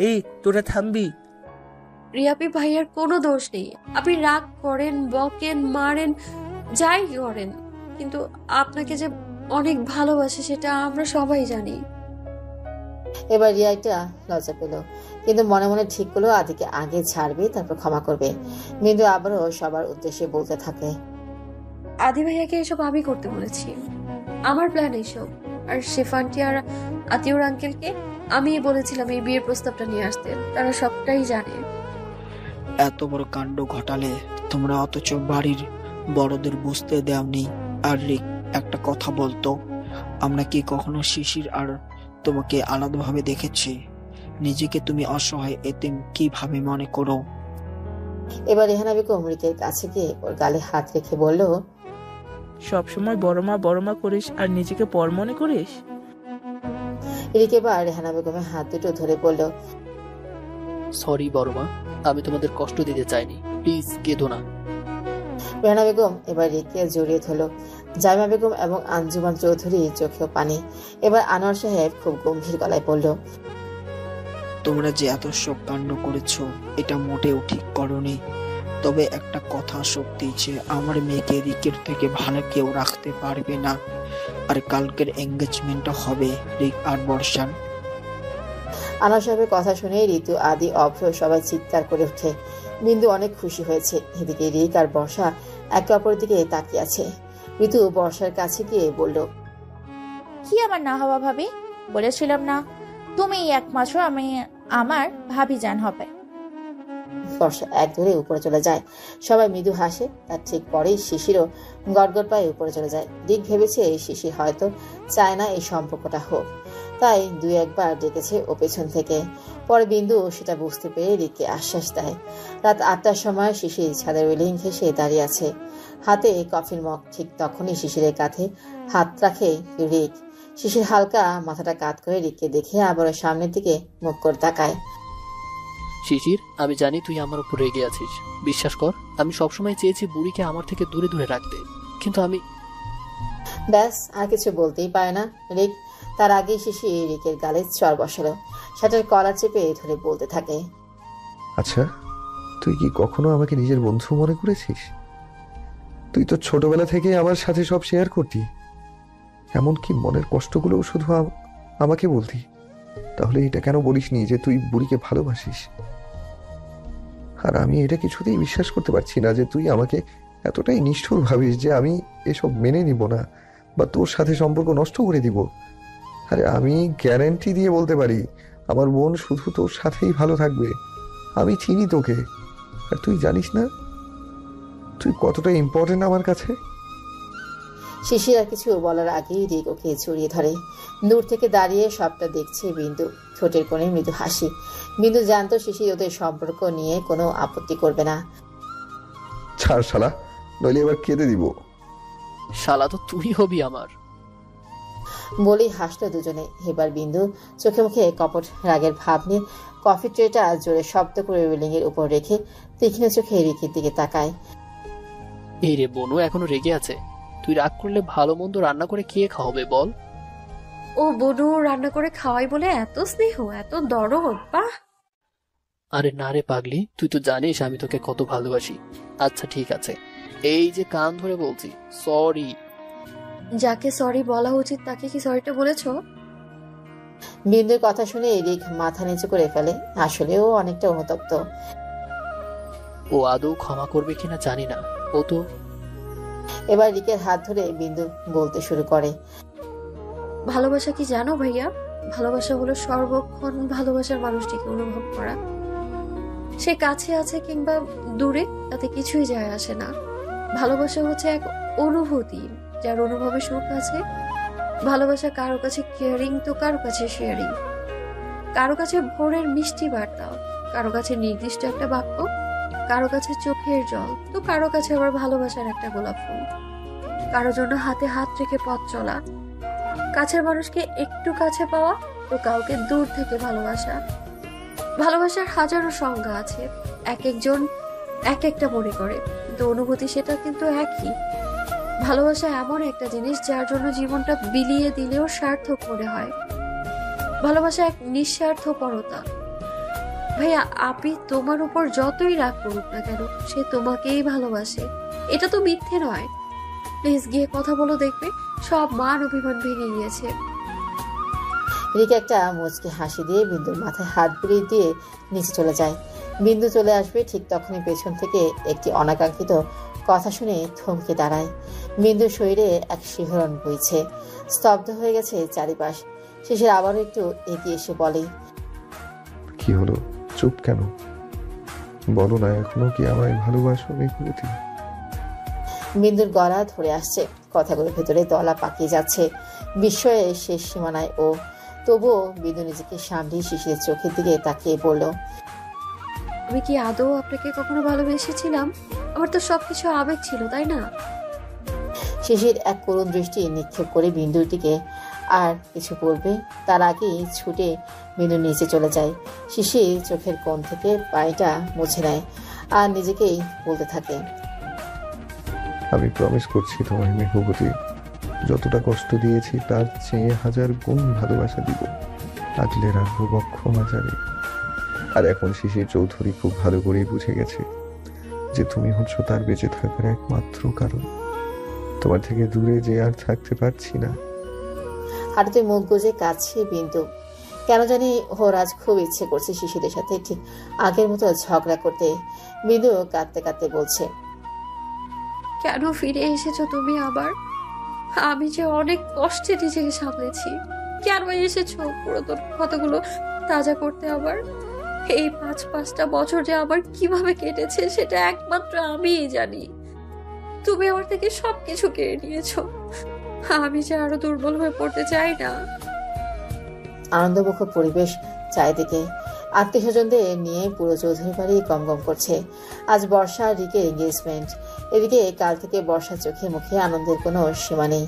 S1: এই তোরা থামবি।
S2: রিয়াপি ভাইয়ার কোনো দোষ নেই। আপনি রাগ করেন, বকেন, মারেন, যাই করেন, কিন্তু আপনাকে যে অনেক ভালোবাসে সেটা আমরা সবাই জানি।
S3: এবার রিয়া একটা লজ্জা পেল, কিন্তু মনে মনে ঠিক করলো আদিকে আগে ছাড়বে, তারপর ক্ষমা করবে। কিন্তু আবারও সবার উদ্দেশ্যে বলতে থাকে,
S2: আদি ভাইয়াকে এসব আমি করতে বলেছি, আমার প্ল্যান এইসব। আর শেফান্টি আর আতিউর আঙ্কেলকে আমি বলেছিলাম এই বিয়ের প্রস্তাবটা নিয়ে আসতে, তারা সবটাই জানে।
S11: এত বড় কাণ্ড ঘটালে তোমরা, অথচ বাড়ির বড়দের বুঝতে দেওনি। আর রিক, একটা কথা বলতো, আমরা কি কখনো শিশির আর তোমাকে আলাদাভাবে দেখেছি? নিজেকে তুমি অসহায় এতিম কিভাবে মনে করো?
S3: এবার রেহানা বেগম রিকের কাছে গিয়ে ওর গালে হাত রেখে বলল,
S5: সবসময় বড় মা করিস আর নিজেকে পর মনে করিস।
S3: রিক এবার রেহানা বেগমের হাত দুটো ধরে বলল,
S13: সরি বড় মা, আমি তোমাদের কষ্ট দিতে চাইনি, প্লিজ কেঁদো না।
S3: রেহানা বেগম এবার রিককে জড়িয়ে ধরল। জাইমা বেগম এবং আঞ্জুমান চৌধুরী চোখেও পানি। এবার আনোয়ার সাহেব খুব গম্ভীর গলায় বলল,
S11: তোমরা যে এত সব কাণ্ড করেছো এটা মোটেও ঠিক করনি। তবে একটা কথা সত্যি যে আমার মেয়েকে রিকের থেকে ভালো কেউ রাখতে পারবে না। আর কালকের এঙ্গেজমেন্টটা হবে রিক আর বর্ষার।
S3: আনোয়ার সাহেবের কথা শুনে ঋতু, আদি, অভ্র সবাই চিৎকার করে ওঠে। বিন্দু অনেক খুশি হয়েছে। এদিকে রিক আর বর্ষা একে অপরের দিকে তাকিয়ে আছে। ঋতু বর্ষার কাছে গিয়ে বলল,
S4: কি আমার না হওয়া ভাবি? বলেছিলাম না তুমি একমাত্র আমি আমার ভাবি জান হবে।
S3: বর্ষা এক ধরে উপরে চলে যায়। সবাই মৃদু হাসে। তার ঠিক পরেই শিশিরও গড়গড় পায়ে উপরে চলে যায়। রিক ভেবেছে শিশির হয়তো চায় না এই সম্পর্কটা হোক, তাই দুই একবার ডেকেছে ও পেছন থেকে। পরে বিন্দু সেটা বুঝতে পেরে রিককে আশ্বাস দেয়। রাত 8টার সময় শিশির ছাদের রেলিং ঘেঁষে দাঁড়িয়ে আছে, হাতে কফির মগ। ঠিক তখনই শিশিরের কাঁধে হাত রাখে রিক। শিশির হালকা মাথাটা কাত করে রিককে দেখে আবারও সামনের দিকে মুখ করে তাকায়।
S13: শিশির, আমি জানি তুই আমার উপর রেগে আছিস, বিশ্বাস কর আমি সবসময় চেয়েছি বুড়িকে আমার থেকে দূরে দূরে রাখতে, কিন্তু আমি।
S3: ব্যাস, আর কিছু বলতেই পারে না রিক। তার আগেই শিশির রিকের গালে চড় বসালো। শার্টের কলার চেপে ধরে বলতে থাকে,
S7: আচ্ছা তুই কি কখনো আমাকে নিজের বন্ধু মনে করেছিস? তুই তো ছোটবেলা থেকে আমার সাথে সব শেয়ার করতি, এমনকি মনের কষ্টগুলো শুধু আমাকে বলতি। তাহলে এটা কেন বলিসনি যে তুই বুড়িকে ভালোবাসিস? আর আমি এটা কিছুতেই বিশ্বাস করতে পারছি না যে তুই আমাকে এতটাই নিষ্ঠুর ভাবিস যে আমি এসব মেনে নিব না বা তোর সাথে সম্পর্ক নষ্ট করে দিব? আরে আমি গ্যারান্টি দিয়ে বলতে পারি আমার বোন শুধু তোর সাথেই ভালো থাকবে। আমি চিনি তোকে, আর তুই জানিস না তুই কতটা ইম্পর্টেন্ট আমার কাছে।
S3: শিশির আর কিছু বলার আগেই রিক ওকে জড়িয়ে ধরে। দূর থেকে দাঁড়িয়ে সবটা দেখছে বিন্দু, ঠোঁটের কোণে মৃদু হাসি। বিন্দু জানতো শিশির ওদের সম্পর্ক নিয়ে কোনো আপত্তি করবে না।
S7: ছাড় শালা, নইলে এবার কেঁদে দিব।
S13: শালা তো তুই হবি আমার।
S3: বলেই হাসলো দুজনে। এবার বিন্দু চোখে মুখে কপট রাগের ভাব নিয়ে কফি ট্রেটা জোরে শব্দ করে রেলিং এর উপর রেখে তীক্ষ্ণ চোখে রিকের দিকে তাকায়।
S13: এই রে বনু এখনো রেগে আছে? তুই রাগ করলে ভালো মন্দ রান্না করে কে খাওয়াবে বল?
S2: ও বনু রান্না করে খাওয়াই বলে এত স্নেহ, এত দরদ, বাহ।
S13: আরে না রে পাগলি, তুই তো জানিস আমি তোকে কত ভালোবাসি। আচ্ছা ঠিক আছে, এই যে কান ধরে বলছি সরি।
S2: যাকে সরি বলা উচিত তাকে কি সরিটা বলেছো?
S3: বিন্দুর কথা শুনে রিক মাথা নিচু করে ফেলে। আসলেও অনেকটা অনুতপ্ত।
S13: ও আদৌ ক্ষমা করবে কিনা জানি না। ও তো
S3: এবার রিকের হাত ধরে বিন্দু বলতে শুরু করে,
S2: ভালোবাসা কি জানো ভাইয়া? ভালোবাসা হলো সর্বক্ষণ ভালোবাসার মানুষটিকে অনুভব করা। সে কাছে আছে কিংবা দূরে তাতে কিছুই যায় আসে না। ভালোবাসা হচ্ছে এক অনুভূতি, যার অনুভবে সুখ আছে। ভালোবাসা কারো কাছে কেয়ারিং তো কারো কাছে শেয়ারিং, কারো কাছে ভোরের মিষ্টি বার্তা, কারো কাছে নির্দিষ্ট একটা বাক্য, কারো কাছে চোখের জল তো কারো কাছে আবার ভালোবাসার একটা গোলাপ ফুল, কারো জন্য হাতে হাত রেখে পথ চলা, কাছের মানুষকে একটু কাছে পাওয়া তো কাউকে দূর থেকে ভালোবাসা। ভালোবাসার হাজারো সংজ্ঞা আছে, এক একজন এক একটা মনে করে, কিন্তু অনুভূতি সেটা কিন্তু একই। ভালোবাসা এমন একটা জিনিস যার জন্য জীবনটা বিলিয়ে দিলেও সার্থক মনে হয়। ভালোবাসা এক নিঃস্বার্থপরতা। ভাইয়া আপনি তোমার উপর যতই রাগ করুক না কেন সে তোমাকেই ভালোবাসে, এটা তো মিথ্যে নয়। প্লিজ গিয়ে কথা বলো, দেখবে সব মান অভিমান ভেঙে গিয়েছে।
S3: রিক একটা মুচকি হাসি দিয়ে বিন্দুর মাথায় হাত বুলিয়ে দিয়ে নিচে চলে যায়। বিন্দু চলে আসবে ঠিক তখনই পেছন থেকে একটি অনাকাঙ্ক্ষিত কথা শুনে থমকে দাঁড়ায়। বিন্দুর শরীরে এক শিহরণ বইছে, স্তব্ধ হয়ে গেছে চারিপাশ। শেষের আবারও একটু এগিয়ে এসে বলে,
S7: কি হলো, চুপ কেন? বলো না এখনো কি আমায় ভালোবাসো মেঘবতী?
S3: বিন্দুর গলা ধরে আসছে, কথাগুলো ভেতরে দলা পাকিয়ে যাচ্ছে। বিস্ময়ে শেষ সীমানায় ও। তবুও বিন্দু নিজেকে সামলে শিশিরের চোখের দিকে তাকিয়ে বলল,
S2: আমি কি আদৌ আপনাকে কখনো ভালোবেসেছিলাম? আমার তো সবকিছু আবেগ ছিল, তাই না?
S3: শিশির এক করুণ দৃষ্টি নিক্ষেপ করে বিন্দুর দিকে আর কিছু বলবে তার আগেই ছুটে বিন্দু নিচে চলে যায়। শিশির চোখের কোণ থেকে পানিটা মুছে নেয় আর নিজেকেই বলতে থাকে,
S7: আমি প্রমিস করছি তোমায় মেঘবতী, যতটা কষ্ট দিয়েছি তার চেয়ে 1000 গুণ ভালোবাসা দিব, আগলে রাখবো বক্ষ মাঝারে। আর এখন শিশির চৌধুরী খুব ভালো করেই বুঝে গেছে যে তুমি হচ্ছ তার বেঁচে থাকার একমাত্র কারণ। তোমার থেকে দূরে যে আর থাকতে পারছি না।
S3: হাঁটুতে মুখ গুজে কাছে বিন্দু। কেন জানি ওর আজ খুব ইচ্ছে করছে শিশিরের সাথে ঠিক আগের মতো ঝগড়া করতে। বিন্দু কাঁদতে কাঁদতে বলছে,
S2: কেন ফিরে এসেছো তুমি আবার? আমি যে অনেক কষ্টে নিজেকে সামলেছি, কেন এসেছো পুরাতন কথাগুলো তাজা করতে আবার? এই 5-5টা বছর যে আবার কিভাবে কেটেছে সেটা একমাত্র আমিই জানি। তুমি আমার থেকে সবকিছু কেড়ে নিয়েছো, আমি যে আরো দুর্বল হয়ে পড়তে চাই না।
S3: আনন্দমুখর পরিবেশ চারিদিকে, আত্মীয় স্বজনদের নিয়ে পুরো চৌধুরী বাড়ি গমগম করছে। আজ বর্ষা আর রিকের এঙ্গেজমেন্ট। এদিকে কাল থেকে বর্ষার চোখে মুখে আনন্দের কোনো সীমা নেই।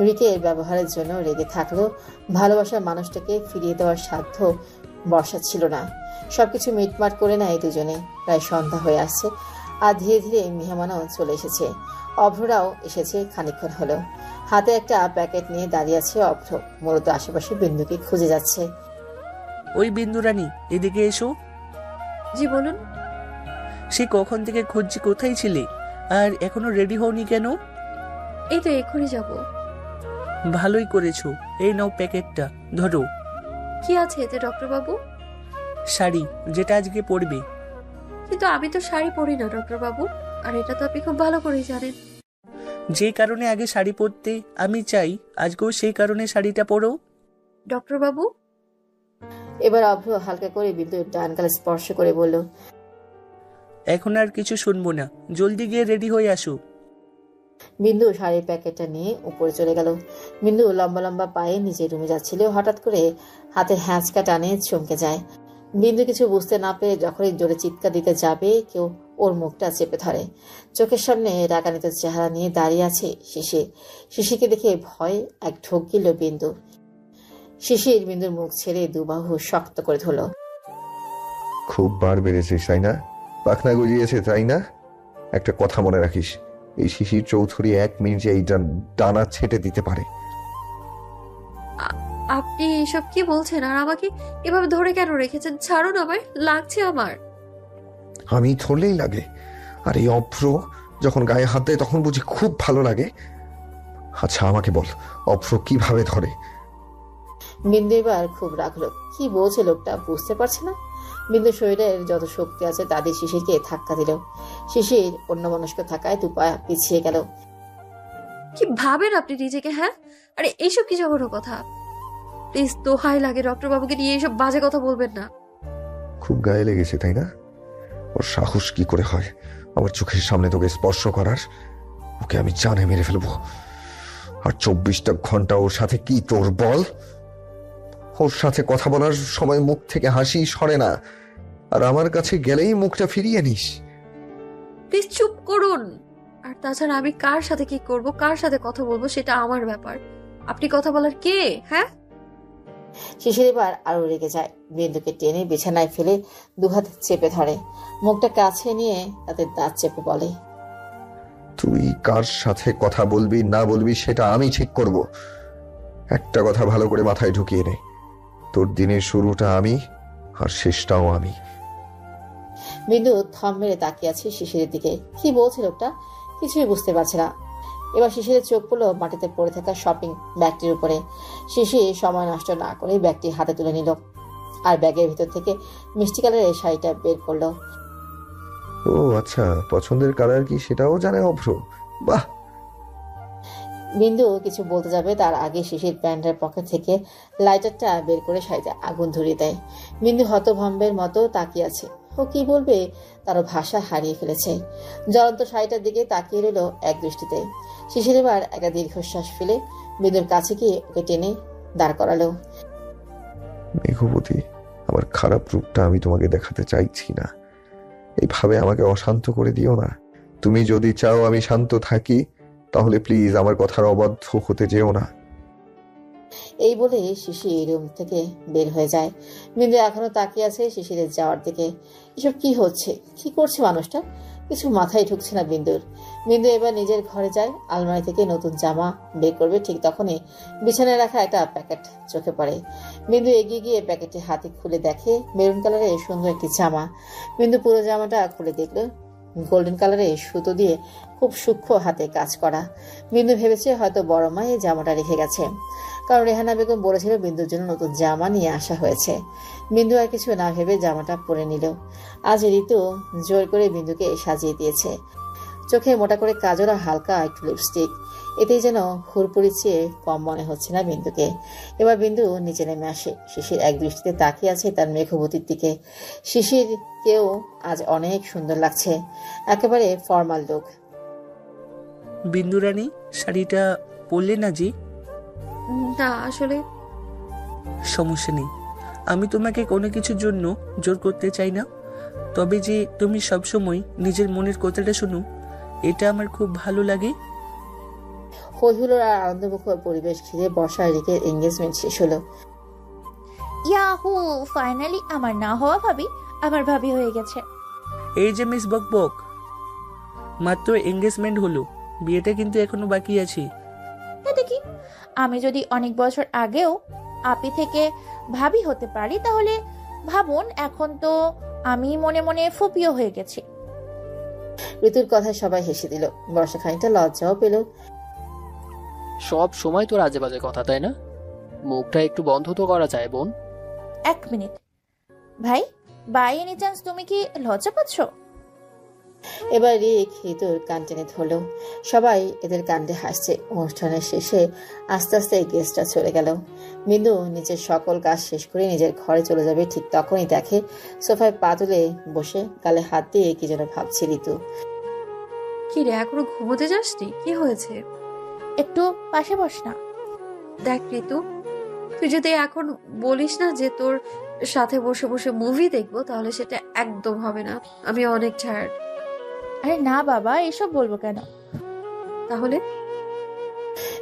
S3: রিকের ব্যবহারের জন্য রেগে থাকলেও ভালোবাসার মানুষটাকে ফিরিয়ে দেওয়ার সাধ্য বর্ষা ছিল না। সবকিছু মিটমাট করে নেয় দুজনে। প্রায় সন্ধ্যা হয়ে আসছে আর ধীরে ধীরে মেহমানও চলে এসেছে। অভ্ররাও এসেছে খানিকক্ষণ হলো। হাতে একটা প্যাকেট নিয়ে দাঁড়িয়ে আছে অভ্র, মূলত আশেপাশে বিন্দুকে খুঁজে যাচ্ছে।
S1: ওই বিন্দু রানী, এদিকে এসো।
S2: জি বলুন।
S1: সে কখন থেকে খুঁজছি, কোথায় ছিলে আর এখনো রেডি হওনি কেন?
S2: এই তো এখনই যাব।
S1: ভালোই করেছো, এই নাও প্যাকেটটা, ধরো।
S2: কি আছে এতে ডক্টর বাবু?
S1: শাড়ি, যেটা আজকে পরবে।
S2: কিন্তু আমি তো শাড়ি পরি না ডক্টর বাবু। আর এটা তো আপনি খুব ভালো করেই জানেন।
S1: যে কারণে আগে শাড়ি পরতে আমি চাই, আজকেও সেই কারণে শাড়িটা পরো।
S2: ডক্টর বাবু।
S3: এবার অভ্র হালকা করে বিন্দুর ডান গালে স্পর্শ করে বলল,
S1: এখন আর কিছু শুনবো না, জলদি গিয়ে রেডি হয়ে আসো।
S3: বিন্দু শাড়ির প্যাকেটটা নিয়ে উপরে চলে গেল। বিন্দু লম্বা লম্বা পায়ে নিজের রুমে যাচ্ছিল, হঠাৎ করে হাতের হ্যাঁচকা টানে চমকে যায়। বিন্দু কিছু বুঝতে না পেরে যখনই জোরে চিৎকার দিতে যাবে, কেউ ওর মুখটা চেপে ধরে। চোখের সামনে রাগান্বিত চেহারা নিয়ে দাঁড়িয়ে আছে শিশির। শিশিরকে দেখে ভয় এক ঢোক গেল বিন্দু। শিশির বিন্দুর মুখ ছেড়ে দুবাহু শক্ত করে ধরল।
S7: খুব বার বেড়েছিস তাই না? পাখনা গজিয়েছে তাই না? একটা কথা মনে রাখিস, এই শিশির চৌধুরী 1 মিনিটে এই ডানা ছেটে দিতে পারে।
S2: আপনি এসব কি বলছেন? আর আমাকে এভাবে ধরে কেন রেখেছেন? ছাড়ুন আমায়, লাগছে আমার।
S7: আমি ধরলেই লাগে? আর এই অভ্র যখন গায়ে হাত দেয় তখন বুঝি খুব ভালো লাগে? আচ্ছা আমাকে বল, অভ্র কিভাবে ধরে?
S3: বিন্দু এবার খুব রাগলো। কি বলছে লোকটা বুঝতে পারছে না। বিন্দু শরীরের যত শক্তি আছে তাদের শিশিরকে ধাক্কা দিল। শিশির অন্যমনস্ক থাকায় দুপা পিছিয়ে গেল।
S2: কি ভাবেন আপনি নিজেকে? হ্যাঁ, আরে এইসব কি জঘন্য কথা। প্লিজ দোহাই লাগে, ডক্টর বাবুকে নিয়ে এইসব বাজে কথা বলবেন না।
S7: খুব গায়ে লেগেছে তাই না? ওর সাহস কি করে হয় আমার চোখের সামনে তোকে স্পর্শ করার? ওকে আমি জানে মেরে ফেলবো। আর 24টা ঘন্টা ওর সাথে কি তোর বল? ওর সাথে কথা বলার সময় মুখ থেকে হাসি সরে না, আর আমার কাছে গেলেই মুখটা ফিরিয়ে নিস।
S2: প্লিজ চুপ করুন। আর তাছাড়া আমি কার সাথে কি করব, কার সাথে কথা বলবো সেটা আমার ব্যাপার। আপনি কথা বলার কে? হ্যাঁ।
S3: শিশির এবার আরো রেগে যায়। বিন্দুকে টেনে বিছানায় ফেলে দুহাত চেপে ধরে, মুখটা কাছে নিয়ে তাদের দাঁত চেপে বলে,
S7: তুই কার সাথে কথা বলবি না বলবি সেটা আমি ঠিক করব। একটা কথা ভালো করে মাথায় ঢুকিয়ে নে, তোর দিনের শুরুটা আমি আর শেষটাও আমি।
S3: বিন্দু থম মেরে তাকিয়ে আছে শিশিরের দিকে। কি বলছে লোকটা কিছুই বুঝতে পারছে না। এবার শিশিরের চোখ পড়লো মাটিতে পড়ে থাকা শপিং ব্যাগটির উপরে। শিশির সময় নষ্ট না করে ব্যাগটি হাতে তুলে নিল আর ব্যাগের ভিতর থেকে মিষ্টি কালারের শাড়িটা বের করলো।
S7: ও আচ্ছা, পছন্দের কালার কি সেটাও জানে অভ্র? বাহ।
S3: বিন্দু কিছু বলতে যাবে তার আগে শিশির প্যান্টের পকেট থেকে লাইটারটা বের করে শাড়িতে আগুন ধরিয়ে দেয়। বিন্দু হতভম্বের মতো তাকিয়ে আছে। ও কি বলবে তারও ভাষা হারিয়ে ফেলেছে। জ্বলন্ত শাড়িটার দিকে তাকিয়ে রইল এক দৃষ্টিতে। শিশির এবার একটা দীর্ঘশ্বাস ফেলে বিন্দুর কাছে গিয়ে ওকে টেনে দাঁড় করালো।
S7: মেঘবতী, আমার খারাপ রূপটা আমি তোমাকে দেখাতে চাইছি না, এইভাবে আমাকে অশান্ত করে দিও না। তুমি যদি চাও আমি শান্ত থাকি তাহলে প্লিজ আমার কথার অবাধ্য হতে যেও না।
S3: এই বলে শিশির রুম থেকে বের হয়ে যায়। বিন্দু এখনো তাকিয়ে আছে শিশিরের যাওয়ার দিকে। এসব কি হচ্ছে, কি করছে মানুষটা? কিছু মাথায় ঢুকছে না বিন্দুর। বিন্দু এবার নিজের ঘরে যায়, আলমারি থেকে নতুন জামা বের করবে, ঠিক তখনই বিছানায় রাখা একটা প্যাকেট চোখে পড়ে। বিন্দু এগিয়ে গিয়ে প্যাকেটটি হাতে খুলে দেখে মেরুন কালারের সুন্দর একটি জামা। বিন্দু পুরো জামাটা খুলে দেখলো গোল্ডেন কালারের সুতো দিয়ে খুব সূক্ষ্ম হাতে কাজ করা। বিন্দু ভেবেছে হয়তো বড় মা এই জামাটা রেখে গেছে, কারণ রেহানা বেগম বলেছিল বিন্দুর জন্য নতুন জামা নিয়ে আসা হয়েছে। বিন্দু আর কিছু না ভেবে জামাটা পরে নিল। আজ ঋতু জোর করে বিন্দুকে সাজিয়ে দিয়েছে। চোখে মোটা করে কাজল আর হালকা একটু লিপস্টিক, এতেই যেন হুড়পুড়ির চেয়ে কম মনে হচ্ছে না বিন্দুকে। এবার বিন্দু নিচে নেমে আসে। শিশির এক দৃষ্টিতে তাকিয়ে আছে তার মেঘবতীর দিকে। শিশিরকেও আজ অনেক সুন্দর লাগছে, একেবারে ফর্মাল লুক।
S1: বিন্দু রানী, শাড়িটা পরলে না জি?
S2: না আসলে।
S1: সমস্যা নেই, আমি তোমাকে কোনো কিছুর জন্য জোর করতে চাই না, তবে যে তুমি সবসময় নিজের মনের কথাটা শোনো এটা আমার খুব ভালো লাগে।
S3: হইহুল্লোড় আর আনন্দমুখর পরিবেশ ঘিরে বর্ষা রিকের এঙ্গেজমেন্ট শেষ হলো।
S4: ইয়াহু, ফাইনালি আমার না হওয়া ভাবি আমার ভাবি হয়ে গেছে।
S1: এই যে মিস বকবক, মাত্র এঙ্গেজমেন্ট হলো, বিয়েটা কিন্তু এখনো বাকি আছে।
S4: এটা কি? আমি যদি অনেক বছর আগেও আপি থেকে ভাবি হতে পারি তাহলে ভাবুন এখন তো আমি মনে মনে ফুপিও হয়ে গেছি।
S3: ঋতুর কথায় সবাই হেসে দিল। বর্ষা খানিকটা লজ্জাও পেল।
S13: সব সময় তোর আজে বাজে কথা, তাই না? মুখটা একটু বন্ধ তো করা যায় বোন।
S4: এক মিনিট ভাই, বাই এনি চান্স তুমি কি লজ্জা পাচ্ছ?
S3: এবার রিক ঋতুর কান টেনে ধরল। সবাই এদের কাণ্ডে হাসছে। অনুষ্ঠানের শেষে আস্তে আস্তে গেস্টরা চলে গেল। বিন্দু নিজের সকল কাজ শেষ করে নিজের ঘরে চলে যাবে, ঠিক তখনই দেখে সোফায় পা তুলে বসে গালে হাত দিয়ে কি যেন ভাবছে ঋতু।
S2: কি রে, এখনো ঘুমোতে যাসনি? কি হয়েছে?
S4: একটু পাশে বস না।
S2: দেখ ঋতু, তুই যদি এখন বলিস না যে তোর সাথে বসে বসে মুভি দেখবো, তাহলে সেটা একদম হবে না। আমি অনেক টায়ার্ড।
S4: আরে না বাবা, এসব বলবো কেন?
S2: তাহলে?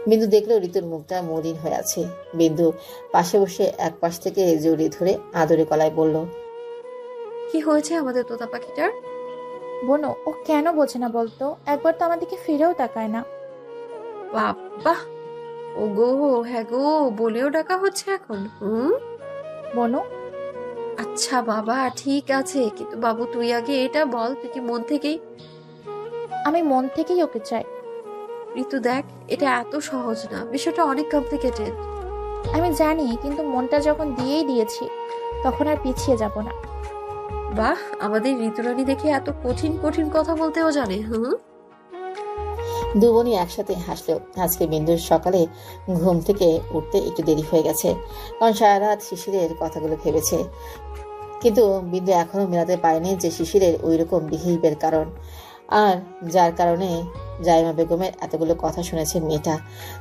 S3: বিন্দু দেখলো ঋতুর মুখটা মলিন হয়ে আছে। বিন্দু পাশে বসে এক পাশ থেকে জড়িয়ে ধরে আদরে গলায় বলল,
S2: কি হয়েছে আমাদের তোতা পাখিটার?
S4: বোনো, ও কেন বোঝে না বলতো? একবার তো আমার দিকে ফিরেও তাকায় না।
S2: বাবা, ও গো, হ্যাঁ গো, বলেও ডাকা হচ্ছে এখন।
S4: বোনো,
S2: আচ্ছা বাবা, ঠিক আছে, কিন্তু বাবু তুই আগে এটা বল, তুই কি মন থেকেই?
S4: আমি মন থেকেই ওকে চাই।
S2: ঋতু দেখ, এটা এত সহজ না, বিষয়টা অনেক কমপ্লিকেটেড।
S4: আমি জানি, কিন্তু মনটা যখন দিয়েই দিয়েছি তখন আর পিছিয়ে যাব না।
S2: বাহ, আমাদের ঋতুরানী দেখে এত কঠিন কঠিন কথা বলতেও জানে।
S3: দু বোনই একসাথে হাসলো। আজকে বিন্দুর সকালে ঘুম থেকে উঠতে একটু দেরি হয়ে গেছে, কারণ সারা রাত শিশিরের কথাগুলো ভেবেছে। কিন্তু বিন্দু এখনো মেলাতে পারেনি যে শিশিরের ওই রকম বিহেভিয়ার কারণ, আর যার কারণে জাইমা বেগমের এতগুলো কথা শুনেছে মেয়েটা।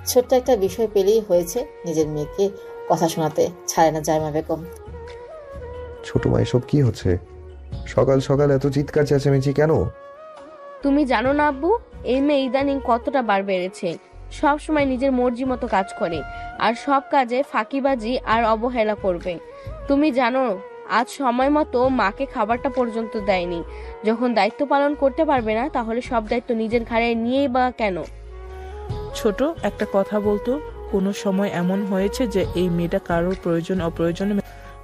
S3: ছোট্ট একটা বিষয় পেলেই হয়েছে নিজের মেয়েকে কথা শোনাতে ছাড়ে না জাইমা বেগম।
S7: ছোট মা, এসব কি হচ্ছে? সকাল সকাল এত চিৎকার চেঁচামেচি কেন?
S10: তুমি জানো না আব্বু, এই মেয়ে ইদানিং কতটা বার বেড়েছে। সব সময় নিজের মর্জি মতো কাজ করে, আর সব কাজে ফাঁকিবাজি আর অবহেলা করবে। তুমি জানো, আজ সময় মতো মাকে খাবারটা পর্যন্ত দেয়নি। যখন দায়িত্ব পালন করতে পারবে না, তাহলে সব দায়িত্ব নিজের ঘাড়ে নিয়েই বা কেন?
S5: ছোট একটা কথা বলতো, কোনো সময় এমন হয়েছে যে এই মেয়েটা কারোর প্রয়োজন অপ্রয়োজনে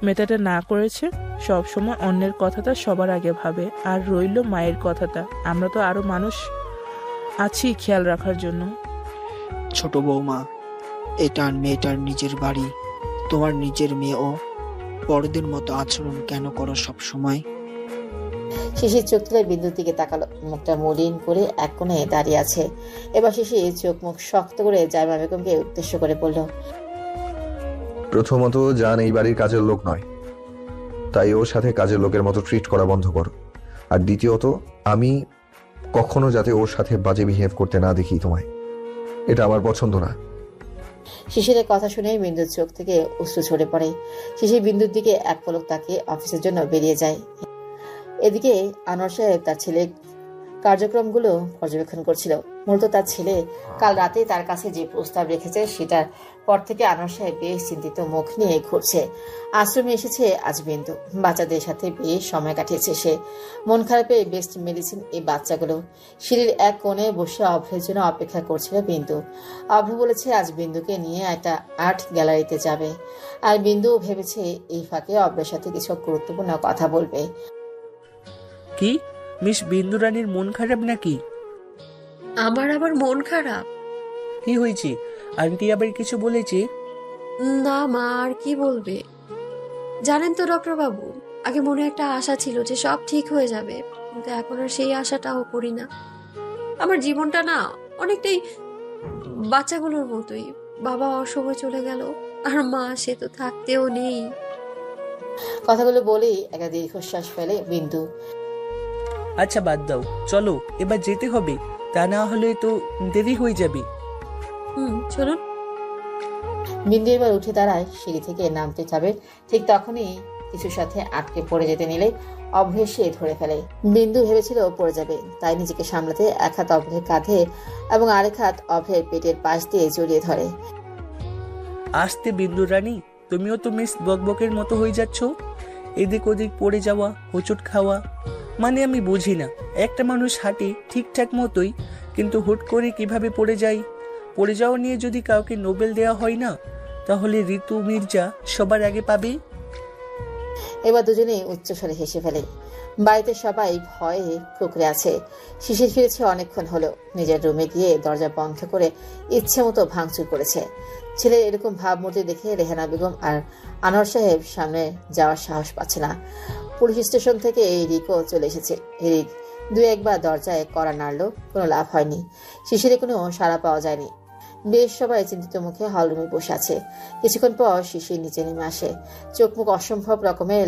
S5: মেটাতে না করেছে? সব সময় অন্যের কথাটা সবার আগে ভাবে, আর রইল মায়ের কথাটা। আমরা তো আরো মানুষ আছি খেয়াল রাখার জন্য।
S11: ছোট বৌমা, এটা মেয়েটার নিজের বাড়ি, তোমার নিজের মেয়েও। পরদের মতো আচরণ কেন করো সব সময়?
S3: শিশির চোখ তুলে বিন্দুর দিকে তাকালো, মুখটা মলিন করে এক কোণে দাঁড়িয়ে আছে। এবার শিশির চোখ মুখ শক্ত করে জাইমা বেগমকে উদ্দেশ্য করে বলল,
S7: প্রথমত জান এই বাড়ির কাজের লোক নয়, তাই ওর সাথে কাজের লোকের মতো ট্রিট করা বন্ধ করো। আর দ্বিতীয়ত, আমি কখনো যাতে ওর সাথে বাজে বিহেভ করতে না দেখি তোমায়, এটা আমার পছন্দ না।
S3: শিশিরের কথা শুনে বিন্দুর চোখ থেকে অশ্রু ঝরে পড়ে। শিশির বিন্দুর দিকে এক পলক তাকিয়ে অফিসের জন্য বেরিয়ে যায়। এদিকে আনোয়ার সাহেব তার ছেলে কার্যক্রমগুলো পর্যবেক্ষণ করছিল। মূলত তার ছেলে কাল রাতে তার কাছে যে প্রস্তাব রেখেছে সেটার পর থেকে আনোয়ার সাহেব বেশ চিন্তিত মুখ নিয়ে ঘুরছে। আশ্রমে এসেছে আজ বিন্দু, বাচ্চাদের সাথে বেশ সময় কাটিয়েছে সে। মন খারাপের বেস্ট মেডিসিন এই বাচ্চাগুলো। সিঁড়ির এক কোণে বসে অভ্রের জন্য অপেক্ষা করছিল বিন্দু। অভ্র বলেছে আজ বিন্দুকে নিয়ে একটা আর্ট গ্যালারিতে যাবে, আর বিন্দু ভেবেছে এই ফাঁকে অভ্রের সাথে কিছু গুরুত্বপূর্ণ কথা বলবে।
S1: কি মিস বিন্দু রানীর মন খারাপ নাকি?
S2: আমার আবার মন খারাপ?
S1: কি হয়েছে? আন্টি আবার কিছু বলেছে?
S2: না মা, আর কি বলবে? জানেন তো ডক্টর বাবু, আগে মনে একটা আশা ছিল যে সব ঠিক হয়ে যাবে, কিন্তু এখন আর সেই আশাটাও করি না। আমার জীবনটা না অনেকটাই বাচ্চাগুলোর মতোই। বাবা অসময় চলে গেল, আর মা সে তো থাকতেও নেই।
S3: কথাগুলো বলেই একটা দীর্ঘশ্বাস ফেলে বিন্দু।
S1: আচ্ছা বাদ দাও, চলো এবার যেতে হবে, তা না হলে তো দেরি হয়ে যাবে।
S2: চলুন।
S3: বিন্দু এবার উঠে দাঁড়ায়, সিঁড়ি থেকে নামতে যাবে, ঠিক তখনই কিছুর সাথে আটকে পড়ে যেতে নিলে অভ্র সে ধরে ফেলে। বিন্দু ভেবেছিল পড়ে যাবে, তাই নিজেকে সামলাতে এক হাত অভ্রের কাঁধে এবং আরেক হাত অভ্রের পেটের পাশ দিয়ে জড়িয়ে ধরে।
S1: আসতে বিন্দু রানী, তুমিও তো মিস বকবকের মতো হয়ে যাচ্ছ। এদিক ওদিক পড়ে যাওয়া, হোঁচট খাওয়া, মানে আমি বুঝি না, একটা মানুষ হাঁটে ঠিকঠাক মতোই, কিন্তু হুট করে কিভাবে পড়ে যায়। পড়ে যাওয়া নিয়ে যদি কাউকে নোবেল দেওয়া হয় না, তাহলে ঋতু মির্জা সবার আগে পাবে।
S3: এবার দুজনে উচ্চস্বরে হেসে ফেলে। বাড়িতে সবাই ভয়ে কুকড়ে আছে। শিশির ফিরেছে অনেকক্ষণ হলো, নিজের রুমে গিয়ে দরজা বন্ধ করে ইচ্ছে মতো ভাঙচুর করেছে। ছেলের এরকম ভাবমূর্তি দেখে রেহানা বেগম আর আনোয়ার সাহেব সামনে যাওয়ার সাহস পাচ্ছে না। পুলিশ স্টেশন থেকে রিকও চলে এসেছে। রিক দু একবার দরজায় কড়া নাড়ল, কোনো লাভ হয়নি। শিশিরে কোনো সাড়া পাওয়া যায়নি। বেশ সবাই চিন্তিত মুখে হলরুমে বসে আছে। কিছুক্ষণ পর শিশির নিচে নেমে আসে। চোখ মুখ অসম্ভব রকমের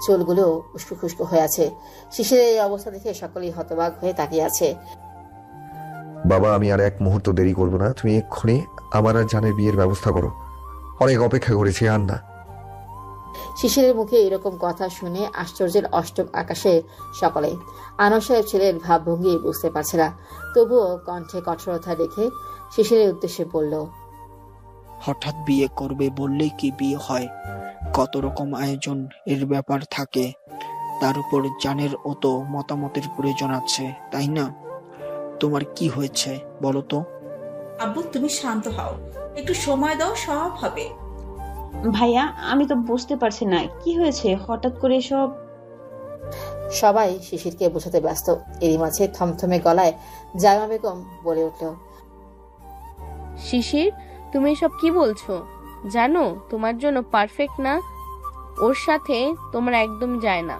S3: চুলগুলো উস্কো খুস্কো হয়ে আছে। শিশিরের এই অবস্থা দেখে সকলেই হতবাক হয়ে তাকিয়ে আছে।
S7: বাবা, আমি আর এক মুহূর্ত দেরি করবো না। তুমি এক্ষুনি আমার আর জানের বিয়ের ব্যবস্থা করো। অনেক অপেক্ষা করেছি, আর না।
S3: শিশিরের মুখে এরকম কথা শুনে আশ্চর্যের অষ্টম আকাশে সকলে। আনোয়ার সাহেব ছেলের ভাবভঙ্গি বুঝতে পারছে না, তবুও কণ্ঠে কঠোরতা দেখে শিশিরের উদ্দেশ্যে বলল,
S11: হঠাৎ বিয়ে করবে বললেই কি বিয়ে হয়? কত রকম আয়োজন এর ব্যাপার থাকে। তার উপর জানের ও তো মতামতের প্রয়োজন আছে, তাই না? তোমার কি হয়েছে বলো তো?
S18: আব্বু তুমি শান্ত হও, একটু সময় দাও, সব হবে।
S12: ভাইয়া আমি তো বুঝতে পারছি না কি হয়েছে হঠাৎ করে সব।
S3: সবাই শিশিরকে বোঝাতে ব্যস্ত। এরই মাঝে থমথমে গলায় জামা বেগম বলে উঠল,
S10: শিশির, তুমি এসব কি বলছো? জানো তোমার জন্য পারফেক্ট না, ওর সাথে তোমার একদম যায় না।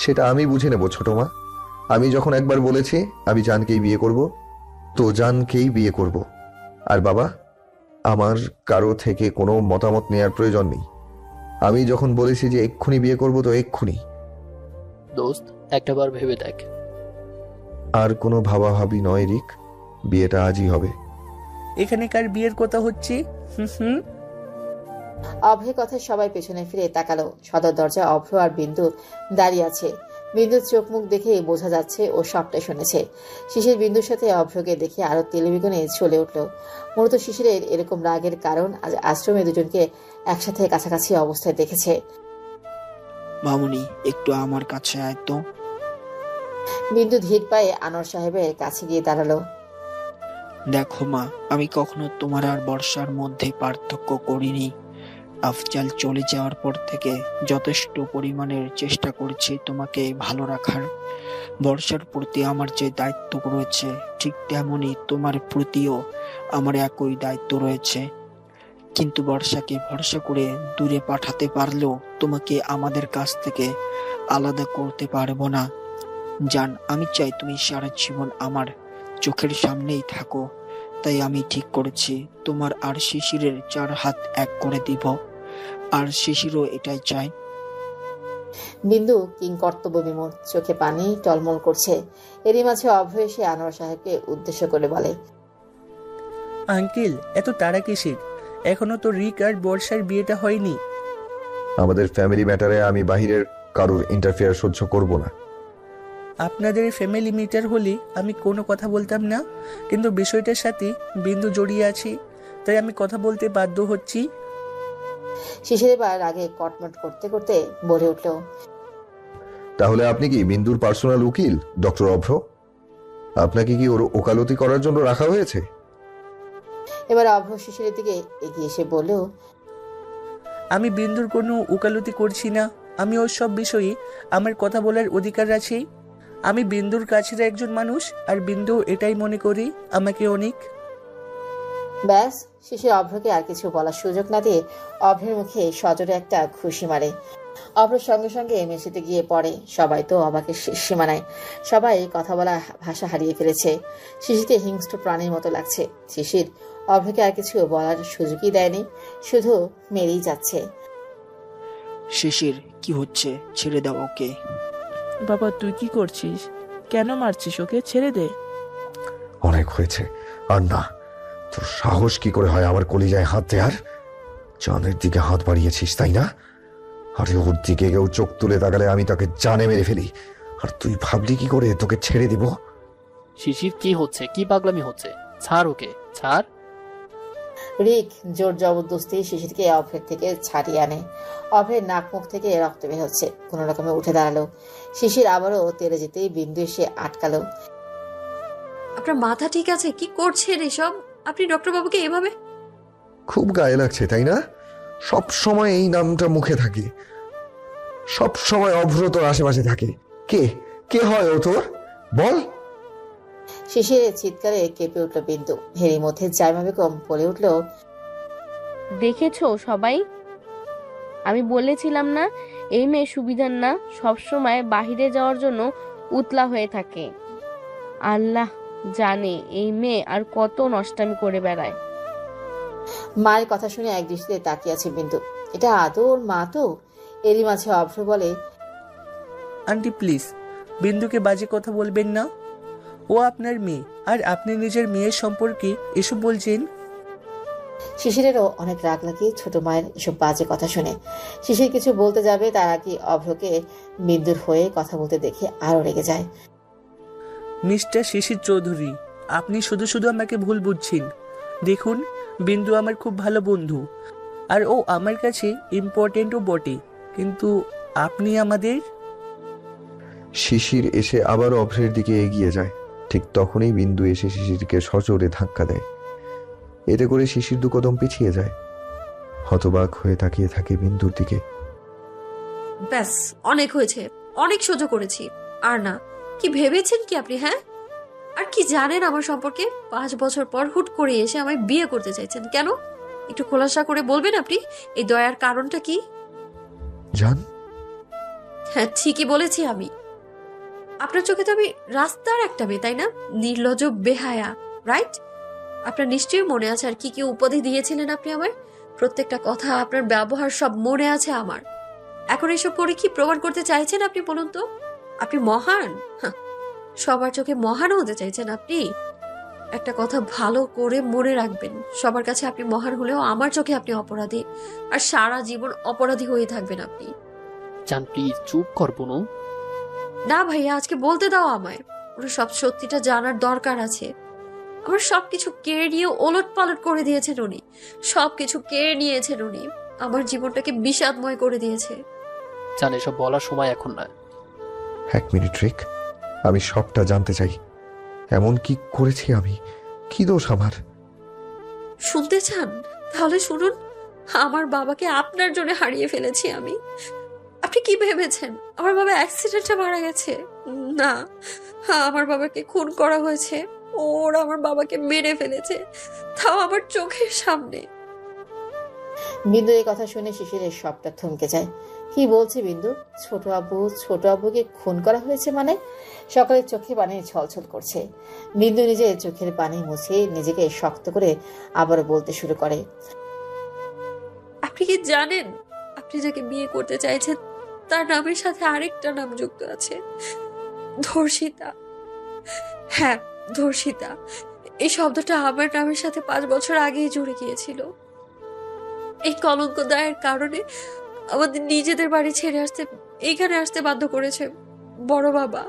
S7: সেটা আমি বুঝে নেব ছোট মা। আমি যখন একবার বলেছি আমি জানকেই বিয়ে করব, তো জানকেই বিয়ে করব। আর বাবা, আমার কারো থেকে কোনো মতামত নেওয়ার প্রয়োজন নেই। আমি যখন বলেছি যে এক্ষুনি বিয়ে করব, তো এক্ষুনি।
S13: দোস্ত, একটাবার ভেবে দেখ।
S7: আর কোনো ভাবাভাবি নয় রিক, বিয়েটা আজই হবে।
S1: এখানে কার বিয়ের কথা হচ্ছে?
S3: অভ্রের কথায় সবাই পেছনে ফিরে তাকালো। সদর দরজায় অভ্র আর বিন্দু দাঁড়িয়ে আছে। বিন্দুর চোখ মুখ দেখে বোঝা যাচ্ছে ও সবটাই শুনেছে। শিশির বিন্দুর সাথে অভ্রকে দেখে আরো তেলবিগুনে চলে উঠল। মূলত শিশিরের এরকম রাগের কারণ আজ আশ্রমে দুজনকে একসাথে কাছাকাছি অবস্থায় দেখেছে।
S11: মামুনি, একটু আমার কাছে আয় তো।
S3: বিন্দু ধীর পায়ে আনোয়ার সাহেবের কাছে গিয়ে দাঁড়ালো।
S11: দেখো মা, আমি কখনো তোমার আর বর্ষার মধ্যে পার্থক্য করিনি। আফজাল চলে যাওয়ার পর থেকে যথেষ্ট পরিমাণের চেষ্টা করছি তোমাকে ভালো রাখার। বর্ষার প্রতি আমার যে দায়িত্ব রয়েছে, ঠিক তেমনই তোমার প্রতিও আমার একই দায়িত্ব রয়েছে। কিন্তু বর্ষাকে ভরসা করে দূরে পাঠাতে পারলেও তোমাকে আমাদের কাছ থেকে আলাদা করতে পারবো না। জান, আমি চাই তুমি সারা জীবন আমার চোখের সামনেই থাকো। তাই আমি ঠিক করেছি তোমার আর শিশিরের 4 হাত এক করে দিব। আর শিশিরও এটাই চায়।
S3: বিন্দু কিং কর্তব্য বিমূঢ়, চোখে পানি টলমল করছে। এরই মাঝে অভ্র এসে আনোয়ার সাহেবকে উদ্দেশ্য করে বলে,
S1: আঙ্কেল, এত তাড়া কিসের? এখনো তো রিক আর বর্ষার বিয়েটা হয়নি।
S7: আমাদের ফ্যামিলি ম্যাটারে আমি বাহিরের কারোর ইন্টারফেয়ার সহ্য করব না।
S1: আপনাদের ফ্যামিলি মিটার হলে আমি কোনো কথা বলতাম না, কিন্তু বিষয়টার সাথে বিন্দু জড়িয়ে আছে, তাই আমি কথা বলতে বাধ্য হচ্ছি।
S3: শিশির এবার আগে কটমট করতে করতে বলে উঠল,
S7: তাহলে আপনি কি বিন্দুর পার্সোনাল উকিল ডক্টর অভ্র? আপনাকে কি ওর ওকালতি করার জন্য রাখা হয়েছে?
S3: এবার অভ্র শিশিরের দিকে এগিয়ে এসে বলল,
S1: আমি বিন্দুর কোনো ওকালতি করছি না। আমি ওর সব বিষয়ে আমার কথা বলার অধিকার আছে। আমি বিন্দুর কাছের একজন মানুষ, আর বিন্দু এটাই মনে করি আমাকে অনেক।
S3: ব্যাস, শিশির অভ্রকে আর কিছু বলার সুযোগ না দিয়ে অভ্রের মুখে সজোরে একটা খুশি মারে। অভ্র সঙ্গে সঙ্গে মেঝেতে গিয়ে পড়ে। সবাই তো অবাকের সীমানায়। সবাই কথা বলা ভাষা হারিয়ে ফেলেছে। শিশিরকে হিংস্র প্রাণীর মতো লাগছে। শিশির অভ্রকে আর কিছু বলার সুযোগই দেয়নি, শুধু মেরেই যাচ্ছে।
S11: শিশির, কি হচ্ছে? ছেড়ে দাও ওকে।
S5: বাবা, তুই কি করছিস? কেন মারছিস ওকে? ছেড়ে দে।
S7: অনেক হয়েছে, আর না। তোর সাহস কি করে হয় আমার কলিজায় হাত দেয়ার? জানের দিকে হাত বাড়িয়েছিস, তাই না? আরে ওর দিকে কেউ চোখ তুলে তাকালে আমি তাকে জানে মেরে ফেলি। আর তুই ভাবলি কি করে তোকে ছেড়ে দিব?
S13: শিশির, কি হচ্ছে? কি পাগলামি হচ্ছে? ছাড় ওকে, ছাড়।
S3: রিক জোর জবরদস্তি শিশিরকে অভ্রের থেকে ছাড়িয়ে আনে। অভ্রের নাক মুখ থেকে রক্ত বের হচ্ছে। কোনো রকমে উঠে দাঁড়ালো। শিশির আবারও তেরে যেতেই বিন্দু এসে আটকালো।
S2: আপনার মাথা ঠিক আছে? কি করছেন এসব? আপনি ডক্টর বাবুকে এভাবে?
S7: খুব গায়ে লাগছে, তাই না? সব সময় এই নামটা মুখে থাকে, সব সময় অভ্র তোর আশেপাশে থাকে। কে কে হয় ও তোর? বল।
S3: শিশিরের চিৎকারে কেঁপে উঠল বিন্দু। এরই মধ্যে জাইমা বেগম বলে উঠল,
S10: দেখেছো সবাই, আমি বলেছিলাম না এই মেয়ে সুবিধার না। সবসময় বাহিরে যাওয়ার জন্য উতলা হয়ে থাকে। আল্লাহ জানে এই মেয়ে আর কত নষ্টামি করে বেড়ায়।
S3: মায়ের কথা শুনে এক দৃষ্টিতে তাকিয়ে আছে বিন্দু। এটা আদৌ ওর মা তো? এরই মাঝে অভ্র বলে,
S1: আন্টি প্লিজ বিন্দুকে বাজে কথা বলবেন না, ও আপনার মেয়ে আর আপনি নিজের মেয়ের সম্পর্কে এসব বলছেন।
S3: শিশিরেরও অনেক রাগ লাগে ছোট মায়ের এসব বাজে কথা শুনে। শিশির কিছু বলতে যাবে তার আগে অভ্রকে বিন্দুর হয়ে কথা বলতে দেখে আরো রেগে যায়।
S1: মিস্টার শিশির চৌধুরী, আপনি শুধু শুধু আমাকে ভুল বুঝছেন। দেখুন, বিন্দু আমার খুব ভালো বন্ধু আর ও আমার কাছে ইম্পর্টেন্টও বটে, কিন্তু আপনি আমাদের।
S7: শিশির এসে আবার অভ্রের দিকে এগিয়ে যায়। ঠিক তখনই বিন্দু এসে শিশিরকে সজোরে ধাক্কা দেয়। এতে করে শিশির দু কদম পিছিয়ে যায়। হতবাক হয়ে তাকিয়ে থাকে বিন্দুর দিকে।
S2: ব্যাস, অনেক হয়েছে, অনেক সহ্য করেছি। আর না, কি ভেবেছেন কি আপনি? হ্যাঁ, আর কি জানেন আমার সম্পর্কে? 5 বছর পর হুট করে এসে আমায় বিয়ে করতে চাইছেন কেন? একটু খোলাসা করে বলবেন আপনি, এই দয়ার কারণটা কি?
S7: জান,
S2: হ্যাঁ ঠিকই বলেছি আমি। আপনার চোখে তো আমি রাস্তার একটা মেয়ে, তাই না? নির্লজ্জ, বেহায়া, রাইট? আপনার নিশ্চয়ই মনে আছে আর কি কি উপাধি দিয়েছিলেন আপনি আমায়। প্রত্যেকটা কথা, আপনার ব্যবহার সব মনে আছে আমার। এখন এসব করে কি প্রমাণ করতে চাইছেন আপনি বলুন তো? আপনি মহান? সবার চোখে মহান হতে চাইছেন আপনি? একটা কথা ভালো করে মনে রাখবেন, সবার কাছে আপনি মহান হলেও আমার চোখে আপনি অপরাধী, আর সারা জীবন অপরাধী হয়ে থাকবেন আপনি।
S13: জান প্লিজ চুপ কর বোনু।
S2: না ভাইয়া, আজকে বলতে দাও আমায়। ওর সব সত্যিটা জানার দরকার আছে। আমার সবকিছু কেড়ে নিয়ে ওলট পালট করে দিয়েছেন উনি, সবকিছু কেড়ে নিয়েছেন উনি, আমার জীবনটাকে বিষাদময় করে দিয়েছে।
S13: জান এসব বলার সময় এখন না।
S7: 1 মিনিট রিক, আমি সবটা জানতে চাই। এমন কি করেছি আমি? কি দোষ আমার?
S2: শুনতে চান? তাহলে শুনুন। আমার বাবাকে আপনার জন্য হারিয়ে ফেলেছি আমি। আপনি কি ভেবেছেন আমার বাবা অ্যাক্সিডেন্টে মারা গেছে? না, আমার বাবাকে খুন করা হয়েছে। ওরা আমার বাবাকে মেরে ফেলেছে, তাও আমার চোখের সামনে।
S3: বিন্দু এই কথা শুনে শিশিরের সবটা থমকে যায়। কি বলছে বিন্দু? ছোট আব্বুকে খুন করা হয়েছে মানে? সকালের চোখে পানি ছলছল করছে। বিন্দু নিজের চোখের পানি মুছে নিজেকে শক্ত করে আবার বলতে শুরু করে,
S2: আপনি কি জানেন আপনি যাকে বিয়ে করতে চাইছেন তার নামের সাথে আরেকটা নাম যুক্ত আছে? ধর্ষিতা। হ্যাঁ, ধর্ষিতা। এই শব্দটা আমার নামের সাথে 5 বছর আগেই জুড়ে গিয়েছিল। এই কলঙ্ক দায়ের কারণে আমাদের নিজেদের বাড়ি ছেড়ে এইখানে আসতে বাধ্য করেছে বড় বাবা।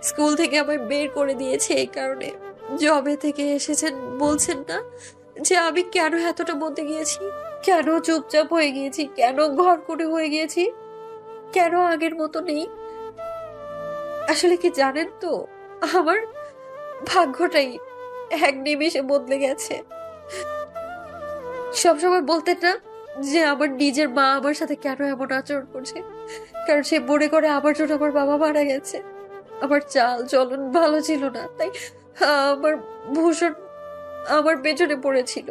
S2: স্কুল থেকে আমায় বের করে দিয়েছে এই কারণে। জবে থেকে এসেছেন বলছেন না যে আমি কেন এতটা বলতে গিয়েছি, কেন চুপচাপ হয়ে গিয়েছি, কেন ঘর করে হয়ে গিয়েছি, কেন আগের মতো নেই। আসলে কি জানেন তো, আমার ভাগ্যটাই এক নিমেষে বদলে গেছে। সবসময় বলতেন না যে আমার নিজের মা আমার সাথে কেন এমন আচরণ করছে, কারণ সে মনে করে আমার জন্য আমার বাবা মারা গেছে। আমার চাল চলন ভালো ছিল না, তাই আমার ভূষণ আমার পেছনে পড়েছিল।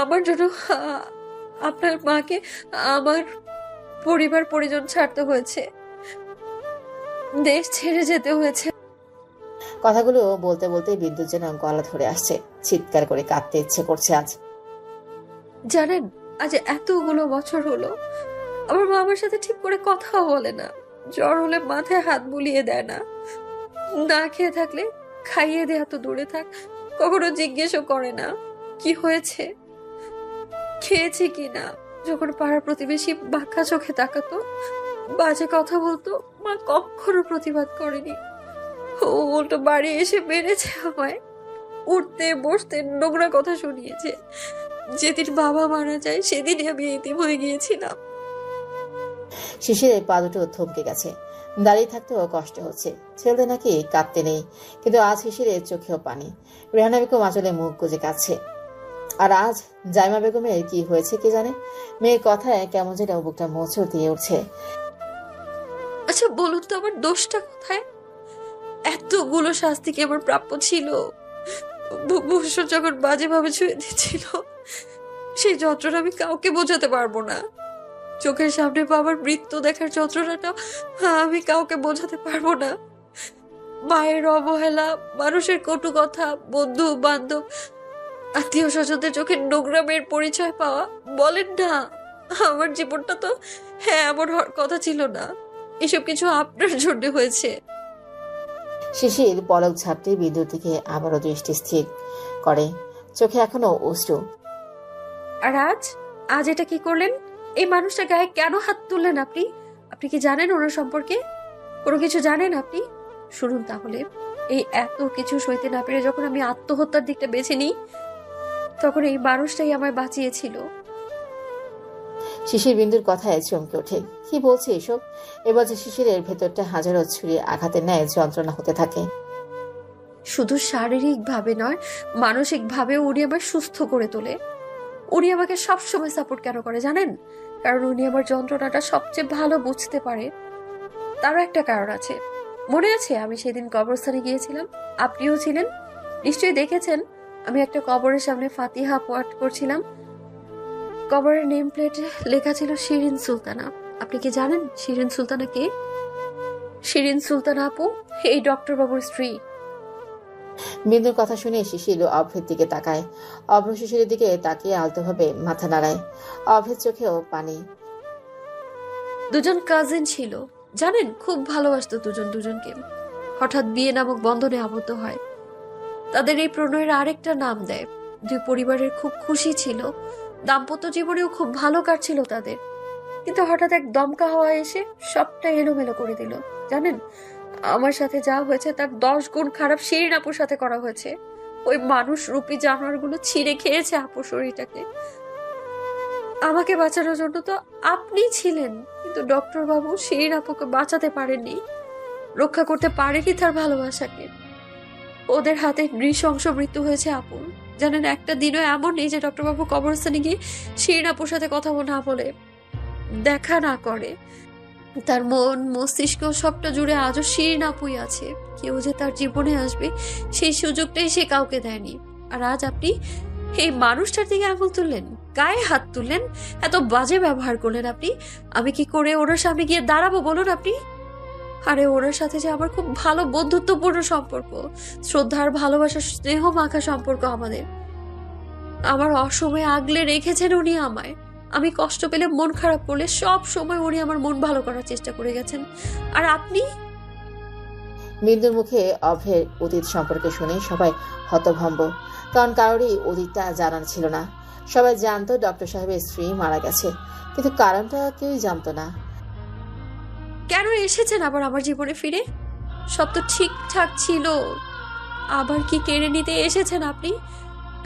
S2: আমার জন্য আপনার মাকে আমার পরিবার পরিজন ছাড়তে হয়েছে, দেশ ছেড়ে যেতে হয়েছে।
S3: কথাগুলো বলতে বলতে বিদ্যুৎ যেন গলা ধরে আসছে। চিৎকার করে কাঁদতে ইচ্ছে করছে আজ।
S2: জানেন, আজ এতগুলো বছর হলো আমার মা আমার সাথে ঠিক করে কথাও বলে না। জ্বর হলে মাথায় হাত বুলিয়ে দেয় না, না খেয়ে থাকলে খাইয়ে দেয়া তো দূরে থাক, কখনো জিজ্ঞেসও করে না কি হয়েছে, খেয়েছি কি না। যখন পাড়ার প্রতিবেশী বাঁকা চোখে তাকাতো, বাজে কথা বলতো, মা কখনো প্রতিবাদ করেনি। ও উল্টো বাড়ি এসে মেরেছে আমায়, উঠতে বসতে নোংরা কথা শুনিয়েছে। যেদিন বাবা মারা যায় সেদিনই আমি এতিম হয়ে গিয়েছিলাম।
S3: শিশিরের পা দুটো থমকে গেছে। দাঁড়িয়ে থাকতেও কষ্ট হচ্ছে। ছেলেদের নাকি কাঁদতে নেই, কিন্তু আজ শিশিরের চোখেও পানি। রেহানা বেগম আঁচলে মুখ গুজে কাঁদছে। আর আজ জাইমা বেগমের কি হয়েছে কে জানে। মেয়ের কথায় কেমন যেন বুকটা মোচড় দিয়ে উঠছে।
S2: আচ্ছা বলুন তো, আমার দোষটা কোথায়? এতগুলো শাস্তি কি আমার প্রাপ্য ছিল? ভূষণ যখন বাজেভাবে ছুঁয়ে দিচ্ছিল, সেই যন্ত্রণা আমি কাউকে বোঝাতে পারবো না। চোখের সামনে বাবার মৃত্যু দেখার যন্ত্রণাটা আমি কাউকে বোঝাতে পারবো না। মায়ের অবহেলা, মানুষের কটু কথা, বন্ধু বান্ধব, আত্মীয় স্বজনদের চোখে নোংরামের পরিচয় পাওয়া। বলেন না, আমার জীবনটা তো এমন হওয়ার কথা ছিল না। এসব কিছু আপনার জন্য হয়েছে।
S3: শিশির পলক ঝাপটে বিন্দুর দিকে আবারও দৃষ্টি স্থির করে, চোখে এখনো অশ্রু।
S2: আর আজ এটা কি করলেন? এই মানুষটা গায়ে কেন হাত তুললেন আপনি? আপনি কি জানেন ওনার সম্পর্কে? কোনো কিছু জানেন আপনি? শুনুন তাহলে, এই এত কিছু সইতে না পেরে যখন আমি আত্মহত্যার দিকটা বেছে নিই, তখন এই মানুষটাই আমায় বাঁচিয়েছিল।
S3: শিশির বিন্দুর কথায় চমকে ওঠে। কি বলছে এসব? এবার যে শিশিরের ভেতরটা হাজারো ছুরি আঘাতের ন্যায় যন্ত্রণা হতে থাকে।
S2: শুধু শারীরিক ভাবে নয়, মানসিক ভাবে উনি আমায় সুস্থ করে তোলে। উনি আমাকে সবসময় সাপোর্ট কেন করে জানেন? কারণ উনি আমার যন্ত্রণাটা সবচেয়ে ভালো বুঝতে পারে। তারও একটা কারণ আছে। মনে আছে আমি সেদিন কবরস্থানে গিয়েছিলাম, আপনিও ছিলেন, নিশ্চয়ই দেখেছেন। আমি একটা কবরের সামনে ফাতিহা পাঠ করছিলাম। কবরের নেম প্লেটে লেখা ছিল শিরিন সুলতানা। আপনি কি জানেন শিরিন সুলতানা কে? শিরিন সুলতানা আপু এই ডক্টর বাবুর স্ত্রী।
S3: বিন্দুর কথা শুনে শিশির অভ্রের দিকে তাকায়। অভ্র শিশিরের দিকে তাকিয়ে আলতোভাবে মাথা নাড়ায়। অভ্রের চোখেও পানি।
S2: দুজন কাজিন ছিল জানেন, খুব ভালোবাসতো দুজন দুজনকে। হঠাৎ বিয়ে নামক বন্ধনে আবদ্ধ হয়। তাদের এই প্রণয়ের আরেকটা নাম দেয়। দুই পরিবারের খুব খুশি ছিল, দাম্পত্য জীবনেও খুব ভালো কাটছিল তাদের। কিন্তু হঠাৎ এক দমকা হাওয়া এসে সবটা এলোমেলো করে দিল। জানেন, আমার সাথে যা হয়েছে তার 10 গুণ খারাপ শিরিন আপুর সাথে করা হয়েছে। ওই মানুষ রূপী জানোয়ারগুলো ছিঁড়ে খেয়েছে আপুর শরীরটাকে। আমাকে বাঁচানোর জন্য তো আপনি ছিলেন, কিন্তু ডক্টর বাবু শিরিন আপুকে বাঁচাতে পারেননি, রক্ষা করতে পারেনি তার ভালোবাসাকে। ওদের হাতে নৃশংস মৃত্যু হয়েছে আপুর। জানেন, একটা দিনও এমন নেই যে ডক্টর বাবু কবরস্থানে গিয়ে শিরিন আপুর সাথে কথা না বলে, দেখা না করে। তার মন মস্তিষ্ক সবটা জুড়ে আজও শিরিন আপুই আছে। কেউ যে তার জীবনে আসবে সেই সুযোগটাই সে কাউকে দেয়নি। আর আজ আপনি এই মানুষটার দিকে আঙুল তুললেন, গায়ে হাত তুললেন, এত বাজে ব্যবহার করলেন আপনি। আমি কি করে ওনার সামনে গিয়ে দাঁড়াবো বলুন আপনি? আরে ওনার সাথে যে আমার খুব ভালো বন্ধুত্বপূর্ণ সম্পর্ক, শ্রদ্ধার ভালোবাসার স্নেহ মাখা সম্পর্ক আমাদের। আমার অসময়ে আগলে রেখেছেন উনি আমায়। আমি কষ্ট পেলে, মন খারাপ করলে সব সময় উনি আমার মন ভালো করার চেষ্টা করে গেছেন। আর আপনি?
S3: বিন্দুর মুখে অভ্রের অতীত সম্পর্কে শুনে সবাই হতভম্ব, কারণ কারোরই অতীতটা জানার ছিল না। সবাই জানতো ডক্টর সাহেবের স্ত্রী মারা গেছে, কিন্তু কারণটা কেউই জানতো না।
S2: কেন এসেছেন আবার আমার জীবনে ফিরে? সব তো ঠিকঠাক ছিল, আবার কি কেড়ে নিতে এসেছেন আপনি?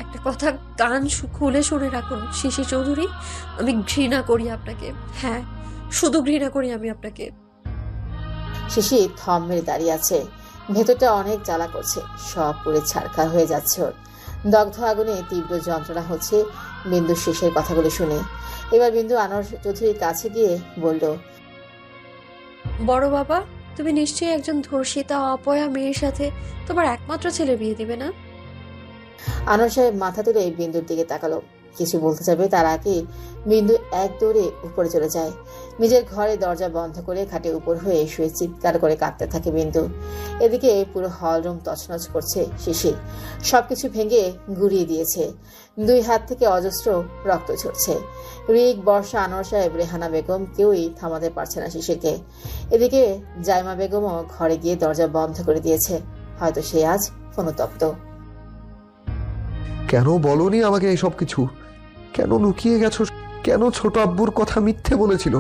S2: একটা কথা কান খুলে শুনে রাখুন শিশির চৌধুরী, আমি ঘৃণা করি আপনাকে। হ্যাঁ, শুধু ঘৃণা করি আমি আপনাকে।
S3: শিশির থম মেরে দাঁড়িয়ে আছে, ভেতরটা অনেক জ্বালা করছে, সব পুড়ে ছারখার হয়ে যাচ্ছে ওর। দগ্ধ আগুনে তীব্র যন্ত্রণা হচ্ছে বিন্দু শেষের কথাগুলো শুনে। এবার বিন্দু আনোয়ার চৌধুরীর কাছে গিয়ে বলল,
S2: বড় বাবা, তুমি নিশ্চয়ই একজন ধর্ষিতা অপয়া মেয়ের সাথে তোমার একমাত্র ছেলে বিয়ে দিবে না?
S3: আনোয়ার সাহেব মাথা তুলে বিন্দুর দিকে তাকালো। কিছু বলতে যাবে তার আগে বিন্দু এক দৌড়ে উপরে চলে যায়। নিজের ঘরে দরজা বন্ধ করে খাটে উপর হয়ে শুয়ে চিৎকার করে কাঁদতে থাকে বিন্দু। এদিকে পুরো হল রুম তছনছ করছে শিশির, সবকিছু ভেঙে গুড়িয়ে দিয়েছে। দুই হাত থেকে অজস্র রক্ত ঝরছে। রিক, বর্ষা, আনোয়ার সাহেব, রেহানা বেগম কেউই থামাতে পারছে না শিশিরকে। এদিকে জাইমা বেগমও ঘরে গিয়ে দরজা বন্ধ করে দিয়েছে, হয়তো সে আজ অনুতপ্ত।
S7: কেন বলনি আমাকে এসব কিছু? কেন লুকিয়ে গেছো? কেন ছোট আব্বুর কথা মিথ্যে বলেছিল?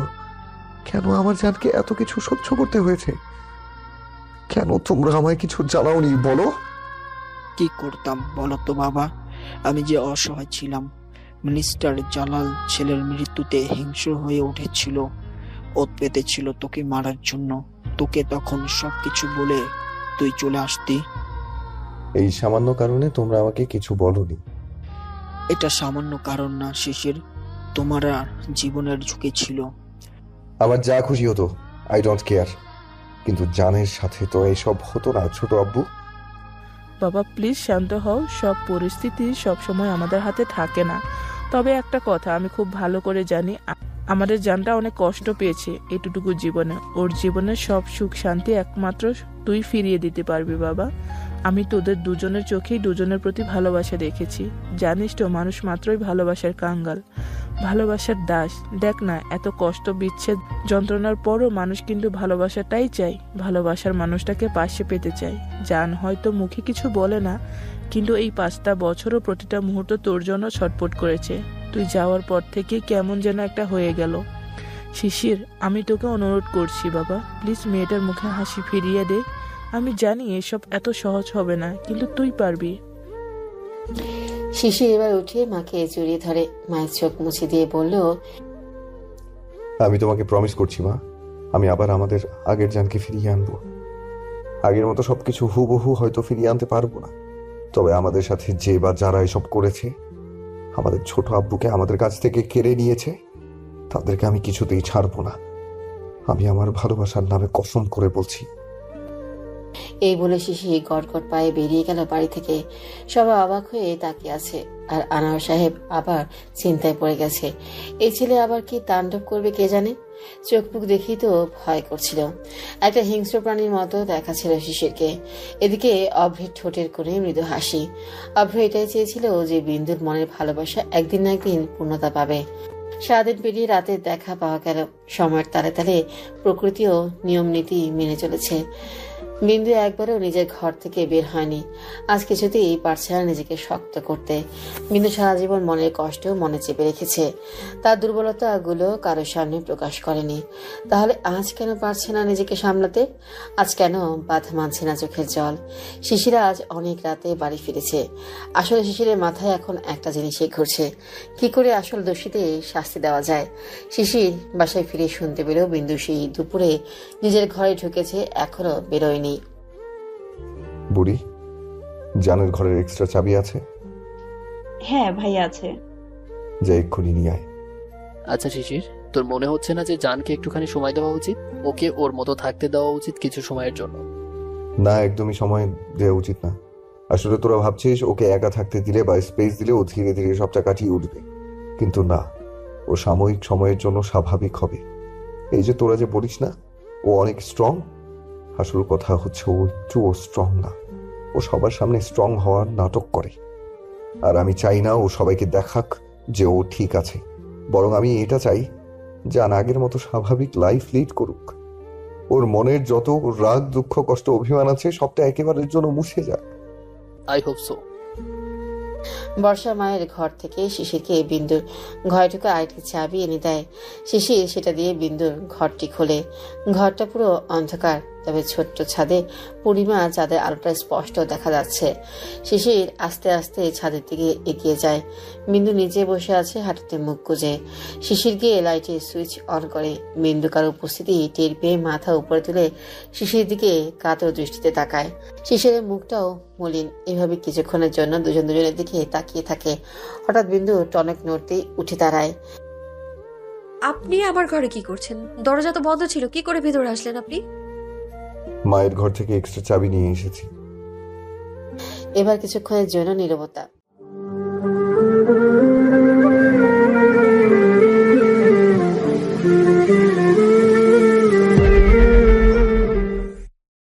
S7: কেন আমার জানকে এত কিছু সহ্য করতে হয়েছে? কেন তোমরা আমায় কিছু জানাওনি? বলো।
S11: কি করতাম বলো তো বাবা, আমি যে অসহায় ছিলাম। মিনিস্টার জালাল ছেলের মৃত্যুতে হিংস্র হয়ে উঠেছিল, ওত পেতেছিল তোকে মারার জন্য। তোকে তখন সবকিছু বলে তুই চলে আসতি।
S7: এই সামান্য কারণে তোমরা আমাকে কিছু বলনি।
S11: এটা সামান্য কারণ না শিশির, তোমার জীবনের ঝুঁকি ছিল।
S7: আমার যা খুশি হতো, আই ডোন্ট কেয়ার, কিন্তু জানের সাথে তো এইসব হতো না ছোট আব্বু।
S5: বাবা প্লিজ শান্ত হও, সব পরিস্থিতি সব সময় আমাদের হাতে থাকে না। তবে একটা কথা আমি খুব ভালো করে জানি, আমাদের জানটা অনেক কষ্ট পেয়েছে এটুকু জীবনে। ওর জীবনের সব সুখ শান্তি একমাত্র তুই ফিরিয়ে দিতে পারবি বাবা। আমি তোদের দুজনের চোখেই দুজনের প্রতি ভালোবাসা দেখেছি। জানিস তো, মানুষ মাত্রই ভালোবাসার কাঙ্গাল, ভালোবাসার দাস। দেখ না, এত কষ্ট বিচ্ছেদ যন্ত্রণার পরও মানুষ কিন্তু ভালোবাসাটাই চায়, ভালোবাসার মানুষটাকে পাশে পেতে চায়। জান হয়তো মুখে কিছু বলে না, কিন্তু এই 5টা বছরও প্রতিটা মুহূর্ত তোর জন্য ছটফট করেছে। তুই যাওয়ার পর থেকে কেমন যেন একটা হয়ে গেল। শিশির, আমি তোকে অনুরোধ করছি বাবা, প্লিজ মেয়েটার মুখে হাসি ফিরিয়ে দে। আমি জানি এসব এত সহজ হবে না, কিন্তু তুই পারবি।
S3: শিশির এবার উঠে মাকে জড়িয়ে ধরে, মায়ের চোখ মুছে দিয়ে বলল,
S7: আমি তোমাকে প্রমিস করছি মা, আমি আবার আমাদের আগের জানকে ফিরিয়ে আনবো। আগের মতো সবকিছু হুবহু হয়তো ফিরিয়ে আনতে পারবো না, তবে আমাদের সাথে যে বা যারা এসব করেছে, আমাদের ছোট আব্বুকে আমাদের কাছ থেকে কেড়ে নিয়েছে, তাদেরকে আমি কিছুতেই ছাড়বো না। আমি আমার ভালোবাসার নামে কসম করে বলছি।
S3: এই বলে শিশির গটগট পায়ে বেরিয়ে গেল বাড়ি থেকে। সবাই অবাক হয়ে তাকিয়ে আছে, আর আনোয়ার সাহেব আবার চিন্তায় পড়ে গেছে। এই ছেলে আবার কি তাণ্ডব করবে কে জানে। চোখ মুখ দেখেই তো ভয় করছিল, একটা হিংস্র প্রাণীর মতো দেখাচ্ছিল শিশিরকে। এদিকে অভ্রের ঠোঁটের কোণে মৃদু হাসি। অভ্র এটাই চেয়েছিল যে বিন্দুর মনের ভালোবাসা একদিন না একদিন পূর্ণতা পাবে। সারাদিন পেরিয়ে রাতের দেখা পাওয়া গেল। সময়ের তালে তালে প্রকৃতিও নিয়ম নীতি মেনে চলেছে। বিন্দু একবারও নিজের ঘর থেকে বের হয়নি। আজ কিছুতেই পারছে না নিজেকে শক্ত করতে। বিন্দু সারা জীবন মনের কষ্ট মনে চেপে রেখেছে, তার দুর্বলতাগুলো কারোর সামনে প্রকাশ করেনি। তাহলে আজ কেন পারছে না নিজেকে সামলাতে? আজ কেন বাধা মানছে না চোখের জল? শিশিরা আজ অনেক রাতে বাড়ি ফিরেছে। আসলে শিশিরের মাথায় এখন একটা জিনিসই ঘুরছে, কি করে আসল দোষীতে শাস্তি দেওয়া যায়। শিশির বাসায় ফিরে শুনতে পেল বিন্দু সেই দুপুরে নিজের ঘরে ঢুকেছে, এখনো বেরোয়নি।
S7: বুড়ি, জানের ঘরের এক্সট্রা চাবি আছে?
S12: হ্যাঁ ভাই আছে।
S7: যা এক্ষুনি নিয়ে আয়।
S13: আচ্ছা শিশির, তোর মনে হচ্ছে না যে জানকে একটুখানি সময় দেওয়া উচিত? ওকে ওর মতো থাকতে দেওয়া উচিত কিছু সময়ের জন্য?
S7: না, একদমই সময় দেওয়া উচিত না। আসলে তোরা ভাবছিস ওকে একা থাকতে দিলে বা স্পেস দিলে ও ধীরে ধীরে সবটা কাটিয়ে উঠবে, কিন্তু না, ও সাময়িক সময়ের জন্য স্বাভাবিক হবে। এই যে তোরা যে বলিস না ও অনেক স্ট্রং, আসল কথা হচ্ছে ও একটুও স্ট্রং না। ও সবার সামনে স্ট্রং হওয়ার নাটক করে, আর আমি চাই না ও সবাইকে দেখাক যে ও ঠিক আছে। বরং আমি এটা চাই জান আগের মতো স্বাভাবিক লাইফ লিড করুক। ওর মনের যত রাগ, দুঃখ, কষ্ট, অভিমান আছে সবটা একেবারের জন্য মুছে যাক।
S13: I hope so.
S3: বর্ষা মায়ের ঘর থেকে শিশিরকে বিন্দুর ঘরে ঢুকে আরেকটি চাবি এনে দেয়। শিশির সেটা দিয়ে বিন্দুর ঘরটি খোলে। ঘরটা পুরো অন্ধকার, তবে ছোট্ট ছাদে পূর্ণিমা চাঁদের আলোটা স্পষ্ট দেখা যাচ্ছে। শিশির আস্তে আস্তে ছাদের দিকে এগিয়ে যায়। বিন্দু নিচে বসে আছে, হাঁটুতে মুখ গুজে। শিশির গিয়ে লাইটের সুইচ অন করে। বিন্দু কারো উপস্থিতি টের পেয়ে মাথা উপরে তুলে শিশির দিকে কাতর দৃষ্টিতে তাকায়। শিশিরের মুখটাও মলিন। এভাবে কিছুক্ষণের জন্য দুজন দুজনের দিকে তাকিয়ে থাকে। হঠাৎ বিন্দু টনক নড়তেই উঠে দাঁড়ায়।
S2: আপনি আমার ঘরে কি করছেন? দরজা তো বন্ধ ছিল, কি করে ভেতরে আসলেন আপনি?
S7: মায়ের ঘর থেকে এক্সট্রা চাবি নিয়ে এসেছি।
S3: এবার কিছুক্ষণের জন্য নীরবতা।